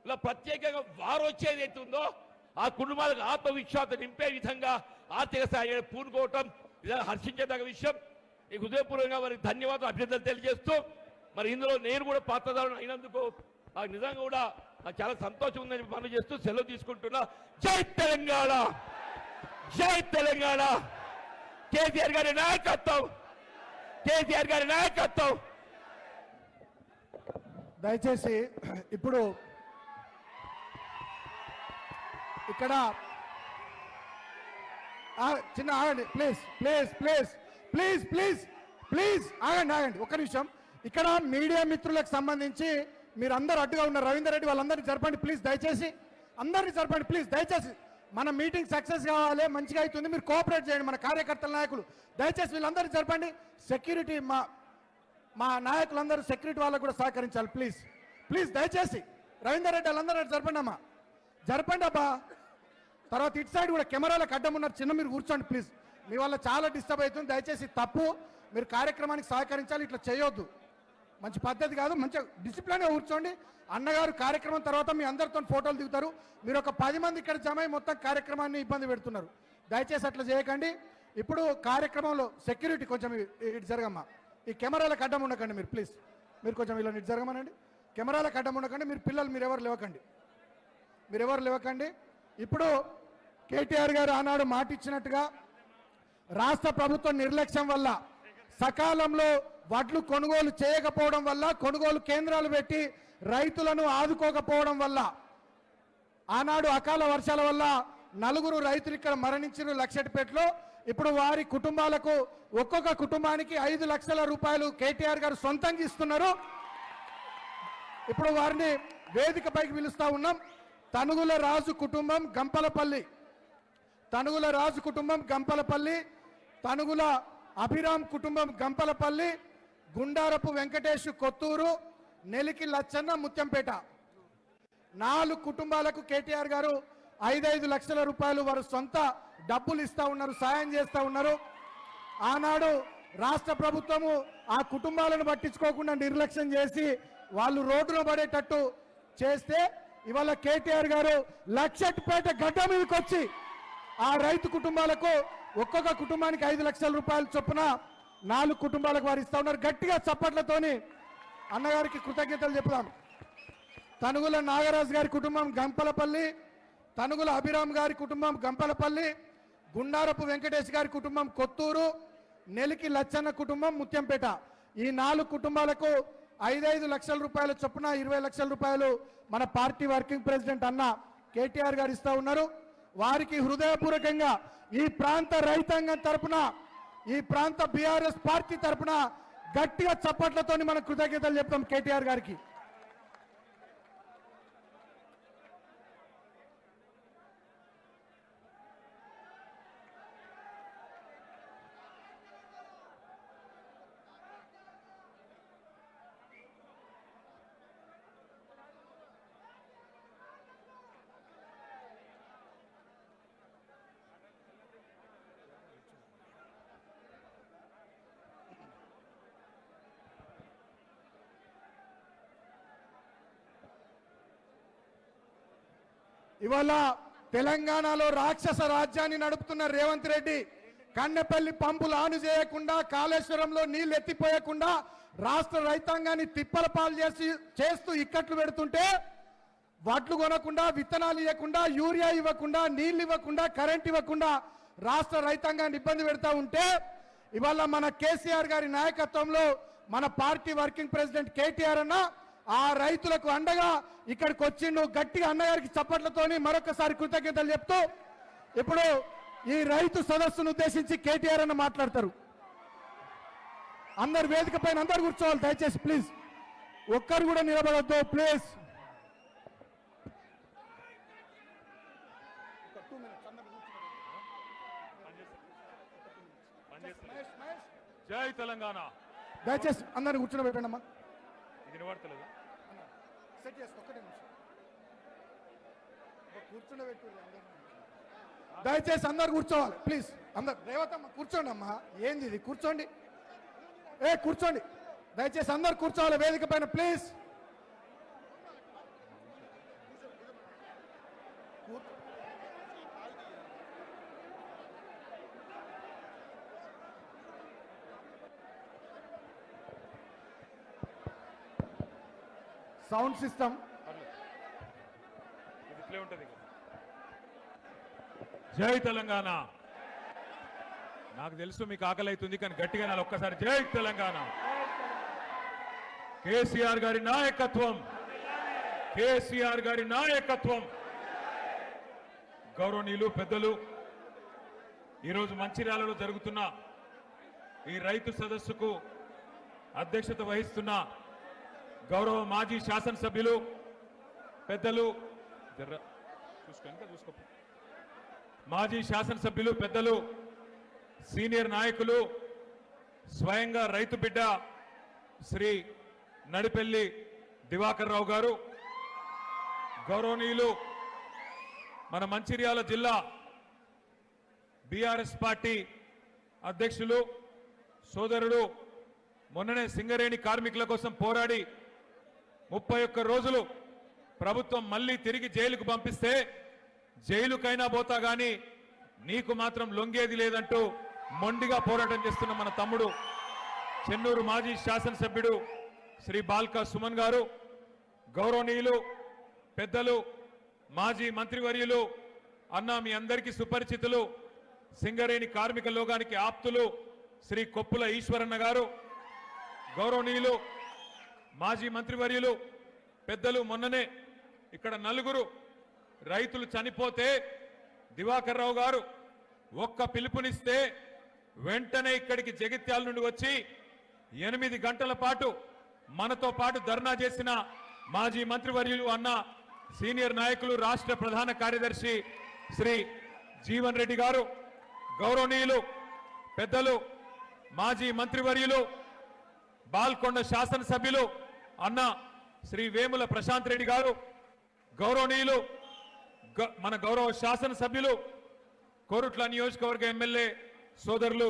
S6: ఇలా ప్రత్యేకంగా వారు వచ్చేది అవుతుందో ఆ కుటుంబాలకు ఆత్మవిశ్వాసం నింపే విధంగా ఆర్థిక సహాయం పూనుకోవటం హర్షించేదగ్గ విషయం. ఈ హృదయపూర్వకంగా వారికి ధన్యవాదాలు, అభినందనలు తెలియజేస్తూ మరి ఇందులో నేను కూడా పాత్రదారులు అయినందుకు నాకు నిజంగా కూడా నాకు చాలా సంతోషం ఉందని మనవి చేస్తూ సెలవు తీసుకుంటున్నా. జై తెలంగాణ. జై తెలంగాణ. కేసీఆర్ గారి నాయకత్వం, కేసీఆర్ గారి నాయకత్వం.
S4: దయచేసి ఇప్పుడు ఇక్కడ చిన్న ఆగండి please please please please please please ఆగండి ఒక్క నిమిషం. ఇక్కడ మీడియా మిత్రులకు సంబంధించి మీరు అందరూ అడ్డుగా ఉన్నారు. రవీందర్ రెడ్డి వాళ్ళందరినీ జరపండి ప్లీజ్, దయచేసి అందరినీ జరపండి ప్లీజ్, దయచేసి. మన మీటింగ్ సక్సెస్ కావాలి, మంచిగా అవుతుంది, మీరు కోఆపరేట్ చేయండి మన కార్యకర్తల నాయకులు. దయచేసి వీళ్ళందరినీ జరపండి. సెక్యూరిటీ మా నాయకులందరూ సెక్యూరిటీ వాళ్ళకు కూడా సహకరించాలి ప్లీజ్ ప్లీజ్, దయచేసి. రవీందర్ రెడ్డి వాళ్ళందరూ జరపండి అమ్మా, జరపండి అబ్బా. తర్వాత ఇటు సైడ్ కూడా కెమెరాలకు అడ్డం ఉన్నారు, చిన్న మీరు కూర్చోండి ప్లీజ్. మీ వల్ల చాలా డిస్టర్బ్ అవుతుంది, దయచేసి తప్పు. మీరు కార్యక్రమానికి సహకరించాలి, ఇట్లా చేయొద్దు, మంచి పద్ధతి కాదు. మంచిగా డిసిప్లిన్గా కూర్చోండి. అన్నగారు కార్యక్రమం తర్వాత మీ అందరితో ఫోటోలు దిగుతారు. మీరు ఒక 10 మంది ఇక్కడ జమ అయి మొత్తం కార్యక్రమాన్ని ఇబ్బంది పెడుతున్నారు, దయచేసి అట్లా చేయకండి. ఇప్పుడు కార్యక్రమంలో సెక్యూరిటీ కొంచెం ఇటు జరగమ్మా, ఈ కెమెరాలకు అడ్డం ఉండకండి మీరు ప్లీజ్. మీరు కొంచెం ఇలా ఇటు జరగమనండి, కెమెరాలకు అడ్డం ఉండకండి. మీరు పిల్లలు మీరెవరు లేవకండి. ఇప్పుడు కేటీఆర్ గారు ఆనాడు మాట ఇచ్చినట్టుగా రాష్ట్ర ప్రభుత్వం నిర్లక్ష్యం వల్ల సకాలంలో వడ్లు కొనుగోలు చేయకపోవడం వల్ల, కొనుగోలు కేంద్రాలు పెట్టి రైతులను ఆదుకోకపోవడం వల్ల, ఆనాడు అకాల వర్షాల వల్ల 4 రైతులు ఇక్కడ మరణించిన లక్షెట్పేటలో. ఇప్పుడు వారి కుటుంబాలకు ఒక్కొక్క కుటుంబానికి 5 లక్షల రూపాయలు కేటీఆర్ గారు సొంతంగా ఇస్తున్నారు. ఇప్పుడు వారిని వేదికపైకి పిలుస్తా ఉన్నాం. తనుగుల రాజు కుటుంబం గంపలపల్లి, తనుగుల అభిరామ్ కుటుంబం గంపలపల్లి, గుండారపు వెంకటేష్ కొత్తూరు, నెలికి లచ్చన్న ముత్యంపేట. 4 కుటుంబాలకు కేటీఆర్ గారు 5 లక్షల రూపాయలు వారు సొంత డబ్బులు ఇస్తా ఉన్నారు, సాయం చేస్తా ఉన్నారు. ఆనాడు రాష్ట్ర ప్రభుత్వము ఆ కుటుంబాలను పట్టించుకోకుండా నిర్లక్ష్యం చేసి వాళ్ళు రోడ్డున పడేటట్టు చేస్తే, ఇవాళ కేటీఆర్ గారు లక్షెట్పేట గడ్డ మీదకి వచ్చి ఆ రైతు కుటుంబాలకు ఒక్కొక్క కుటుంబానికి 5 లక్షల రూపాయలు చొప్పున 4 కుటుంబాలకు వారు ఇస్తా ఉన్నారు. గట్టిగా చప్పట్లతోని అన్నగారికి కృతజ్ఞతలు చెప్తాం. తనుగుల నాగరాజు గారి కుటుంబం గంపలపల్లి, తనుగుల అభిరామ్ గారి కుటుంబం గంపలపల్లి, గుండారపు వెంకటేష్ గారి కుటుంబం కొత్తూరు, నెలికి లచ్చన్న కుటుంబం ముత్యంపేట. ఈ 4 కుటుంబాలకు 5 లక్షల రూపాయల చొప్పున 20 లక్షల రూపాయలు మన పార్టీ వర్కింగ్ ప్రెసిడెంట్ అన్న కేటీఆర్ గారు ఇస్తా ఉన్నారు. వారికి హృదయపూర్వకంగా ఈ ప్రాంత రైతాంగం తరపున, ఈ ప్రాంత బీఆర్ఎస్ పార్టీ తరపున గట్టిగా చప్పట్లతో మనం కృతజ్ఞతలు చెప్తాం కేటీఆర్ గారికి. ఇవాళ తెలంగాణలో రాక్షస రాజ్యాన్ని నడుపుతున్న రేవంత్ రెడ్డి కన్నెపల్లి పంపులు ఆను చేయకుండా, కాళేశ్వరంలో నీళ్లు ఎత్తిపోయకుండా రాష్ట్ర రైతాంగాన్ని తిప్పల పాలు చేస్తూ ఇక్కట్లు పెడుతుంటే, వడ్లు కొనకుండా, విత్తనాలు ఇవ్వకుండా, యూరియా ఇవ్వకుండా, నీళ్లు ఇవ్వకుండా, కరెంట్ ఇవ్వకుండా రాష్ట్ర రైతాంగాన్ని ఇబ్బంది పెడతా ఉంటే, ఇవాళ మన కేసీఆర్ గారి నాయకత్వంలో మన పార్టీ వర్కింగ్ ప్రెసిడెంట్ కేటీఆర్ అన్న ఆ రైతులకు అండగా ఇక్కడికి వచ్చిండు. గట్టిగా అన్నగారికి చప్పట్లతోని మరొకసారి కృతజ్ఞతలు చెప్తూ ఇప్పుడు ఈ రైతు సదస్సును ఉద్దేశించి కేటీఆర్ అన్న మాట్లాడతారు. అందరు వేదిక పైన అందరు కూర్చోవాలి దయచేసి ప్లీజ్, ఒక్కరు కూడా నిలబడొద్దు ప్లీజ్.
S3: జై తెలంగాణ.
S4: దయచేసి అందరిని కూర్చోబెట్టండి అమ్మా.
S3: ఇది వినబడతలేదు.
S4: సెట్ చేసుకో, ఒక్కటే నిమిషం కూర్చోబెట్టు. దయచేసి అందరు కూర్చోవాలి ప్లీజ్. అందరు రేవతమ్మ కూర్చోండి అమ్మా, ఏంది ఇది, కూర్చోండి, కూర్చోండి దయచేసి అందరు కూర్చోవాలి వేదిక పైన ప్లీజ్. సౌండ్ సిస్టమ్
S3: జై తెలంగాణ.
S2: నాకు తెలుసు మీకు ఆకలి అవుతుంది, కానీ గట్టిగా నాలో ఒక్కసారి జై తెలంగాణ. కేసీఆర్ గారి నాయకత్వం, కేసీఆర్ గారి నాయకత్వం. గౌరవనీయులు పెద్దలు, ఈరోజు మంచిర్యాలలో జరుగుతున్న ఈ రైతు సదస్సుకు అధ్యక్షత వహిస్తున్న గౌరవ మాజీ శాసనసభ్యులు పెద్దలు, మాజీ శాసనసభ్యులు పెద్దలు, సీనియర్ నాయకులు, స్వయంగా రైతు బిడ్డ శ్రీ నడిపెల్లి దివాకర్ రావు గారు, గౌరవనీయులు మన మంచిర్యాల జిల్లా బీఆర్ఎస్ పార్టీ అధ్యక్షులు సోదరుడు, మొన్ననే సింగరేణి కార్మికుల కోసం పోరాడి 31 రోజులు ప్రభుత్వం మళ్ళీ తిరిగి జైలుకు పంపిస్తే జైలుకైనా పోతా గాని నీకు మాత్రం లొంగేది లేదంటూ మొండిగా పోరాటం చేస్తున్న మన తమ్ముడు చెన్నూరు మాజీ శాసనసభ్యుడు శ్రీ బాల్కా సుమన్ గారు, గౌరవనీయులు పెద్దలు, మాజీ మంత్రివర్యులు, అన్న మీ అందరికీ సుపరిచితులు, సింగరేణి కార్మిక లోకానికి ఆప్తులు శ్రీ కొప్పుల ఈశ్వరన్న గారు, గౌరవనీయులు మాజీ మంత్రివర్యులు పెద్దలు, మొన్ననే ఇక్కడ 4 రైతులు చనిపోతే దివాకర్ రావు గారు ఒక్క పిలుపునిస్తే వెంటనే ఇక్కడికి జగిత్యాల నుండి వచ్చి 8 గంటల పాటు మనతో పాటు ధర్నా చేసిన మాజీ మంత్రివర్యులు అన్న సీనియర్ నాయకులు రాష్ట్ర ప్రధాన కార్యదర్శి శ్రీ జీవన్ రెడ్డి గారు, గౌరవనీయులు పెద్దలు మాజీ మంత్రివర్యులు బాల్కొండ శాసనసభ్యులు అన్న శ్రీ వేముల ప్రశాంత్ రెడ్డి గారు, గౌరవనీయులు మన గౌరవ శాసనసభ్యులు కోరుట్ల నియోజకవర్గ ఎమ్మెల్యే సోదరులు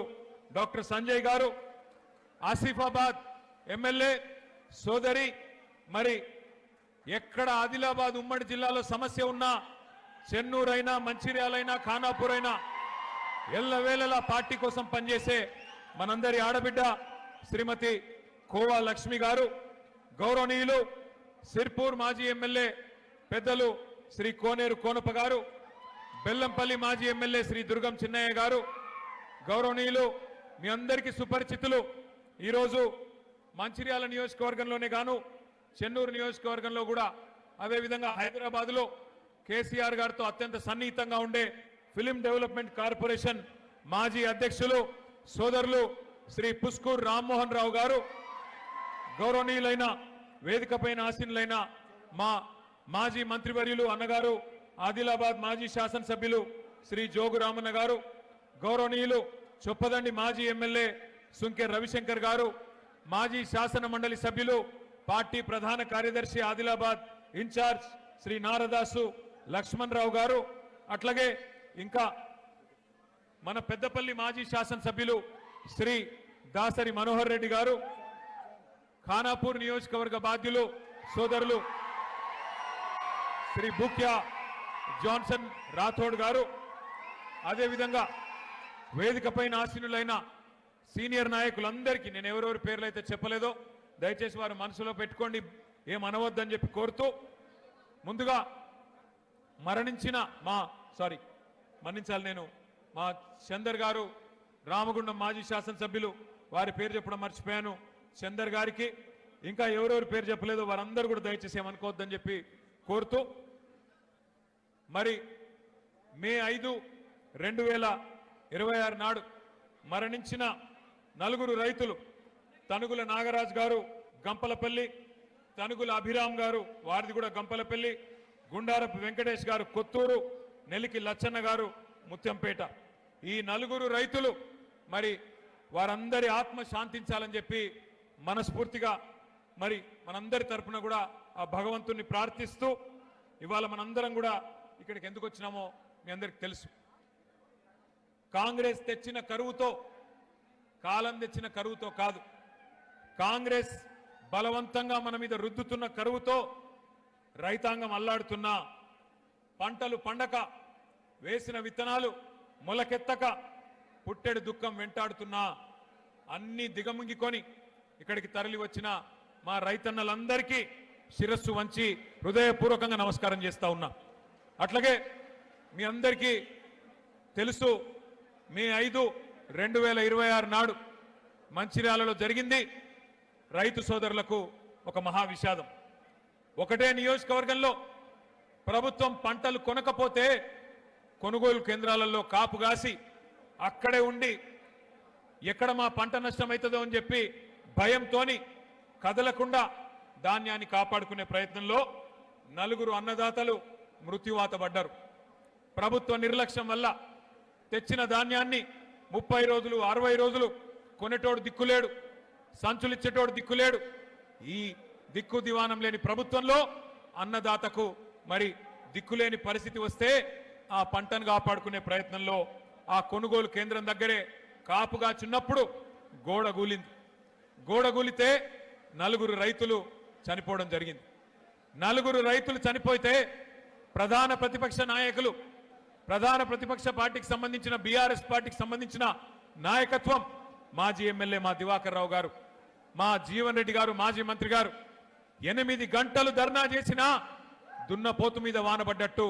S2: డాక్టర్ సంజయ్ గారు, ఆసిఫాబాద్ ఎమ్మెల్యే సోదరి, మరి ఎక్కడ ఆదిలాబాద్ ఉమ్మడి జిల్లాలో సమస్య ఉన్నా చెన్నూరైనా మంచిర్యాలైనా ఖానాపూర్ అయినా ఎల్లవేళలా పార్టీ కోసం పనిచేసే మనందరి ఆడబిడ్డ శ్రీమతి కోవా లక్ష్మి గారు, గౌరవనీయులు సిర్పూర్ మాజీ ఎమ్మెల్యే పెద్దలు శ్రీ కోనేరు కోనప్ప గారు, బెల్లంపల్లి మాజీ ఎమ్మెల్యే శ్రీ దుర్గం చిన్నయ్య గారు, గౌరవనీయులు మీ అందరికీ సుపరిచితులు, ఈరోజు మంచిర్యాల నియోజకవర్గంలోనే గాను చెన్నూరు నియోజకవర్గంలో కూడా, అదేవిధంగా హైదరాబాద్లో కేసీఆర్ గారితో అత్యంత సన్నిహితంగా ఉండే ఫిలిం డెవలప్మెంట్ కార్పొరేషన్ మాజీ అధ్యక్షులు సోదరులు శ్రీ పుష్కూర్ రామ్మోహన్ రావు గారు, గౌరవనీయులైన వేదికపైన ఆసీనులైన మా మాజీ మంత్రివర్యులు అన్నగారు, ఆదిలాబాద్ మాజీ శాసనసభ్యులు శ్రీ జోగు రామన్న గారు, గౌరవనీయులు చొప్పదండి మాజీ ఎమ్మెల్యే సుంకె రవిశంకర్ గారు, మాజీ శాసన మండలి సభ్యులు పార్టీ ప్రధాన కార్యదర్శి ఆదిలాబాద్ ఇన్ఛార్జ్ శ్రీ నారదాసు లక్ష్మణ్ రావు గారు, అట్లాగే ఇంకా మన పెద్దపల్లి మాజీ శాసనసభ్యులు శ్రీ దాసరి మనోహర్ రెడ్డి గారు, ఖానాపూర్ నియోజకవర్గ బాధ్యులు సోదరులు శ్రీ బుక్యా జాన్సన్ రాథోడ్ గారు, అదేవిధంగా వేదికపైన ఆసీనులైన సీనియర్ నాయకులందరికీ నేను ఎవరెవరి పేర్లు అయితే చెప్పలేదో దయచేసి వారు మనసులో పెట్టుకోండి, ఏమనవద్దని చెప్పి కోరుతూ, ముందుగా మరణించాలి నేను మా చందర్ గారు రామగుండం మాజీ శాసనసభ్యులు, వారి పేరు చెప్పడం మర్చిపోయాను, చందర్ గారికి, ఇంకా ఎవరెవరి పేరు చెప్పలేదో వారందరూ కూడా దయచేసి ఏమనుకోవద్దని చెప్పి కోరుతూ, మరి మే 5, 2026 నాడు మరణించిన 4 రైతులు, తనుగుల నాగరాజు గారు గంపలపల్లి, తనుగుల అభిరామ్ గారు వారిది కూడా గంపలపల్లి, గుండారపు వెంకటేష్ గారు కొత్తూరు, నెలికి లచ్చన్న గారు ముత్యంపేట, ఈ 4 రైతులు మరి వారందరి ఆత్మ శాంతించాలని చెప్పి మనస్ఫూర్తిగా మరి మనందరి తరపున కూడా ఆ భగవంతుణ్ణి ప్రార్థిస్తూ, ఇవాళ మనందరం కూడా ఇక్కడికి ఎందుకు వచ్చినామో మీ అందరికి తెలుసు. కాంగ్రెస్ తెచ్చిన కరువుతో, కాలం తెచ్చిన కరువుతో కాదు, కాంగ్రెస్ బలవంతంగా మన మీద రుద్దుతున్న కరువుతో రైతాంగం అల్లాడుతున్నా, పంటలు పండక, వేసిన విత్తనాలు మొలకెత్తక, పుట్టెడు దుఃఖం వెంటాడుతున్నా, అన్ని దిగముంగికొని ఇక్కడికి తరలి వచ్చిన మా రైతన్నలందరికీ శిరస్సు వంచి హృదయపూర్వకంగా నమస్కారం చేస్తా ఉన్నా. అట్లాగే మీ అందరికీ తెలుసు, మే 5, 2026 నాడు మంచిర్యాలలో జరిగింది రైతు సోదరులకు ఒక మహా విషాదం. ఒకటే నియోజకవర్గంలో ప్రభుత్వం పంటలు కొనకపోతే కొనుగోలు కేంద్రాలలో కాపుగాసి అక్కడే ఉండి ఎక్కడ మా పంట నష్టమవుతుందో అని చెప్పి భయంతోని కదలకుండా ధాన్యాన్ని కాపాడుకునే ప్రయత్నంలో 4 అన్నదాతలు మృత్యువాత పడ్డారు. ప్రభుత్వ నిర్లక్ష్యం వల్ల తెచ్చిన ధాన్యాన్ని 30 రోజులు 60 రోజులు కొనేటోడు దిక్కులేడు, సంచులిచ్చేటోడు దిక్కులేడు. ఈ దిక్కు దివానం లేని ప్రభుత్వంలో అన్నదాతకు మరి దిక్కులేని పరిస్థితి వస్తే ఆ పంటను కాపాడుకునే ప్రయత్నంలో ఆ కొనుగోలు కేంద్రం దగ్గరే కాపుగా చిన్నప్పుడు గోడ కూలింది. గోడ కూలితే 4 రైతులు చనిపోవడం జరిగింది. 4 రైతులు చనిపోతే ప్రధాన ప్రతిపక్ష నాయకులు, ప్రధాన ప్రతిపక్ష పార్టీకి సంబంధించిన బీఆర్ఎస్ పార్టీకి సంబంధించిన నాయకత్వం, మాజీ ఎమ్మెల్యే మా దివాకర్ రావు గారు, మా జీవన్ రెడ్డి గారు, మాజీ మంత్రి గారు 8 గంటలు ధర్నా చేసినా దున్నపోతు మీద వానబడ్డట్టు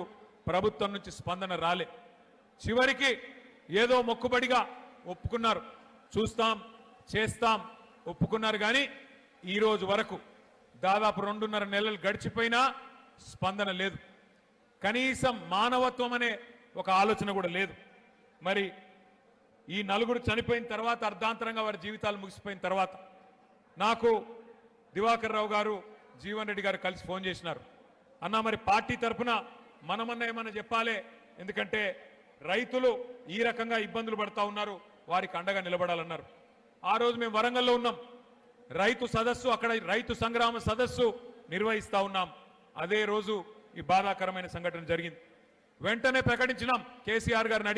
S2: ప్రభుత్వం నుంచి స్పందన రాలే. చివరికి ఏదో మొక్కుబడిగా ఒప్పుకున్నారు, చూస్తాం చేస్తాం ఒప్పుకున్నారు. కానీ ఈ రోజు వరకు దాదాపు 2.5 నెలలు గడిచిపోయినా స్పందన లేదు. కనీసం మానవత్వం అనే ఒక ఆలోచన కూడా లేదు. మరి ఈ 4 చనిపోయిన తర్వాత, అర్ధాంతరంగా వారి జీవితాలు ముగిసిపోయిన తర్వాత నాకు దివాకర్ రావు గారు, జీవన్ రెడ్డి గారు కలిసి ఫోన్ చేసినారు. అన్నా మరి పార్టీ తరఫున మనమన్నా ఏమన్నా చెప్పాలి, ఎందుకంటే రైతులు ఈ రకంగా ఇబ్బందులు పడతా ఉన్నారు, వారికి అండగా నిలబడాలన్నారు. ఆ రోజు మేము వరంగల్లో ఉన్నాం, రైతు సదస్సు, అక్కడ రైతు సంగ్రామ సదస్సు నిర్వహిస్తా ఉన్నాం. అదే రోజు ఈ బాధాకరమైన సంఘటన జరిగింది. వెంటనే ప్రకటించినాం, కేసీఆర్ గారిని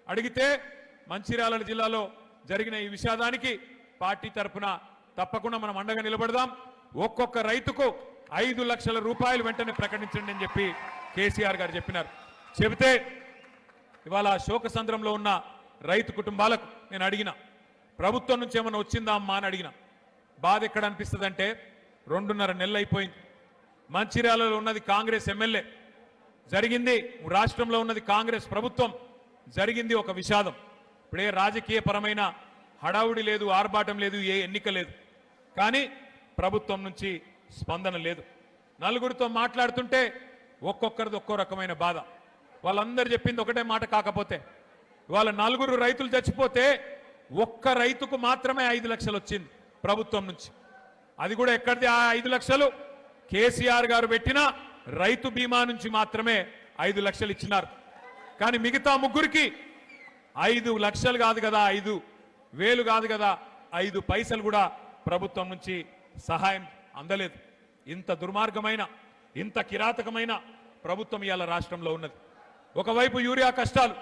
S2: అడిగితే మంచిర్యాల జిల్లాలో జరిగిన ఈ విషాదానికి పార్టీ తరఫున తప్పకుండా మనం అండగా నిలబడదాం, ఒక్కొక్క రైతుకు 5 లక్షల రూపాయలు వెంటనే ప్రకటించండి అని చెప్పి కేసీఆర్ గారు చెప్పినారు. చెబితే ఇవాళ శోకసంద్రంలో ఉన్న రైతు కుటుంబాలకు నేను అడిగిన, ప్రభుత్వం నుంచి ఏమైనా వచ్చిందా అమ్మా అని అడిగిన. బాధ ఎక్కడ అనిపిస్తుంది అంటే 2.5 నెలలు అయిపోయింది. మంచిర్యాలలో ఉన్నది కాంగ్రెస్ ఎమ్మెల్యే, జరిగింది రాష్ట్రంలో ఉన్నది కాంగ్రెస్ ప్రభుత్వం, జరిగింది ఒక విషాదం. ఇప్పుడే రాజకీయపరమైన హడావుడి లేదు, ఆర్భాటం లేదు, ఏ ఎన్నిక లేదు. కానీ ప్రభుత్వం నుంచి స్పందన లేదు. 4 మాట్లాడుతుంటే ఒక్కొక్కరిది ఒక్కో రకమైన బాధ. వాళ్ళందరూ చెప్పింది ఒకటే మాట. కాకపోతే వాళ్ళ 4 రైతులు చచ్చిపోతే ఒక్క రైతుకు మాత్రమే 5 లక్షలు వచ్చింది ప్రభుత్వం నుంచి. అది కూడా ఎక్కడిది ఆ 5 లక్షలు? కేసీఆర్ గారు పెట్టిన రైతు బీమా నుంచి మాత్రమే 5 లక్షలు ఇచ్చినారు. కానీ మిగతా ముగ్గురికి 5 లక్షలు కాదు కదా, 5,000 కాదు కదా, 5 పైసలు కూడా ప్రభుత్వం నుంచి సహాయం అందలేదు. ఇంత దుర్మార్గమైన, ఇంత కిరాతకమైన ప్రభుత్వం ఇవాళ రాష్ట్రంలో ఉన్నది. ఒకవైపు యూరియా కష్టాలు,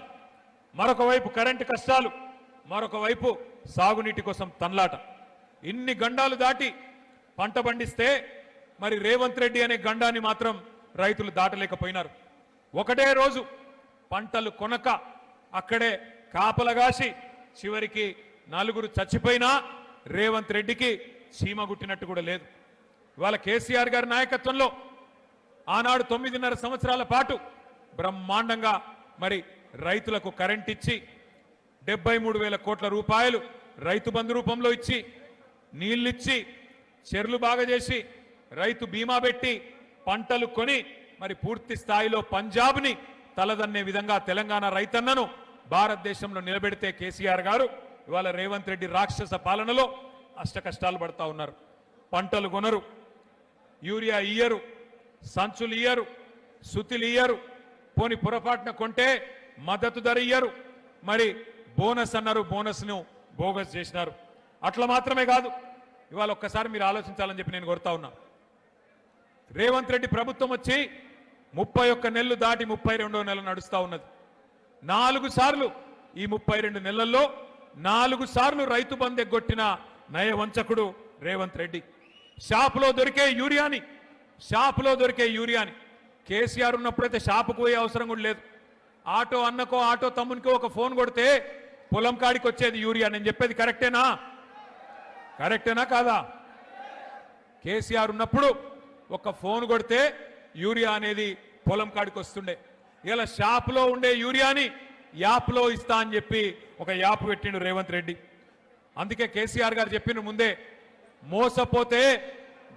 S2: మరొక వైపు కరెంటు కష్టాలు, మరొక వైపు సాగునీటి కోసం తన్లాట. ఇన్ని గండాలు దాటి పంట పండిస్తే మరి రేవంత్ రెడ్డి అనే గండాన్ని మాత్రం రైతులు దాటలేకపోయినారు. ఒకటే రోజు పంటలు కొనక అక్కడే కాపలగాసి చివరికి 4 చచ్చిపోయినా రేవంత్ రెడ్డికి చీమ గుట్టినట్టు కూడా లేదు. ఇవాళ కేసీఆర్ గారి నాయకత్వంలో ఆనాడు 9.5 సంవత్సరాల పాటు బ్రహ్మాండంగా మరి రైతులకు కరెంట్ ఇచ్చి 73,000 కోట్ల రూపాయలు రైతు బంధు రూపంలో ఇచ్చి, నీళ్ళిచ్చి, చెర్లు బాగా చేసి, రైతు బీమా పెట్టి, పంటలు కొని మరి పూర్తి స్థాయిలో పంజాబ్ని తలదన్నే విధంగా తెలంగాణ రైతన్నను భారతదేశంలో నిలబెడితే కేసీఆర్ గారు ఇవాళ రేవంత్ రెడ్డి రాక్షస పాలనలో అష్ట కష్టాలు పడతా ఉన్నారు. పంటలు కొనరు, యూరియా ఇయ్యరు, సంచులు ఇయ్యరు, సుతిలు ఇయ్యరు, పోని పొరపాటున కొంటే మద్దతు ధర ఇయ్యరు, మరి బోనస్ అన్నారు, బోనస్ను బోగస్ చేసినారు. అట్లా మాత్రమే కాదు, ఇవాళ ఒక్కసారి మీరు ఆలోచించాలని చెప్పి నేను కోరుతా ఉన్నా. రేవంత్ రెడ్డి ప్రభుత్వం వచ్చి 31 నెలలు దాటి 32వ నెల నడుస్తా ఉన్నది. 4 సార్లు ఈ 32 నెలల్లో 4 సార్లు రైతు బంధు ఎగ్గొట్టిన నయవంచకుడు రేవంత్ రెడ్డి. షాపులో దొరికే యూరియాని కేసీఆర్ ఉన్నప్పుడైతే షాపుకు పోయే అవసరం కూడా లేదు. ఆటో అన్నకో ఆటో తమ్మునికో ఒక ఫోన్ కొడితే పొలం కాడికి వచ్చేది యూరియా. నేను చెప్పేది కరెక్టేనా కాదా? కేసీఆర్ ఉన్నప్పుడు ఒక ఫోన్ కొడితే యూరియా అనేది పొలం కాడికి వస్తుండే. ఇలా షాపులో ఉండే యూరియాని యాప్లో ఇస్తా అని చెప్పి ఓ ఒక యాప్ పెట్టిండు రేవంత్ రెడ్డి. అందుకే కేసీఆర్ గారు చెప్పిన ముందే మోసపోతే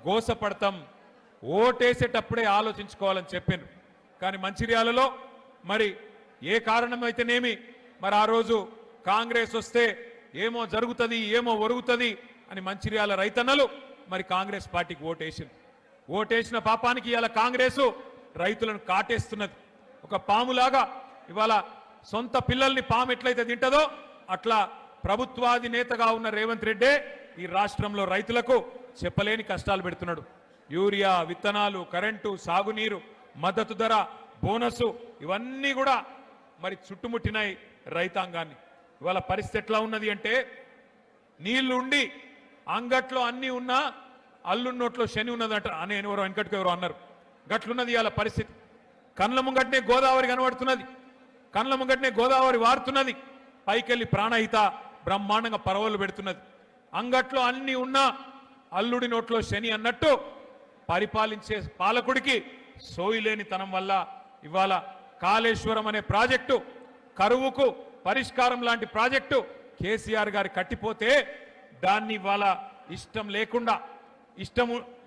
S2: గోసపడతాం, ఓటేసేటప్పుడే ఆలోచించుకోవాలని చెప్పిండ్రు. కానీ మంచిర్యాలలో మరి ఏ కారణమైతేనేమి మరి ఆ రోజు కాంగ్రెస్ వస్తే ఏమో జరుగుతుంది ఏమో ఒరుగుతుంది అని మంచిర్యాల రైతన్నలు మరి కాంగ్రెస్ పార్టీకి ఓటేసింది. ఓటేసిన పాపానికి ఇవాళ కాంగ్రెస్ రైతులను కాటేస్తున్నది. ఒక పాములాగా ఇవాళ సొంత పిల్లల్ని పాము ఎట్లయితే తింటదో అట్లా ప్రభుత్వాధినేతగా ఉన్న రేవంత్ రెడ్డే ఈ రాష్ట్రంలో రైతులకు చెప్పలేని కష్టాలు పెడుతున్నాడు. యూరియా, విత్తనాలు, కరెంటు, సాగునీరు, మద్దతు ధర, బోనసు ఇవన్నీ కూడా మరి చుట్టుముట్టినాయి రైతాంగాన్ని. ఇవాళ పరిస్థితి ఎట్లా ఉన్నది అంటే నీళ్లు ఉండి అంగట్లో అన్నీ ఉన్నా అల్లున్నోట్లో శని ఉన్నదంట అని ఎవరో వెనకటికి ఎవరో అన్నారు. గట్లున్నది ఇవాళ పరిస్థితి. కళ్ళ ముంగట్నే గోదావరి కనబడుతున్నది, కళ్ళ ముంగట్నే గోదావరి వారుతున్నది, పైకెళ్ళి ప్రాణహిత బ్రహ్మాండంగా పరవలు పెడుతున్నది. అంగట్లో అన్నీ ఉన్నా అల్లుడి నోట్లో శని అన్నట్టు పరిపాలించే పాలకుడికి సోయిలేనితనం వల్ల ఇవాళ కాళేశ్వరం అనే ప్రాజెక్టు కరువుకు పరిష్కారం లాంటి ప్రాజెక్టు కేసీఆర్ గారు కట్టిపోతే దాన్ని ఇవాళ ఇష్టం లేకుండా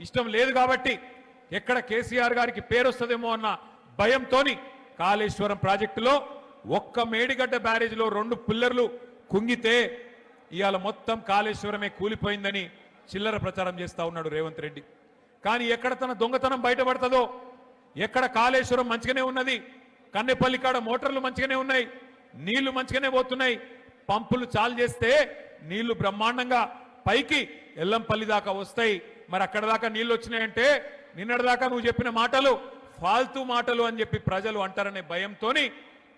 S2: ఇష్టం లేదు కాబట్టి ఎక్కడ కేసీఆర్ గారికి పేరు వస్తుందేమో అన్న భయంతోని కాళేశ్వరం ప్రాజెక్టులో ఒక్క మేడిగడ్డ బ్యారేజ్లో 2 పిల్లర్లు కుంగితే ఇవాళ మొత్తం కాళేశ్వరమే కూలిపోయిందని చిల్లర ప్రచారం చేస్తా ఉన్నాడు రేవంత్ రెడ్డి. కానీ ఎక్కడ తన దొంగతనం బయటపడుతుందో, ఎక్కడ కాళేశ్వరం మంచిగానే ఉన్నది, కన్నెపల్లి కాడ మోటార్లు మంచిగానే ఉన్నాయి, నీళ్లు మంచిగానే పోతున్నాయి, పంపులు చాలు చేస్తే నీళ్లు బ్రహ్మాండంగా పైకి ఎల్లంపల్లి దాకా వస్తాయి. మరి అక్కడ దాకా నీళ్లు వచ్చినాయంటే నిన్నటిదాకా నువ్వు చెప్పిన మాటలు ఫాల్తూ మాటలు అని చెప్పి ప్రజలు అంటారనే భయంతోని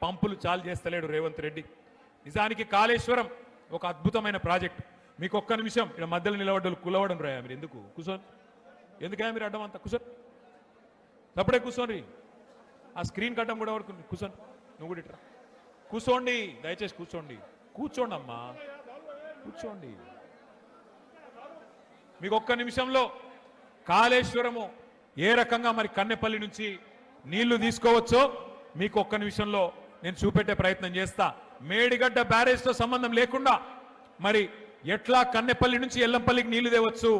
S2: పంపులు చాలు చేస్తలేడు రేవంత్ రెడ్డి. నిజానికి కాళేశ్వరం ఒక అద్భుతమైన ప్రాజెక్ట్. మీకు ఒక్క నిమిషం ఇక్కడ మధ్యలో నిలబడ్డలు కులవడం రాయా మీరు ఎందుకు కూర్చోని, ఎందుకయా మీరు అడ్డం అంతా కూర్చోని, తప్పుడే కూర్చోండి. ఆ స్క్రీన్ కట్టం కూడా వరకు కూర్చోండి, నువ్వు కూడా ఇట్రా కూర్చోండి, దయచేసి కూర్చోండి, కూర్చోండి అమ్మా కూర్చోండి. మీకు ఒక్క నిమిషంలో కాళేశ్వరము ఏ రకంగా మరి కన్నెపల్లి నుంచి నీళ్లు తీసుకోవచ్చో మీకు ఒక్క నిమిషంలో నేను చూపెట్టే ప్రయత్నం చేస్తా. మేడిగడ్డ బ్యారేజ్తో సంబంధం లేకుండా మరి ఎట్లా కన్నెపల్లి నుంచి ఎల్లంపల్లికి నీళ్లు తేవచ్చు,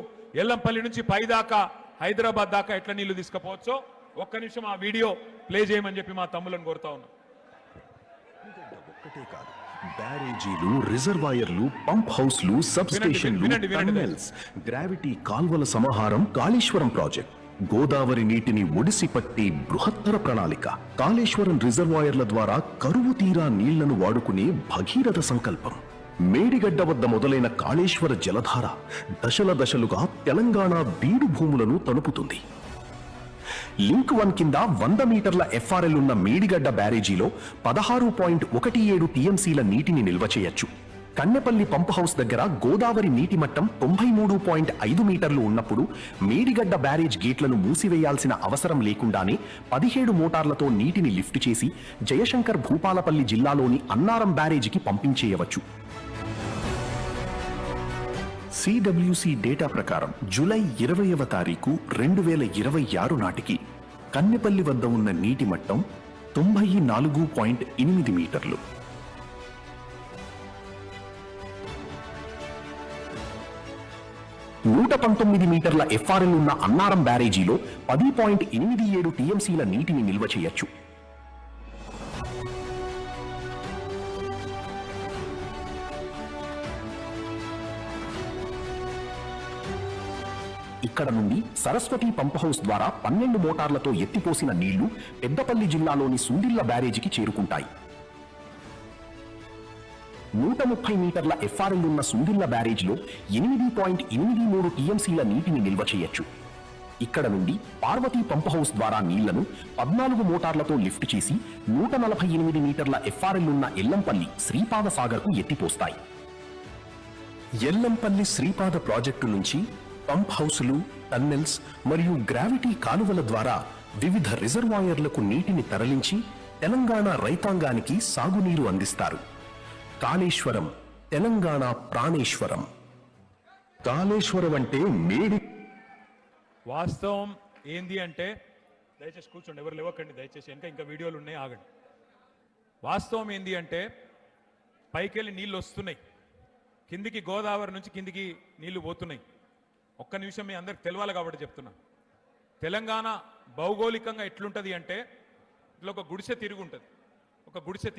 S2: ఎల్లంపల్లి నుంచి పై దాకా హైదరాబాద్ దాకా ఎట్లా నీళ్లు తీసుకుపోవచ్చో ఒక్క నిమిషం ఆ వీడియో ప్లే చేయమని చెప్పి మా తమ్ములను కోరుతా ఉన్నా.
S7: ఒక్కటే కాదు, బ్యారేజీలు, రిజర్వాయర్లు, పంప్ హౌస్లు, సబ్ స్టేషన్లు, టన్నెల్స్, గ్రావిటీ కాల్వల సమాహారం కాళేశ్వరం ప్రాజెక్ట్. గోదావరి నీటిని ఒడిసి పట్టి బృహత్తర ప్రణాళిక. కాళేశ్వరం రిజర్వాయర్ల ద్వారా కరువు తీరా నీళ్లను వాడుకునే భగీరథ సంకల్పం. మేడిగడ్డ వద్ద మొదలైన కాళేశ్వర జలధార దశల దశలుగా తెలంగాణ బీడు భూములను తలుపుతుంది. లింక్ 1 కింద 100 మీటర్ల ఎఫ్ఆర్ఎల్ ఉన్న మేడిగడ్డ బ్యారేజీలో 16.17 టీఎంసీల నీటిని నిల్వ చేయొచ్చు. కన్నెపల్లి పంప్ హౌస్ దగ్గర గోదావరి నీటి మట్టం 93.5 మీటర్లు ఉన్నప్పుడు మేడిగడ్డ బ్యారేజ్ గేట్లను మూసివేయాల్సిన అవసరం లేకుండానే 17 మోటార్లతో నీటిని లిఫ్ట్ చేసి జయశంకర్ భూపాలపల్లి జిల్లాలోని అన్నారం బ్యారేజీకి పంపించేయవచ్చు. సిడబ్ల్యూసి డేటా ప్రకారం జూలై 20వ తారీఖు 2026 నాటికి కన్నెపల్లి వద్ద ఉన్న నీటి మట్టం 94.8 మీటర్లు. నూట 19 మీటర్ల ఎఫ్ఆర్ఎల్ ఉన్న అన్నారం బ్యారేజీలో 10.87 టీఎంసీల నీటిని నిల్వ చేయొచ్చు. ఇక్కడ నుండి సరస్వతి పంప్ హౌస్ ద్వారా 12 మోటార్లతో ఎత్తిపోసిన నీళ్లు పెద్దపల్లి జిల్లాలోని సుందిళ్ల బ్యారేజీకి చేరుకుంటాయి. 130 మీటర్ల ఎఫ్ఆర్ఎల్ ఉన్న సుందిళ్ల బ్యారేజ్లో 8.83 టీఎంసీల నీటిని నిల్వ చేయొచ్చు. ఇక్కడ నుండి పార్వతీ పంప్ హౌస్ ద్వారా నీళ్లను 14 మోటార్లతో లిఫ్ట్ చేసి 148 మీటర్ల ఎఫ్ఆర్ఎల్ ఉన్న ఎల్లంపల్లి శ్రీపాద సాగర్కు ఎత్తిపోస్తాయి. ఎల్లంపల్లి శ్రీపాద ప్రాజెక్టు నుంచి పంప్ హౌసులు, టన్నెల్స్ మరియు గ్రావిటీ కాలువల ద్వారా వివిధ రిజర్వాయర్లకు నీటిని తరలించి తెలంగాణ రైతాంగానికి సాగునీరు అందిస్తారు. కాళేశ్వరం తెలంగాణ ప్రాణేశ్వరం. కాళేశ్వరం అంటే మేడి.
S2: వాస్తవం ఏంది అంటే దయచేసి కూర్చోండి, ఎవరు లేవకండి దయచేసి, ఇంకా వీడియోలు ఉన్నాయి ఆగండి. వాస్తవం ఏంది అంటే పైకెళ్ళి నీళ్ళు వస్తున్నాయి, కిందికి గోదావరి నుంచి కిందికి నీళ్లు పోతున్నాయి. ఒక్క నిమిషం మీ అందరికి తెలవాలి కాబట్టి చెప్తున్నా. తెలంగాణ భౌగోళికంగా ఎట్లుంటుంది అంటే ఇట్లా ఒక గుడిసె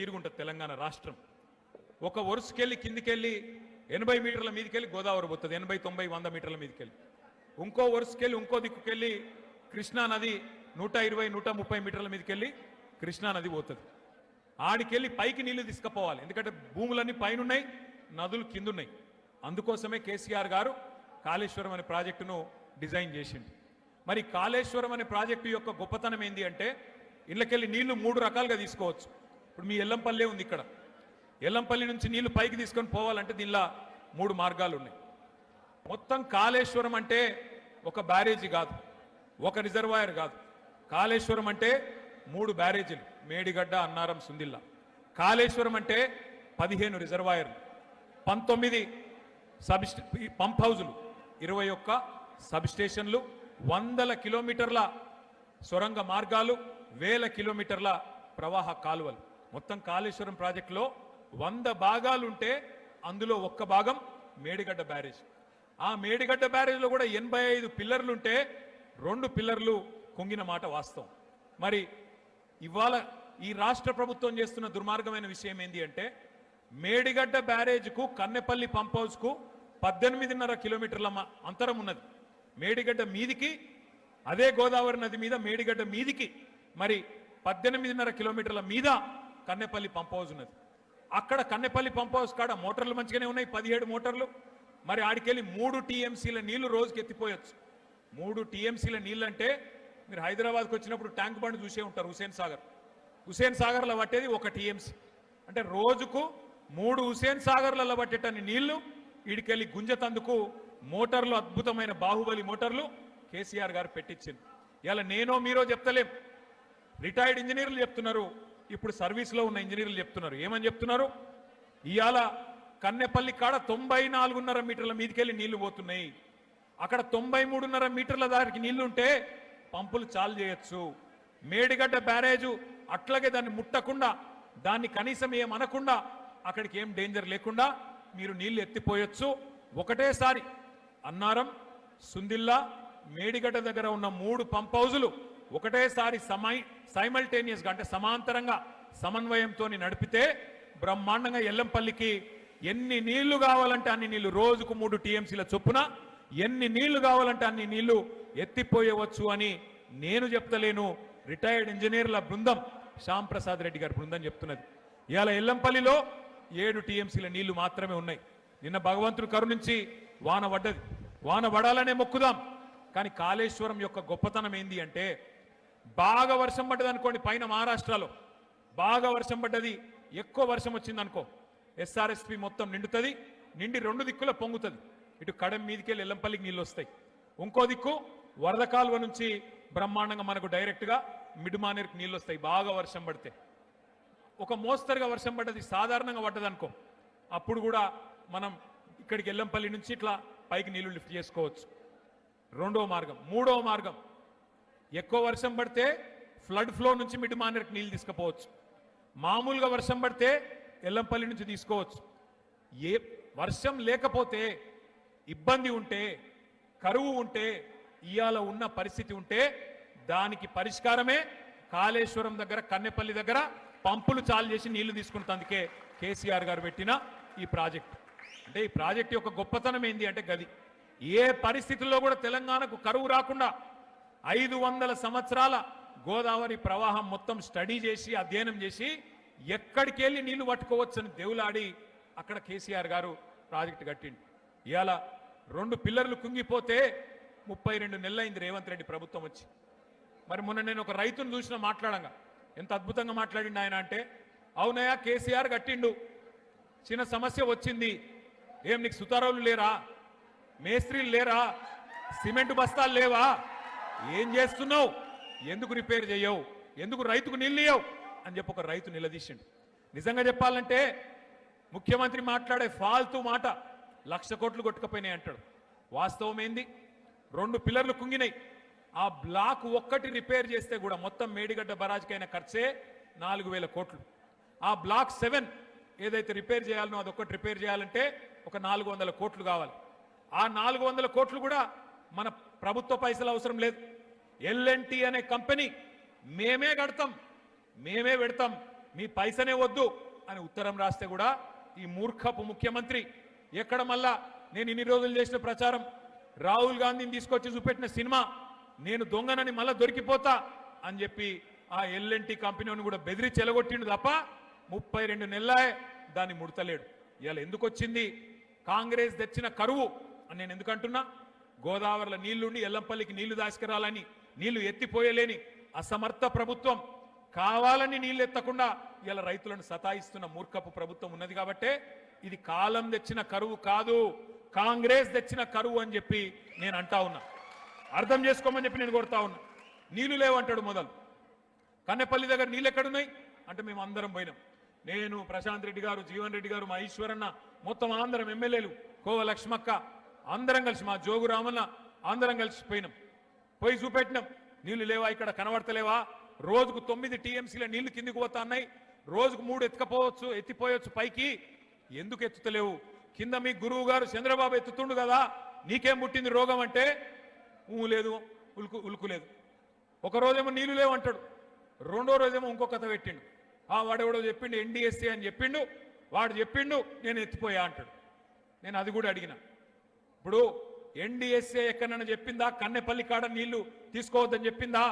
S2: తిరుగుంటుంది తెలంగాణ రాష్ట్రం. ఒక వరుసకెళ్ళి కిందికెళ్ళి 80 మీటర్ల మీదకెళ్ళి గోదావరి పోతుంది, 80, 90, 100 మీటర్ల మీదకెళ్ళి. ఇంకో వరుసకెళ్ళి ఇంకో దిక్కుకెళ్ళి కృష్ణా నది 120, 130 మీటర్ల మీదకెళ్ళి కృష్ణా నది పోతుంది. ఆడికెళ్ళి పైకి నీళ్లు తీసుకుపోవాలి, ఎందుకంటే భూములన్నీ పైనున్నాయి, నదులు కిందున్నాయి. అందుకోసమే కేసీఆర్ గారు కాళేశ్వరం అనే ప్రాజెక్టును డిజైన్ చేసింది. మరి కాళేశ్వరం అనే ప్రాజెక్టు యొక్క గొప్పతనం ఏంది అంటే ఇళ్ళకెళ్ళి నీళ్లు 3 రకాలుగా తీసుకోవచ్చు. ఇప్పుడు మీ ఎల్లంపల్లె ఉంది, ఇక్కడ ఎల్లంపల్లి నుంచి నీళ్లు పైకి తీసుకొని పోవాలంటే దీనిలో 3 మార్గాలు ఉన్నాయి. మొత్తం కాళేశ్వరం అంటే ఒక బ్యారేజీ కాదు, ఒక రిజర్వాయర్ కాదు. కాళేశ్వరం అంటే 3 బ్యారేజీలు, మేడిగడ్డ, అన్నారం, సుందిల్లా. కాళేశ్వరం అంటే 15 రిజర్వాయర్లు, 19 పంప్ హౌజులు, 21 సబ్ స్టేషన్లు, 100 కిలోమీటర్ల సొరంగ మార్గాలు, 1000 కిలోమీటర్ల ప్రవాహ కాలువలు. మొత్తం కాళేశ్వరం ప్రాజెక్టులో 100 భాగాలుంటే అందులో 1 భాగం మేడిగడ్డ బ్యారేజ్. ఆ మేడిగడ్డ బ్యారేజ్లో కూడా 85 పిల్లర్లుంటే 2 పిల్లర్లు కుంగిన మాట వాస్తవం. మరి ఇవాళ ఈ రాష్ట్ర ప్రభుత్వం చేస్తున్న దుర్మార్గమైన విషయం ఏంటి అంటే మేడిగడ్డ బ్యారేజ్కు కన్నెపల్లి పంప్ హౌస్కు 18.5 కిలోమీటర్ల అంతరం ఉన్నది. మేడిగడ్డ మీదికి, అదే గోదావరి నది మీద మేడిగడ్డ మీదికి మరి 18.5 కిలోమీటర్ల మీద కన్నెపల్లి పంప్ హౌస్ ఉన్నది. అక్కడ కన్నెపల్లి పంప్ హౌస్ కాడ మోటార్లు మంచిగానే ఉన్నాయి, 17 మోటార్లు. మరి ఆడికెళ్ళి 3 టీఎంసీల నీళ్లు రోజుకి ఎత్తిపోయొచ్చు. 3 టీఎంసీల నీళ్ళు అంటే మీరు హైదరాబాద్కి వచ్చినప్పుడు ట్యాంక్ బండ్ చూసే ఉంటారు, హుసేన్ సాగర్లో పట్టేది 1 టీఎంసీ. అంటే రోజుకు 3 హుసేన్ సాగర్లలో పట్టేటన్ని నీళ్లు ఈడికెళ్ళి గుంజతందుకు మోటార్లు, అద్భుతమైన బాహుబలి మోటార్లు కేసీఆర్ గారు పెట్టించింది. ఇలా నేనో మీరో చెప్తలేం, రిటైర్డ్ ఇంజనీర్లు చెప్తున్నారు, ఇప్పుడు సర్వీస్లో ఉన్న ఇంజనీర్లు చెప్తున్నారు. ఏమని చెప్తున్నారు? ఇవాళ కన్నెపల్లి కాడ 94.5 మీటర్ల మీదకెళ్ళి నీళ్లు పోతున్నాయి. అక్కడ 93.5 మీటర్ల దానికి నీళ్లు ఉంటే పంపులు చాలు చేయొచ్చు. మేడిగడ్డ బ్యారేజు అట్లాగే దాన్ని ముట్టకుండా, దాన్ని కనీసం ఏమనకుండా, అక్కడికి ఏం డేంజర్ లేకుండా మీరు నీళ్లు ఎత్తిపోయొచ్చు. ఒకటేసారి అన్నారం, సుందిల్లా, మేడిగడ్డ దగ్గర ఉన్న 3 పంప్ హౌజులు ఒకటేసారి సైమల్టేనియస్గా అంటే సమాంతరంగా సమన్వయంతో నడిపితే బ్రహ్మాండంగా ఎల్లంపల్లికి ఎన్ని నీళ్లు కావాలంటే అన్ని నీళ్లు, రోజుకు 3 టీఎంసీల చొప్పున ఎన్ని నీళ్లు కావాలంటే అన్ని నీళ్లు ఎత్తిపోయవచ్చు అని నేను చెప్తలేను, రిటైర్డ్ ఇంజనీర్ల బృందం, శ్యామ్ ప్రసాద్ రెడ్డి గారి బృందం చెప్తున్నది. ఇవాళ ఎల్లంపల్లిలో 7 టీఎంసీల నీళ్లు మాత్రమే ఉన్నాయి. నిన్న భగవంతుడు కరుణించి వాన పడ్డది, వాన పడాలనే మొక్కుదాం. కానీ కాళేశ్వరం యొక్క గొప్పతనం ఏంది అంటే బాగా వర్షం పడ్డది అనుకోండి, పైన మహారాష్ట్రలో బాగా వర్షం పడ్డది, ఎక్కువ వర్షం వచ్చింది అనుకో, ఎస్ఆర్ఎస్పి మొత్తం నిండుతుంది, నిండి 2 దిక్కుల పొంగుతుంది. ఇటు కడెం మీదకెళ్ళి ఎల్లంపల్లికి నీళ్ళు వస్తాయి, ఇంకో దిక్కు వరద కాలువ నుంచి బ్రహ్మాండంగా మనకు డైరెక్ట్గా మిడ్మానేర్కి నీళ్ళు వస్తాయి. బాగా వర్షం పడితే ఒక మోస్తరుగా వర్షం పడ్డది, సాధారణంగా పడ్డది అనుకో, అప్పుడు కూడా మనం ఇక్కడికి ఎల్లంపల్లి నుంచి ఇట్లా పైకి నీళ్లు లిఫ్ట్ చేసుకోవచ్చు. 2వ మార్గం. 3వ మార్గం, ఎక్కువ వర్షం పడితే ఫ్లడ్ ఫ్లో నుంచి మిడ్మానేర్కి నీళ్ళు తీసుకుపోవచ్చు. మామూలుగా వర్షం పడితే ఎల్లంపల్లి నుంచి తీసుకోవచ్చు. ఏ వర్షం లేకపోతే, ఇబ్బంది ఉంటే, కరువు ఉంటే, ఇవాళ ఉన్న పరిస్థితి ఉంటే దానికి పరిష్కారమే కాళేశ్వరం దగ్గర, కన్నెపల్లి దగ్గర పంపులు చాలు చేసి నీళ్లు తీసుకుంటందుకే కేసీఆర్ గారు పెట్టిన ఈ ప్రాజెక్ట్. అంటే ఈ ప్రాజెక్ట్ యొక్క గొప్పతనం ఏంది అంటే గది, ఏ పరిస్థితుల్లో కూడా తెలంగాణకు కరువు రాకుండా 500 సంవత్సరాల గోదావరి ప్రవాహం మొత్తం స్టడీ చేసి, అధ్యయనం చేసి ఎక్కడికి వెళ్ళి నీళ్లు పట్టుకోవచ్చని దేవులాడి అక్కడ కేసీఆర్ గారు ప్రాజెక్టు కట్టిండు. ఇవాళ 2 పిల్లర్లు కుంగిపోతే 32 నెలలైంది రేవంత్ రెడ్డి ప్రభుత్వం వచ్చి. మరి మొన్న నేను ఒక రైతును చూసిన మాట్లాడంగా ఎంత అద్భుతంగా మాట్లాడిండు ఆయన అంటే, అవునయ్యా కేసీఆర్ కట్టిండు, చిన్న సమస్య వచ్చింది, ఏం నీకు సుతారావులు లేరా, మేస్త్రీలు లేరా, సిమెంట్ బస్తాలు లేవా, ఏం చేస్తున్నావు, ఎందుకు రిపేర్ చేయవు, ఎందుకు రైతుకు నీళ్ళు ఇయ్యవు అని చెప్పి ఒక రైతు నిలదీసిండు. నిజంగా చెప్పాలంటే ముఖ్యమంత్రి మాట్లాడే ఫాల్తూ మాట 1,00,000 కోట్లు కొట్టుకుపోయినాయి అంటాడు. వాస్తవం ఏంది? 2 పిల్లర్లు కుంగినాయి. ఆ బ్లాక్ ఒక్కటి రిపేర్ చేస్తే కూడా మొత్తం మేడిగడ్డ బరాజ్కైన ఖర్చే 4,000 కోట్లు. ఆ బ్లాక్ 7 ఏదైతే రిపేర్ చేయాలనో అదొక్కటి రిపేర్ చేయాలంటే ఒక 400 కోట్లు కావాలి. ఆ 400 కోట్లు కూడా మన ప్రభుత్వ పైసలు అవసరం లేదు. ఎల్ఎన్టీ అనే కంపెనీ మేమే కడతాం, మేమే పెడతాం, మీ పైసనే వద్దు అని ఉత్తరం రాస్తే కూడా ఈ మూర్ఖపు ముఖ్యమంత్రి ఎక్కడ మళ్ళా నేను ఇన్ని రోజులు చేసిన ప్రచారం, రాహుల్ గాంధీని తీసుకొచ్చి చూపెట్టిన సినిమా నేను దొంగనని మళ్ళా దొరికిపోతా అని చెప్పి ఆ ఎల్ఎన్టీ కంపెనీని కూడా బెదిరించి ఎలగొట్టిండు తప్ప 32 నెలలే దాన్ని ముడతలేడు. ఇవాళ ఎందుకు వచ్చింది? కాంగ్రెస్ తెచ్చిన కరువు అని నేను ఎందుకంటున్నా? గోదావరిలో నీళ్లుండి ఎల్లంపల్లికి నీళ్లు దాసుకురాలని నీళ్లు ఎత్తిపోయలేని అసమర్థ ప్రభుత్వం, కావాలని నీళ్లు ఎత్తకుండా ఇలా రైతులను సతాయిస్తున్న మూర్ఖపు ప్రభుత్వం ఉన్నది కాబట్టే ఇది కాలం తెచ్చిన కరువు కాదు, కాంగ్రెస్ తెచ్చిన కరువు అని చెప్పి నేను అంటా ఉన్నా. అర్థం చేసుకోమని చెప్పి నేను కొడతా ఉన్నా. నీళ్లు లేవంటాడు మొదలు. కన్నెపల్లి దగ్గర నీళ్ళు ఎక్కడున్నాయి అంటే మేము అందరం పోయినాం. నేను, ప్రశాంత్ రెడ్డి గారు, జీవన్ రెడ్డి గారు, మా ఈశ్వరన్న, మొత్తం అందరం ఎమ్మెల్యేలు, కోవ లక్ష్మక్క అందరం కలిసి, మా జోగు రామన్న అందరం కలిసి పోయినాం. పోయి చూపెట్టినాం. నీళ్లు లేవా, ఇక్కడ కనబడతలేవా? రోజుకు 9 టీఎంసీల నీళ్లు కిందికి పోతా ఉన్నాయి, రోజుకు 3 ఎత్తిపోయొచ్చు పైకి, ఎందుకు ఎత్తుతలేవు? కింద మీ గురువు గారు చంద్రబాబు ఎత్తుతుండు కదా, నీకేం పుట్టింది రోగం అంటే లేదు, ఉలుకు లేదు. ఒక రోజేమో నీళ్లు లేవు అంటాడు, రెండో రోజేమో ఇంకో కథ పెట్టిండు. వాడెవడో చెప్పిండు ఎన్డీఎస్సీ అని చెప్పిండు, వాడు చెప్పిండు నేను ఎత్తిపోయా అంటాడు. నేను అది కూడా అడిగిన. ఇప్పుడు ఎన్డీఎస్ఏ ఎక్కడన్నా చెప్పిందా కన్నెపల్లి కాడ నీళ్లు తీసుకోవద్దని చెప్పిందా?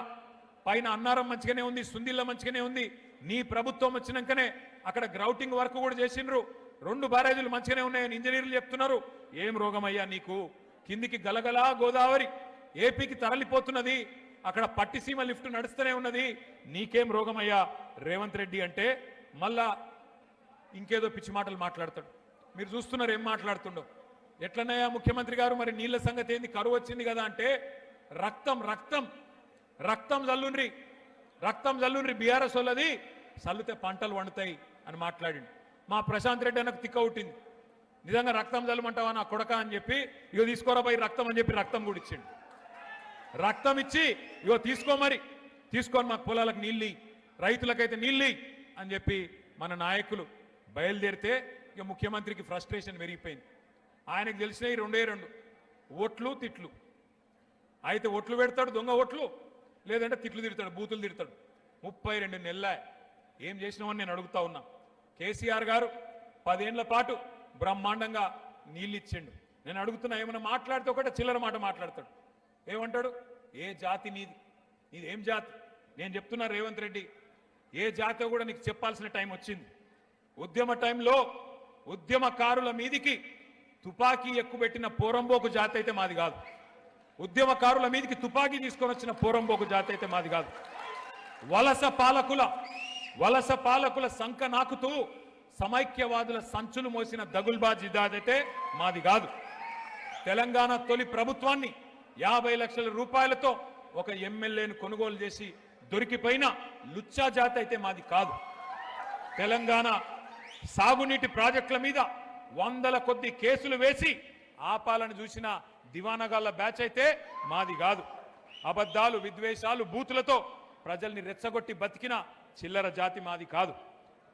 S2: పైన అన్నారం మంచిగానే ఉంది, సుందిల్ల మంచిగానే ఉంది. నీ ప్రభుత్వం వచ్చినాకనే అక్కడ గ్రౌటింగ్ వర్క్ కూడా చేసిండ్రు, 2 బ్యారేజీలు మంచిగానే ఉన్నాయని ఇంజనీర్లు చెప్తున్నారు. ఏం రోగమయ్యా నీకు? కిందికి గలగలా గోదావరి ఏపీకి తరలిపోతున్నది, అక్కడ పట్టిసీమ లిఫ్ట్ నడుస్తూనే ఉన్నది, నీకేం రోగమయ్యా రేవంత్ రెడ్డి అంటే మళ్ళా ఇంకేదో పిచ్చి మాటలు మాట్లాడతాడు. మీరు చూస్తున్నారు ఏం మాట్లాడుతుండో. ఎట్లనయ్యా ముఖ్యమంత్రి గారు, మరి నీళ్ల సంగతి ఏంది? కరువు వచ్చింది కదా అంటే రక్తం రక్తం రక్తం జల్లుండ్రి బీఆర్ఎస్ వాళ్ళది, చల్లితే పంటలు వండుతాయి అని మాట్లాడిండు. మా ప్రశాంత్ రెడ్డి అన్నకు తిక్క ఉట్టింది, నిజంగా రక్తం జల్లమంటావా నా కొడక అని చెప్పి, ఇగో తీసుకోరా పోయి రక్తం అని చెప్పి రక్తం కూడా ఇచ్చిండు. రక్తం ఇచ్చి ఇగో తీసుకొని మాకు పొలాలకు నీళ్ళు, రైతులకైతే నీళ్ళు అని చెప్పి మన నాయకులు బయలుదేరితే ఇక ముఖ్యమంత్రికి ఫ్రస్ట్రేషన్ పెరిగిపోయింది. ఆయనకు తెలిసినవి 2 ఓట్లు తిట్లు. అయితే ఓట్లు పెడతాడు, దొంగ ఓట్లు, లేదంటే తిట్లు తిడతాడు, బూతులు తిడతాడు. 32 నెలలే ఏం చేసినామని నేను అడుగుతా ఉన్నా. కేసీఆర్ గారు 10 ఏళ్ల పాటు బ్రహ్మాండంగా నీళ్ళు ఇచ్చిండు. నేను అడుగుతున్నా, ఏమైనా మాట్లాడితే ఒకటే చిల్లర మాట మాట్లాడతాడు. ఏమంటాడు? ఏ జాతి నీది ఏం జాతి? నేను చెప్తున్నా రేవంత్ రెడ్డి, ఏ జాతో కూడా నీకు చెప్పాల్సిన టైం వచ్చింది. ఉద్యమ టైంలో ఉద్యమకారుల మీదికి తుపాకీ ఎక్కుబెట్టిన పోరంబోకు జాతి అయితే మాది కాదు. ఉద్యమకారుల మీదికి తుపాకీ తీసుకొని వచ్చిన పోరంబోకు జాతి అయితే మాది కాదు. వలస పాలకుల సంక నాకుతూ సమైక్యవాదుల సంచులు మోసిన దగుల్బాజీ జాతి మాది కాదు. తెలంగాణ తొలి ప్రభుత్వాన్ని 50 లక్షల రూపాయలతో ఒక ఎమ్మెల్యేను కొనుగోలు చేసి దొరికిపోయిన లుచ్చా జాతి అయితే మాది కాదు. తెలంగాణ సాగునీటి ప్రాజెక్టుల మీద 100ల కొద్ది కేసులు వేసి ఆపాలని చూసిన దివానగాళ్ల బ్యాచ్ అయితే మాది కాదు. అబద్ధాలు, విద్వేషాలు, బూతులతో ప్రజల్ని రెచ్చగొట్టి బతికిన చిల్లర జాతి మాది కాదు.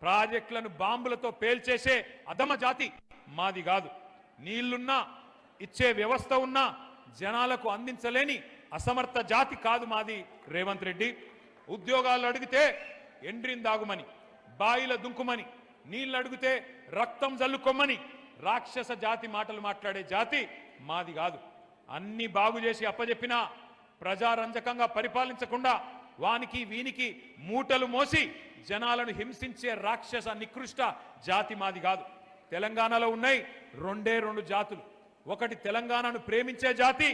S2: ప్రాజెక్టులను బాంబులతో పేల్చేసే అధమ జాతి మాది కాదు. నీళ్లున్నా ఇచ్చే వ్యవస్థ ఉన్నా జనాలకు అందించలేని అసమర్థ జాతి కాదు మాది రేవంత్ రెడ్డి. ఉద్యోగాలు అడిగితే ఎండ్రిని దాగుమని, బాయిల దుంకుమని, నీళ్లు అడిగితే రక్తం జల్లుకొమ్మని రాక్షస జాతి మాటలు మాట్లాడే జాతి మాది కాదు. అన్ని బాగు చేసి అప్పజెప్పినా ప్రజారంజకంగా పరిపాలించకుండా వానికి వీనికి మూటలు మోసి జనాలను హింసించే రాక్షస నికృష్ట జాతి మాది కాదు. తెలంగాణలో ఉన్నాయి 2 జాతులు. ఒకటి తెలంగాణను ప్రేమించే జాతి,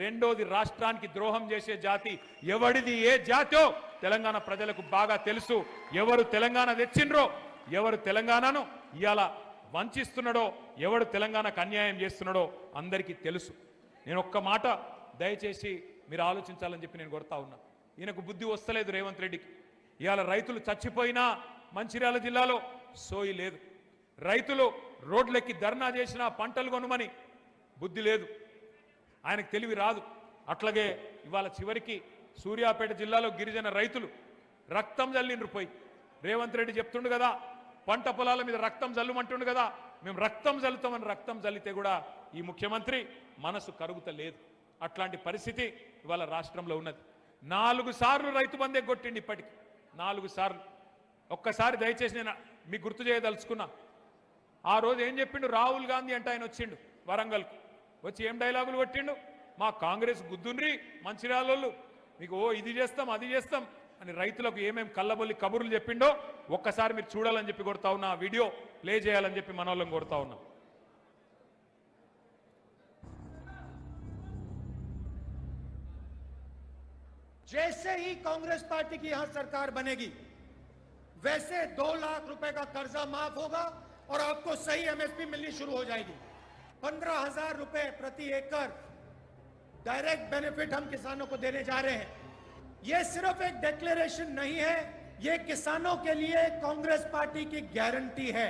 S2: రెండోది రాష్ట్రానికి ద్రోహం చేసే జాతి. ఎవడిది ఏ జాతో తెలంగాణ ప్రజలకు బాగా తెలుసు. ఎవరు తెలంగాణ తెచ్చిండ్రో, ఎవరు తెలంగాణను ఇవాళ వంచిస్తున్నాడో, ఎవడు తెలంగాణకు అన్యాయం చేస్తున్నాడో అందరికీ తెలుసు. నేను ఒక్క మాట దయచేసి మీరు ఆలోచించాలని చెప్పి నేను కోరుతా ఉన్నా. ఈయనకు బుద్ధి వస్తలేదు రేవంత్ రెడ్డికి. ఇవాళ రైతులు చచ్చిపోయినా మంచిర్యాల జిల్లాలో సోయి లేదు. రైతులు రోడ్లెక్కి ధర్నా చేసినా పంటలు కొనుమని బుద్ధి లేదు, ఆయనకు తెలివి రాదు. అట్లాగే ఇవాళ చివరికి సూర్యాపేట జిల్లాలో గిరిజన రైతులు రక్తం జల్లిండ్రు పోయి. రేవంత్ రెడ్డి చెప్తుండు కదా పంట పొలాల మీద రక్తం జల్లుమంటుండు కదా, మేము రక్తం జల్లుతామని రక్తం జల్లితే కూడా ఈ ముఖ్యమంత్రి మనసు కరుగుతలేదు. అట్లాంటి పరిస్థితి ఇవాళ రాష్ట్రంలో ఉన్నది. 4 సార్లు రైతు బంధే కొట్టిండి ఇప్పటికి, 4 సార్లు. ఒక్కసారి దయచేసి నేను మీకు గుర్తు చేయదలుచుకున్నా. ఆ రోజు ఏం చెప్పిండు రాహుల్ గాంధీ అంటే ఆయన వచ్చిండు వరంగల్కు, వచ్చి ఏం డైలాగులు కొట్టిండు, మా కాంగ్రెస్ గుద్దుండ్రి మంచిర్యాలలో మీకు ఇది చేస్తాం అది చేస్తాం అని రైతులకు ఏమేమి కళ్ళబొల్లి కబుర్లు చెప్పిండో ఒక్కసారి మీరు చూడాలని చెప్పి కొడతా ఉన్నా, వీడియో ప్లే చేయాలని చెప్పి మనోళ్ళని కొడతా ఉన్నా.
S8: जैसे ही कांग्रेस पार्टी की यहां सरकार बनेगी वैसे 2 लाख रुपए का कर्जा माफ होगा और आपको सही एमएसपी मिलनी शुरू हो जाएगी। 15,000 रुपए प्रति एकड़ डायरेक्ट बेनिफिट हम किसानों को देने जा रहे हैं। ये सिर्फ एक डिक्लेरेशन नहीं है, ये किसानों के लिए कांग्रेस पार्टी की गारंटी है।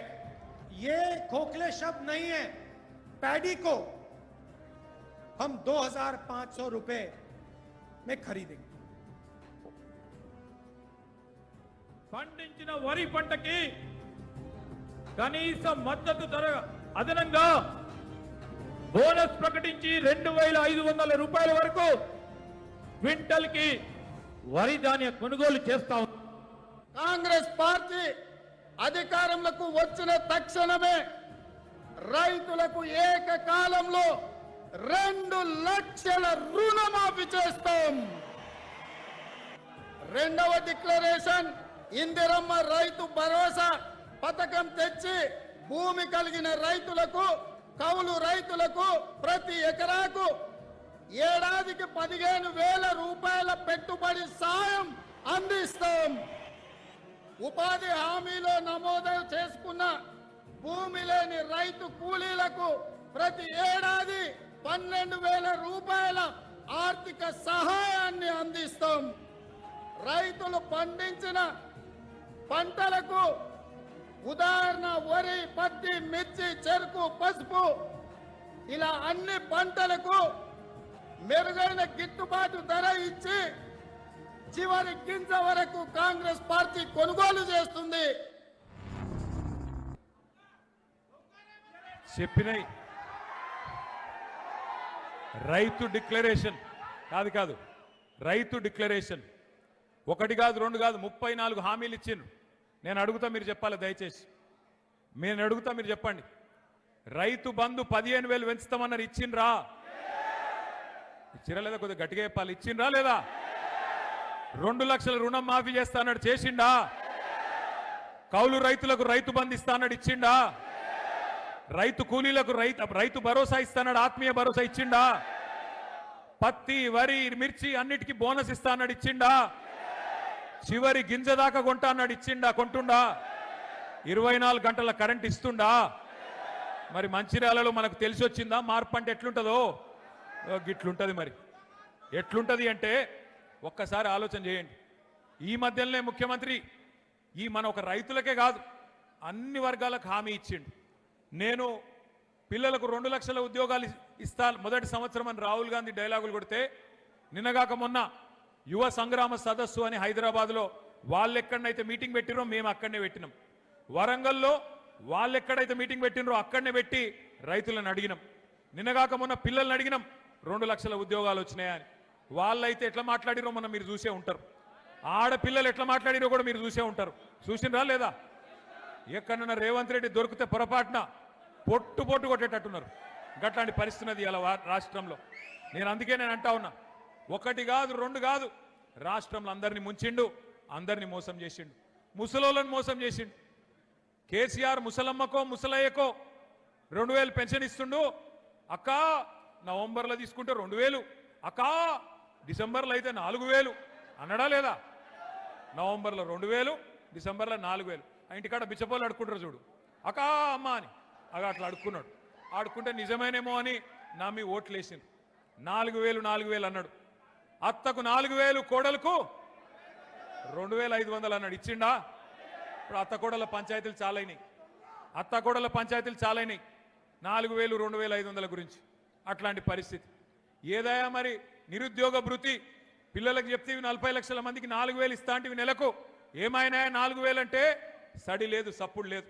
S8: ये खोखले शब्द नहीं है। पैडी को हम 2,500 रुपए में खरीदेंगे।
S9: పండించిన వరి పంటకి కనీస మద్దతు ధర అదనంగా బోనస్ ప్రకటించి 2,500 రూపాయల వరకు క్వింటల్ కి వరి ధాన్య కొనుగోలు చేస్తాం.
S4: కాంగ్రెస్ పార్టీ అధికారంలోకి వచ్చిన తక్షణమే రైతులకు ఏకకాలంలో 2 లక్షల రుణమాఫీ చేస్తాం. రెండవ డిక్లరేషన్ ఇందిరమ్మ రైతు భరోసా పథకం తెచ్చి భూమి కలిగిన రైతులకు, కౌలు రైతులకు ప్రతి ఎకరాకు ఏడాదికి 15,000 రూపాయల పెట్టుబడి సాయం అందిస్తాం. ఉపాధి హామీలో నమోదు చేసుకున్న భూమి లేని రైతు కూలీలకు ప్రతి ఏడాది 12,000 రూపాయల ఆర్థిక సహాయాన్ని అందిస్తాం. రైతులు పండించిన పంటలకు ఉదాహరణ వరి, పత్తి, మిర్చి, చెరుకు, పసుపు ఇలా అన్ని పంటలకు మెరుగైన గిట్టుబాటు ధర ఇచ్చి చివరి గింజ వరకు కాంగ్రెస్ పార్టీ కొనుగోలు చేస్తుంది.
S2: చెప్పినాయి రైతు డిక్లరేషన్ కాదు రైతు డిక్లరేషన్ 1 కాదు 2 కాదు 34 హామీలు ఇచ్చిండ్రు. నేను అడుగుతా మీరు చెప్పాలి, దయచేసి నేను అడుగుతా మీరు చెప్పండి. రైతు బంధు 15,000 పెంచుతామన్నారు, ఇచ్చిండ్రా? ఇచ్చిరా లేదా? కొద్దిగా గట్టిగా చెప్పాలి, ఇచ్చిండ్రా లేదా? 2 లక్షల రుణం మాఫీ చేస్తా అన్నాడు, చేసిండా? కౌలు రైతులకు రైతు బంధు ఇస్తా అన్నాడు, ఇచ్చిండా? రైతు కూలీలకు రైతు భరోసా ఇస్తాడు, ఆత్మీయ భరోసా ఇచ్చిండా? పత్తి, వరి, మిర్చి అన్నిటికీ బోనస్ ఇస్తా అన్నాడు, ఇచ్చిండా? చివరి గింజ దాకా కొంటా అన్నాడు, ఇచ్చిండా? కొంటుండా? 24 గంటల కరెంట్ ఇస్తుండా? మరి మంచిర్యాలలో మనకు తెలిసి వచ్చిందా మార్పు అంటే ఎట్లుంటుందో? గిట్లుంటది. మరి ఎట్లుంటది అంటే ఒక్కసారి ఆలోచన చేయండి. ఈ మధ్యలోనే ముఖ్యమంత్రి మన ఒక రైతులకే కాదు అన్ని వర్గాలకు హామీ ఇచ్చిండు. నేను పిల్లలకు 2 లక్షల ఉద్యోగాలు ఇస్తా మొదటి సంవత్సరం అని రాహుల్ గాంధీ డైలాగులు కొడితే, నిన్నగాక మొన్న యువ సంగ్రామ సదస్సు అని హైదరాబాద్లో వాళ్ళు ఎక్కడైతే మీటింగ్ పెట్టిరో మేము అక్కడనే పెట్టినాం. వరంగల్లో వాళ్ళు ఎక్కడైతే మీటింగ్ పెట్టినరో అక్కడనే పెట్టి రైతులను అడిగినాం. నిన్నగాక మొన్న పిల్లల్ని అడిగినాం 2 లక్షల ఉద్యోగాలు వచ్చినాయని. వాళ్ళైతే ఎట్లా మాట్లాడిరో మనం మీరు చూసే ఉంటారు. ఆడపిల్లలు ఎట్లా మాట్లాడిరో కూడా మీరు చూసే ఉంటారు. చూసినరా లేదా? ఎక్కడన్నా రేవంత్ రెడ్డి దొరికితే పొరపాటున పొట్టు కొట్టేటట్టున్నారు. గట్లాంటి పరిస్థితి ఉన్నది ఇలా రాష్ట్రంలో. అందుకే నేను అంటా ఉన్నా, 1 కాదు 2 కాదు, రాష్ట్రంలో అందరినీ ముంచిండు, అందరినీ మోసం చేసిండు, ముసలోళ్ళని మోసం చేసిండు. కేసీఆర్ ముసలమ్మకో ముసలయ్యకో 2,000 పెన్షన్ ఇస్తుండు. అక్క నవంబర్లో తీసుకుంటే 2,000, అక్క డిసెంబర్లో అయితే 4,000 అన్నడా లేదా? నవంబర్లో 2,000, డిసెంబర్లో 4,000. ఇంటికాడ బిచ్చపోలు అడుక్కుంటారు చూడు, అక్క అమ్మ అని అట్లా అడుక్కున్నాడు. ఆడుకుంటే నిజమేనేమో అని నమ్మి ఓట్లు వేసింది. 4,000 అన్నాడు. అత్తకు 4,000, కోడలకు 2,500 అన్నాడు, ఇచ్చిండా? ఇప్పుడు అత్తకోడల పంచాయతీలు చాలైనాయి, 4,000, 2,500 గురించి. అట్లాంటి పరిస్థితి ఏదయా? మరి నిరుద్యోగ భృతి పిల్లలకు చెప్తే 40 లక్షల మందికి 4,000 ఇస్తా అంటే నెలకు ఏమైనా 4,000 అంటే సడి లేదు, సప్పుడు లేదు.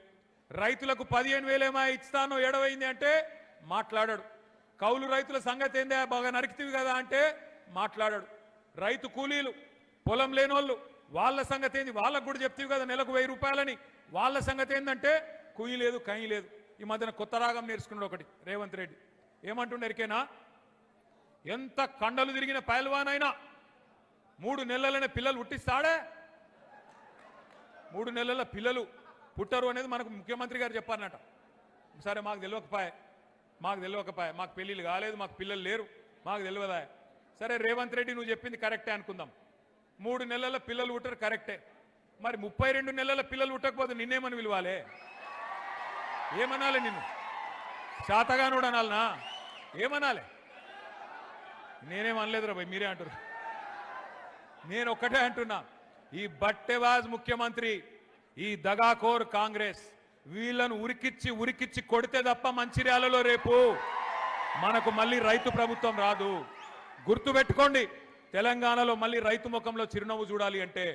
S2: రైతులకు 15,000 ఏమో ఇస్తానో ఏడవైంది అంటే మాట్లాడాడు. కౌలు రైతుల సంగతి ఏందే బాగా నరికితివి కదా అంటే మాట్లాడాడు. రైతు కూలీలు, పొలం లేనోళ్ళు వాళ్ళ సంగతి ఏంది, వాళ్ళకు కూడా చెప్తివి కదా నెలకు 1000 రూపాయలని, వాళ్ళ సంగతి ఏంటంటే కుయ్యి లేదు, కయ్యి లేదు. ఈ మధ్యన కొత్త రాగం నేర్చుకున్నాడు ఒకటి రేవంత్ రెడ్డి. ఏమంటుండే ఎరికేనా, ఎంత కండలు తిరిగిన పైల్వానైనా 3 నెలలనే పిల్లలు పుట్టిస్తాడే. 3 నెలల పిల్లలు పుట్టరు అనేది మనకు ముఖ్యమంత్రి గారు చెప్పారన్నట. సరే మాకు తెలియకపాయే, మాకు పెళ్ళిళ్ళు కాలేదు, మాకు పిల్లలు లేరు, మాకు తెలియదా. సరే రేవంత్ రెడ్డి నువ్వు చెప్పింది కరెక్టే అనుకుందాం, 3 నెలల పిల్లలు పుట్టరు కరెక్టే. మరి 32 నెలల పిల్లలు పుట్టకపోతే నిన్నేమని పిలవాలే, ఏమనాలి? నిన్ను శాతగానుడు అనాలనా, ఏమనాలి? నేనేమనలేదురా భయ్, మీరే అంటారు. నేను ఒక్కటే అంటున్నా, ఈ బట్టెవాజ్ ముఖ్యమంత్రి, ఈ దగాకోర్ కాంగ్రెస్ వీళ్ళను ఉరికిచ్చి కొడితే తప్ప మంచిర్యాలలో రేపు మనకు మళ్ళీ రైతు ప్రభుత్వం రాదు. గుర్తుపెట్టుకోండి, తెలంగాణలో మళ్ళీ రైతు ముఖంలో చిరునవ్వు చూడాలి అంటే,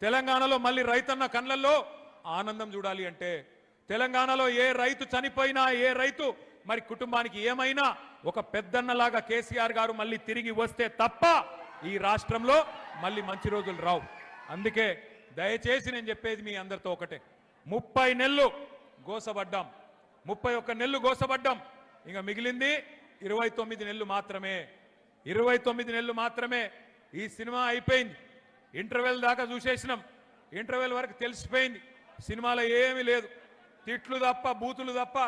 S2: తెలంగాణలో మళ్ళీ రైతన్న కళ్ళల్లో ఆనందం చూడాలి అంటే, తెలంగాణలో ఏ రైతు చనిపోయినా, ఏ రైతు మరి కుటుంబానికి ఏమైనా ఒక పెద్దన్నలాగా కేసీఆర్ గారు మళ్ళీ తిరిగి వస్తే తప్ప ఈ రాష్ట్రంలో మళ్ళీ మంచి రోజులు రావు. అందుకే దయచేసి నేను చెప్పేది మీ అందరితో ఒకటే, 30 నెలలు గోసపడ్డాం, 31 నెలలు గోసపడ్డాం, ఇంకా మిగిలింది 29 నెలలు మాత్రమే. 29 నెలలు మాత్రమే. ఈ సినిమా అయిపోయింది, ఇంటర్వెల్ దాకా చూసేసినాం, ఇంటర్వెల్ వరకు తెలిసిపోయింది సినిమాలో ఏమీ లేదు, తిట్లు తప్ప బూతులు తప్ప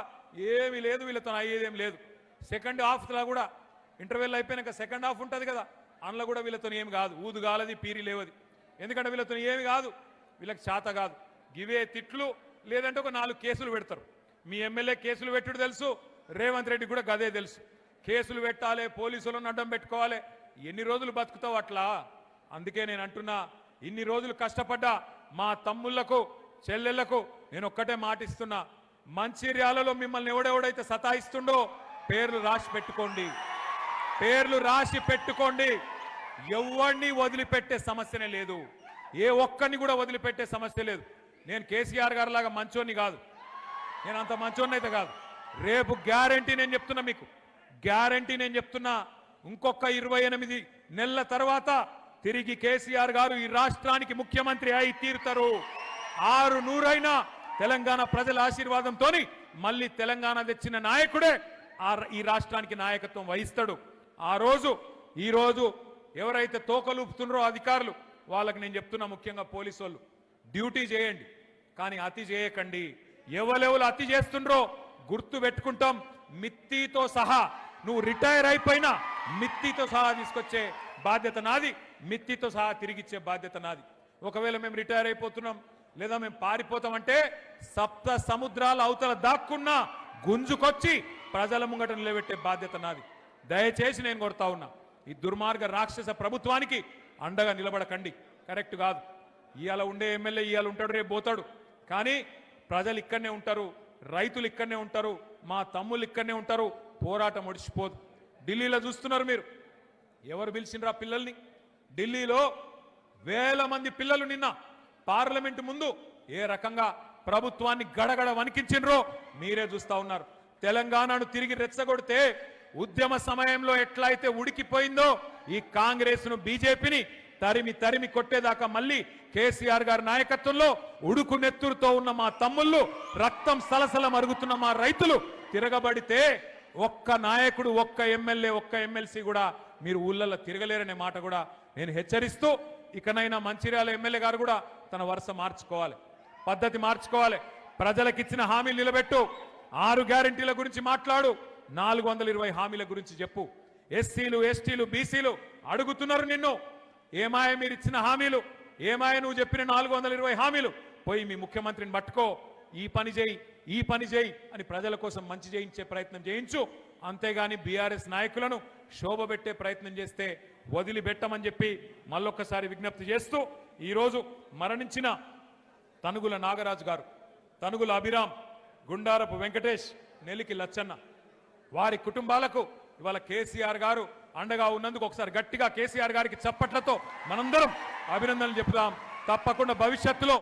S2: ఏమీ లేదు, వీళ్ళతో అయ్యేదేం లేదు. సెకండ్ హాఫ్లో కూడా ఇంటర్వెల్ అయిపోయినాక సెకండ్ హాఫ్ ఉంటుంది కదా, అందులో కూడా వీళ్ళతో ఏమి కాదు, ఊదు గాలది పీరి లేవది. ఎందుకంటే వీళ్ళతో ఏమి కాదు, వీళ్ళకి చేత కాదు, గివే తిట్లు, లేదంటే ఒక 4 కేసులు పెడతారు. మీ ఎమ్మెల్యే కేసులు పెట్టుడు తెలుసు, రేవంత్ రెడ్డి కూడా గదే తెలుసు. కేసులు పెట్టాలి, పోలీసులను అడ్డం పెట్టుకోవాలి, ఎన్ని రోజులు బతుకుతావు అట్లా? అందుకే నేను అంటున్నా, ఇన్ని రోజులు కష్టపడ్డా మా తమ్ముళ్లకు చెల్లెళ్లకు నేను ఒక్కటే మాటిస్తున్నా, మంచిర్యాలలో మిమ్మల్ని ఎవడెవడైతే సతాయిస్తుండో పేర్లు రాసి పెట్టుకోండి, పేర్లు రాసి పెట్టుకోండి. ఎవరిని వదిలిపెట్టే సమస్యనే లేదు, ఏ ఒక్కరిని కూడా వదిలిపెట్టే సమస్య లేదు. నేను కేసీఆర్ గారి లాగా మంచోని కాదు, నేను అంత మంచోని అయితే కాదు. రేపు గ్యారంటీ నేను చెప్తున్నా, మీకు గ్యారంటీ నేను చెప్తున్నా, ఇంకొక 28 నెలల తర్వాత తిరిగి కేసీఆర్ గారు ఈ రాష్ట్రానికి ముఖ్యమంత్రి అయి తీరుతారు. 600 తెలంగాణ ప్రజల ఆశీర్వాదంతో మళ్ళీ తెలంగాణ తెచ్చిన నాయకుడే ఈ రాష్ట్రానికి నాయకత్వం వహిస్తాడు. ఆ రోజు ఈ రోజు ఎవరైతే తోకలూపుతున్నారో అధికారులు వాళ్ళకి నేను చెప్తున్నా, ముఖ్యంగా పోలీసు వాళ్ళు, డ్యూటీ చేయండి కానీ అతి చేయకండి. ఎవరెవరు అతి చేస్తుండ్రో గుర్తు పెట్టుకుంటాం, మిత్తితో సహా. నువ్వు రిటైర్ అయిపోయినా మిత్తితో సహా తీసుకొచ్చే బాధ్యత నాది, మిత్తితో సహా తిరిగిచ్చే బాధ్యత నాది. ఒకవేళ మేము రిటైర్ అయిపోతున్నాం లేదా మేము పారిపోతామంటే 7 సముద్రాల అవతల దాక్కున్నా గుంజుకొచ్చి ప్రజల ముంగట నిలబెట్టే బాధ్యత నాది. దయచేసి నేను కోరుతా ఉన్నా, ఈ దుర్మార్గ రాక్షస ప్రభుత్వానికి అండగా నిలబడకండి, కరెక్ట్ కాదు. ఇవాళ ఉండే ఎమ్మెల్యే ఇవాళ ఉంటాడు, రేపు పోతాడు, కానీ ప్రజలు ఇక్కడనే ఉంటారు, రైతులు ఇక్కడనే ఉంటారు, మా తమ్ముళ్ళు ఇక్కడనే ఉంటారు, పోరాటం ఒడిచిపోదు. ఢిల్లీలో చూస్తున్నారు మీరు, ఎవరు పిలిచినరా పిల్లల్ని? ఢిల్లీలో వేల మంది పిల్లలు నిన్న పార్లమెంటు ముందు ఏ రకంగా ప్రభుత్వాన్ని గడగడ వణికించినరో మీరే చూస్తా ఉన్నారు. తెలంగాణను తిరిగి రెచ్చగొడితే ఉద్యమ సమయంలో ఎట్లయితే ఉడికిపోయిందో ఈ కాంగ్రెస్ ను బీజేపీని తరిమి కొట్టేదాకా మళ్ళీ కేసీఆర్ గారి నాయకత్వంలో ఉడుకు నెత్తురుతో ఉన్న మా తమ్ముళ్ళు, రక్తం సలసల మరుగుతున్న మా రైతులు తిరగబడితే ఒక్క నాయకుడు, ఒక్క ఎమ్మెల్యే, ఒక్క ఎమ్మెల్సీ కూడా మీరు ఊళ్ళల్లో తిరగలేరనే మాట కూడా నేను హెచ్చరిస్తూ, ఇకనైనా మంచిర్యాల ఎమ్మెల్యే గారు కూడా తన వరుస మార్చుకోవాలి, పద్ధతి మార్చుకోవాలి. ప్రజలకిచ్చిన హామీలు నిలబెట్టు, 6 గ్యారెంటీల గురించి మాట్లాడు, 420 హామీల గురించి చెప్పు. ఎస్సీలు, ఎస్టీలు, బీసీలు అడుగుతున్నారు నిన్ను, ఏమాయ మీరు ఇచ్చిన హామీలు, ఏమాయ నువ్వు చెప్పిన 420 హామీలు? పోయి మీ ముఖ్యమంత్రిని పట్టుకో, ఈ పని చేయి అని ప్రజల కోసం మంచి చేయించే ప్రయత్నం చేయించు. అంతేగాని బీఆర్ఎస్ నాయకులను శోభబెట్టే ప్రయత్నం చేస్తే వదిలిపెట్టమని చెప్పి మళ్ళొక్కసారి విజ్ఞప్తి చేస్తూ, ఈరోజు మరణించిన తనుగుల నాగరాజు గారు, తనుగుల అభిరామ్, గుండారపు వెంకటేష్, నెలికి లచ్చన్న వారి కుటుంబాలకు ఇవాళ కేసీఆర్ గారు అండగా ఉన్నందుకు ఒకసారి గట్టిగా కేసీఆర్ గారికి చప్పట్లతో మనందరం అభినందనలు చెప్తాం. తప్పకుండా భవిష్యత్తులో